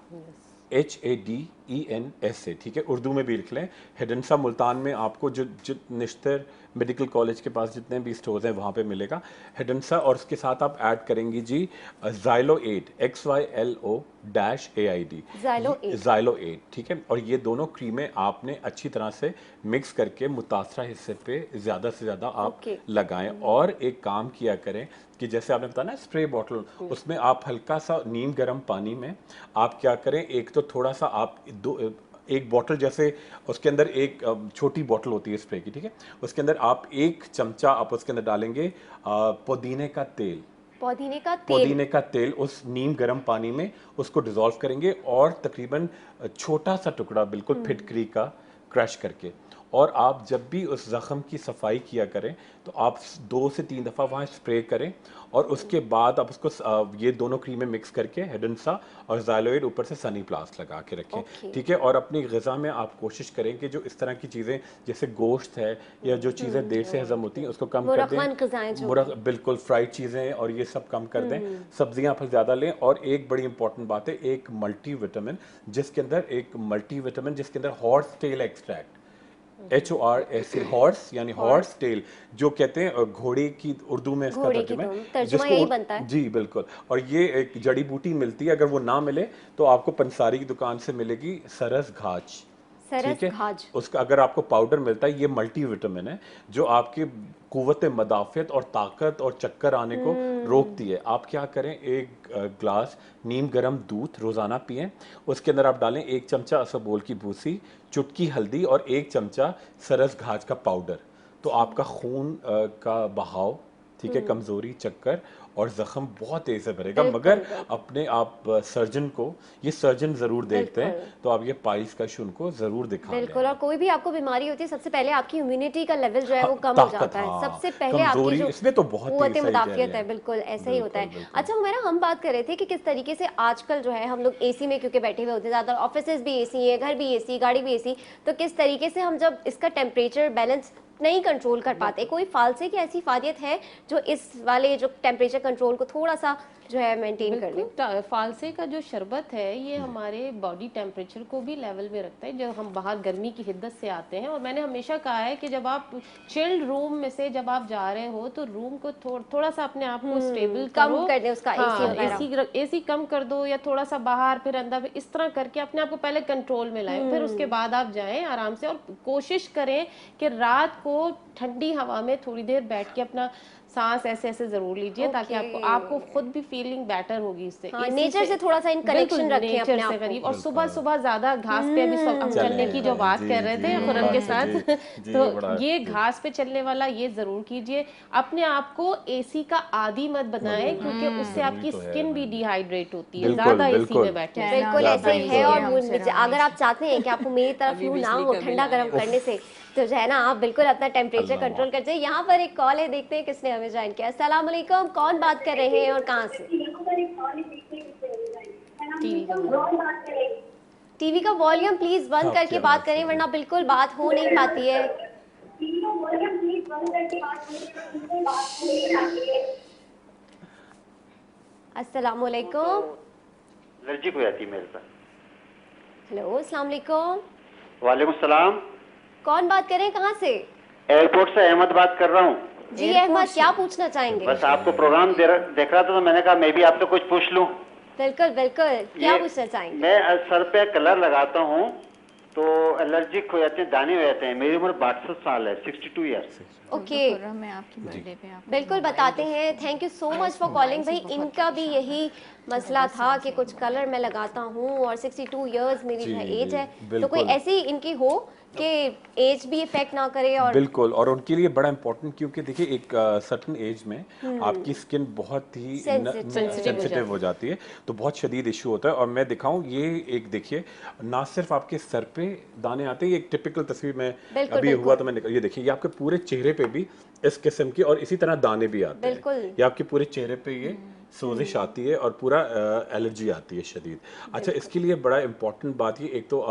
HADENSA, ठीक है, उर्दू में भी लिख लें। हेडेंसा मुल्तान में आपको जो निश्तर मेडिकल कॉलेज के पास जितने भी स्टोर्स हैं वहाँ पे मिलेगा हेडेंसा, और उसके साथ आप ऐड करेंगी जी ज़ाइलो-8, XYLO-AID, ज़ाइलो-8, ठीक है। और ये दोनों क्रीमें आपने अच्छी तरह से मिक्स करके मुतासरा हिस्से पे ज़्यादा से ज़्यादा आप लगाएं। और एक काम किया करें कि जैसे आपने बताया ना स्प्रे बॉटल, उसमें आप हल्का सा नीम गर्म पानी में आप क्या करें, एक तो थोड़ा सा आप एक बॉटल, जैसे उसके अंदर एक छोटी बॉटल होती है स्प्रे की, ठीक है, उसके अंदर आप 1 चमचा आप उसके अंदर डालेंगे पुदीने का तेल, पुदीने का तेल उस नीम गर्म पानी में उसको डिज़ोल्व करेंगे, और तकरीबन छोटा सा टुकड़ा बिल्कुल फिटकरी का क्रश करके, और आप जब भी उस ज़ख़म की सफाई किया करें तो आप 2 से 3 दफ़ा वहाँ स्प्रे करें, और उसके बाद आप उसको ये दोनों क्रीमें मिक्स करके हेडेंसा और ज़ाइलो-8 ऊपर से सनी प्लास्ट लगा के रखें, ठीक है। और अपनी ग़िज़ा में आप कोशिश करें कि जो इस तरह की चीज़ें जैसे गोश्त है या जो चीज़ें देर से हज़म होती हैं उसको कम कर दें, बिल्कुल फ्राइड चीज़ें और ये सब कम कर दें, सब्जियाँ फल ज़्यादा लें। और एक बड़ी इंपॉर्टेंट बात है, एक मल्टीविटामिन जिसके अंदर horse tail extract, HORS, horse यानी हॉर्स टेल, जो कहते हैं घोड़े की, उर्दू में इसका तर्जुमा है, यही बनता है। जी बिल्कुल। और ये एक जड़ी बूटी मिलती है, अगर वो ना मिले तो आपको पंसारी की दुकान से मिलेगी सरस घाज, ठीक है। उसका अगर आपको पाउडर मिलता है, ये मल्टी विटामिन है जो आपकी कुव्वत मदाफ़ियत और ताकत और चक्कर आने को रोकती है। आप क्या करें, 1 ग्लास नीम गर्म दूध रोज़ाना पिएं, उसके अंदर आप डालें 1 चमचा असबगोल की भूसी, चुटकी हल्दी और 1 चमचा सरस घाज का पाउडर, तो आपका खून का बहाव, ठीक है, कमज़ोरी, चक्कर और ज़ख़म बहुत तेज़ से भरेगा। मगर अपने आप सर्जन को, ये सर्जन ज़रूर देखते हैं, तो आप ये पाइल्स का इशू उनको ज़रूर दिखाएं। बिल्कुल, और कोई भी आपको बीमारी होती है सबसे पहले आपकी इम्यूनिटी का लेवल जो है वो कम हो जाता है, सबसे पहले आपकी जो इसमें तो बहुत कुव्वत मुदाफ़ियत है, बिल्कुल ऐसा ही होता है। अच्छा हुमैरा, हम बात कर रहे थे कि किस तरीके से आजकल जो है हम लोग एसी में क्योंकि बैठे हुए होते हैं, ज़्यादा ऑफिस भी एसी है, घर भी एसी, गाड़ी भी एसी, तो किस तरीके से हम जब इसका टेम्परेचर बैलेंस नहीं कंट्रोल कर पाते, कोई फालसे की ऐसी फादियत है जो इस वाले जो टेम्परेचर कंट्रोल को थोड़ा सा जो है मेंटेन कर ले? फालसे का जो शरबत है ये हमारे बॉडी टेम्परेचर को भी लेवल में रखता है, जब हम बाहर गर्मी की हिद्दत से आते हैं। और मैंने हमेशा कहा है कि जब आप चिल्ड रूम में से जब आप जा रहे हो तो रूम को थोड़ा सा अपने आप को स्टेबल कम कर दे, उसका एसी कम कर दो, या थोड़ा सा बाहर फिर अंदर, इस तरह करके अपने आप को पहले कंट्रोल में लाएं, फिर उसके बाद आप जाएं आराम से। और कोशिश करें कि रात को ठंडी हवा में थोड़ी देर बैठ के अपना सांस ऐसे ऐसे जरूर लीजिए, ताकि आपको खुद भी फीलिंग बेटर होगी इससे। नेचर से थोड़ा सा इन कनेक्शन रखें अपने आप को। और सुबह सुबह ज्यादा घास पे, अभी हम चलने की जो बात कर रहे थे खुरम के साथ, तो ये घास पे चलने वाला ये जरूर कीजिए। अपने आप को एसी का आदी मत बनाएं, क्योंकि उससे आपकी स्किन भी डिहाइड्रेट होती है ज्यादा एसी में बैठे। बिल्कुल ऐसे ही है। और अगर आप चाहते हैं कि आपको मेरी तरफ यूं ना हो ठंडा गर्म करने से, तो जो है ना आप बिल्कुल अपना टेम्परेचर कंट्रोल करते हैं। यहाँ पर एक कॉल है, देखते हैं किसने हमें ज्वाइन किया। अस्सलाम वालेकुम, कौन बात कर रहे हैं और कहाँ से? टीवी का वॉल्यूम प्लीज बंद करके बात करें, वरना बिल्कुल बात हो नहीं पाती है। अस्सलाम वालेकुम। एलर्जी हो जाती है मेरे साथ। हेलो, अस्सलाम वालेकुम। वालेकुम सलाम। कौन बात कर रहे हैं, कहाँ से? एयरपोर्ट से अहमद बात कर रहा हूँ। जी अहमद, क्या पूछना चाहेंगे? बस आपको प्रोग्राम देख रहा था तो मैंने कहा मैं भी आपसे कुछ पूछ लूँ। बिल्कुल बिल्कुल, क्या पूछना चाहेंगे? मैं सर पे कलर लगाता हूँ तो एलर्जिक हो जाते हैं, दाने हो जाते हैं। मेरी उम्र 62 साल है, 62 ईयर्स। ओके, मैं आपकी बर्थडे पे बिल्कुल बताते हैं। Thank you so much for calling. भाई इनका भी यही मसला था कि कुछ कलर मैं लगाता हूँ और 62 इयर्स मेरी जो है एज है, तो कोई ऐसी इनकी हो कि एज भी इफेक्ट ना करे। और बिल्कुल, और उनके लिए बड़ा इंपॉर्टेंट, क्योंकि देखिए एक सर्टन एज में आपकी स्किन बहुत ही सेंसिटिव हो जाती है, तो बहुत शदीद इशू होता है। और मैं दिखाऊं, ये एक देखिए, ना सिर्फ आपके सर पे दाने आते हैं, ये एक टिपिकल तस्वीर में अभी हुआ तो मैंने, ये देखिए, ये आपके पूरे चेहरे पे भी इस किस्म की, और इसी तरह दाने भी आते हैं। ये आपके पूरे चेहरे पे ये सोजिश आती है और पूरा एलर्जी आती है शदीद। अच्छा, इसके लिए बड़ा इम्पोर्टेंट बात ये, एक तो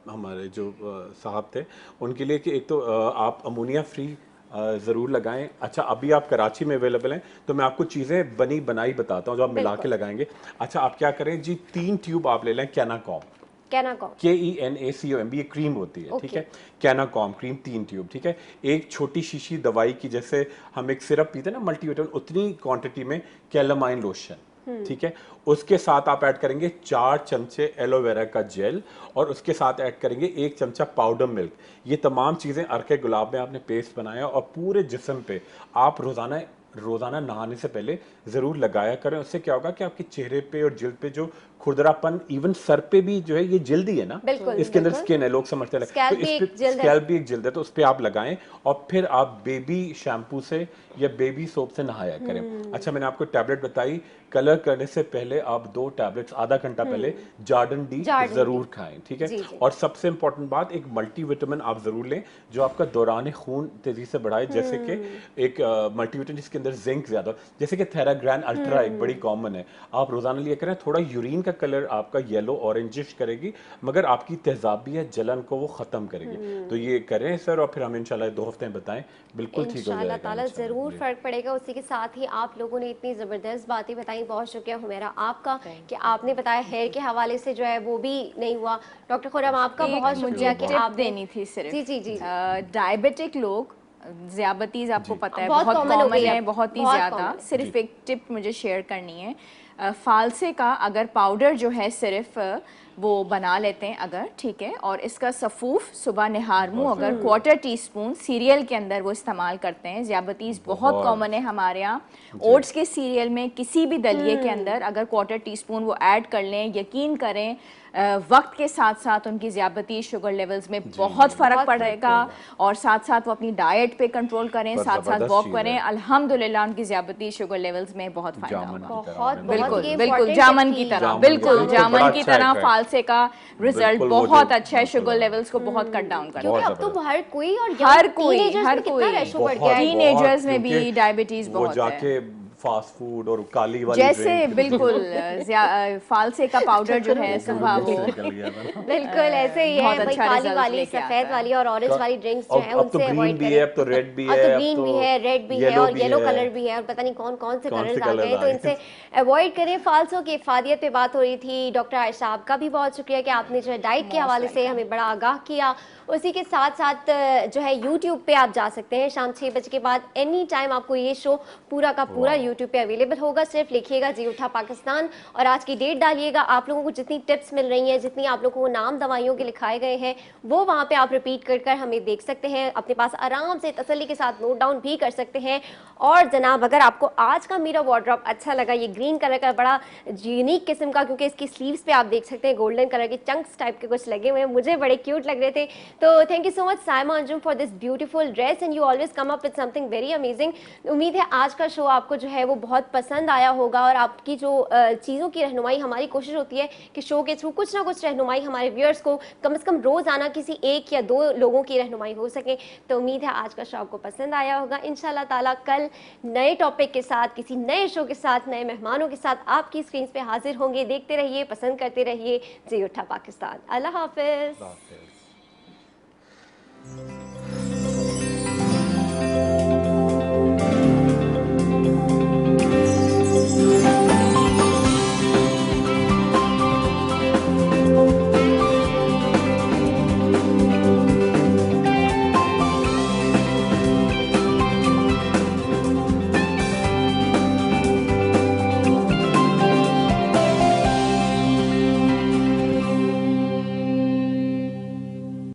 हमारे जो साहब थे उनके लिए कि एक तो आप अमोनिया फ्री ज़रूर लगाएं। अच्छा, अभी आप कराची में अवेलेबल हैं तो मैं आपको चीज़ें बनी बनाई बताता हूँ जो आप मिला के लगाएंगे। अच्छा, आप क्या करें जी, 3 ट्यूब आप ले लें कैनाकॉम, KENACOM, ये क्रीम होती है, ठीक है। कैनाकॉम क्रीम 3 ट्यूब, ठीक है। एक छोटी शीशी दवाई की, जैसे हम एक सिरप पीते हैं ना मल्टीविटामिन, उतनी क्वांटिटी में कैलामाइन लोशन, ठीक है। उसके साथ आप ऐड करेंगे 4 चमचे एलोवेरा का जेल, और उसके साथ ऐड करेंगे 1 चमचा पाउडर मिल्क। ये तमाम चीज़ें अर्के गुलाब में आपने पेस्ट बनाया, और पूरे जिस्म पे आप रोज़ाना नहाने से पहले ज़रूर लगाया करें। उससे क्या होगा कि आपके चेहरे पे और जिल्द पे जो खुरदरापन, इवन सर पे भी जो है, ये जिल्द ही है ना, इसके अंदर स्किन है, लोग समझते हैं, तो इस पे स्कैल्प भी एक जिल्द है, तो उस पे आप लगाएं और फिर आप बेबी शैम्पू से या बेबी सोप से नहाया करें। अच्छा, मैंने आपको टैबलेट बताई, कलर करने से पहले आप 2 टैबलेट्स आधा घंटा पहले जार्डन डी जरूर खाएं, ठीक है। और सबसे इंपॉर्टेंट बात, एक मल्टीविटामिन आप जरूर लें जो आपका दौरान खून तेजी से बढ़ाए, जैसे कि एक मल्टीविटामिन जिसके अंदर जिंक ज्यादा, जैसे कि थेराग्रान अल्ट्रा एक बड़ी कॉमन है, आप रोजाना लिया करें। थोड़ा यूरिन का कलर आपका येलो ऑरेंजिश करेगी, मगर आपकी तेजाबियत जलन को वो खत्म करेगी। तो ये करें सर, और फिर हम इंशाल्लाह 2 हफ्ते में बताएं, बिल्कुल ठीक हो जाएगा इंशाल्लाह, जरूर फर्क पड़ेगा। उसी के साथ ही आप लोगों ने इतनी जबरदस्त बातें बताई, बहुत शुक्रिया हुमैरा आपका कि आपने बताया। हेयर के हवाले से जो है वो भी नहीं हुआ। डॉक्टर खुर्रम, आपका बहुत शुक्रिया कि आप देनी थी सिर्फ। जी जी जी, डायबिटिक लोग, ज़ियाबतीज़ आपको पता है बहुत कॉमन है, बहुत ही ज़्यादा। सिर्फ एक टिप मुझे शेयर करनी है, फालसे का अगर पाउडर जो है सिर्फ वो बना लेते हैं अगर, ठीक है, और इसका सफ़ूफ सुबह निहार मुँह अगर 1/4 टीस्पून सीरियल के अंदर वो इस्तेमाल करते हैं। ज़ियाबतीज़ बहुत कॉमन है हमारे यहाँ, ओट्स के सीरियल में किसी भी दलिए के अंदर अगर 1/4 टीस्पून वो ऐड कर लें, यकीन करें वक्त के साथ साथ उनकी ज़ियाबती शुगर लेवल्स में बहुत फ़र्क पड़ेगा। और साथ साथ वो अपनी डाइट पे कंट्रोल करें, साथ साथ वॉक करें, अल्हम्दुलिल्लाह उनकी ज़ियाबती शुगर लेवल्स में बहुत फ़ायदा होगा। बिल्कुल बिल्कुल, जामन की तरह, बिल्कुल जामन की तरह फालसे का रिजल्ट बहुत अच्छा है, शुगर लेवल्स को बहुत कट डाउन करता है। अब तो हर कोई टीनेजर्स में भी डायबिटीज बहुत है। फास्ट फूड और काली वाली जैसे बिल्कुल फालसे का पाउडर जो है सुबह वो बिल्कुल ऐसे ही है भाई, काली वाली, सफेद वाली और ऑरेंज वाली ड्रिंक्स जो है उनसे अवॉइड करें। अब तो रेड भी है, अब तो ग्रीन भी है, रेड भी है और येलो कलर भी है, और पता नहीं कौन कौन से कलर्स आ गए हैं, तो इनसे अवॉइड करें। फालसों की इफादियत पे बात हो रही थी। डॉक्टर आयशा, आपका भी बहुत शुक्रिया कि आपने जो है डाइट के हवाले से हमें बड़ा आगाह किया। उसी के साथ साथ जो है यूट्यूब पे आप जा सकते हैं शाम 6 बजे के बाद, एनी टाइम आपको ये शो पूरा का पूरा यूट्यूब पे अवेलेबल होगा। सिर्फ लिखिएगा जी उठा पाकिस्तान और आज की डेट डालिएगा। आप लोगों को जितनी टिप्स मिल रही हैं, जितनी आप लोगों को नाम दवाइयों के लिखाए गए हैं, वो वहाँ पे आप रिपीट कर हमें देख सकते हैं, अपने पास आराम से तसल्ली के साथ नोट डाउन भी कर सकते हैं। और जनाब, अगर आपको आज का मेरा वार्डरोब अच्छा लगा, ये ग्रीन कलर का बड़ा यूनिक किस्म का, क्योंकि इसकी स्लीव्स पे आप देख सकते हैं गोल्डन कलर के चंक्स टाइप के कुछ लगे हुए हैं, मुझे बड़े क्यूट लग रहे थे। तो thank you so much Saima Anjum for this beautiful dress and you always come up with something very amazing. उम्मीद है आज का शो आपको जो है वो बहुत पसंद आया होगा, और आपकी जो चीज़ों की रहनुमाई, हमारी कोशिश होती है कि शो के थ्रू कुछ ना कुछ रहनुमाई हमारे व्यूअर्स को कम से कम रोज़ाना किसी 1 या 2 लोगों की रहनुमाई हो सके। तो उम्मीद है आज का शो आपको पसंद आया होगा। इंशाल्लाह ताला कल नए टॉपिक के साथ, किसी नए शो के साथ, नए मेहमानों के साथ आपकी स्क्रीन पे हाजिर होंगे। देखते रहिए, पसंद करते रहिए जी उठा पाकिस्तान। अल्लाह हाफिज़।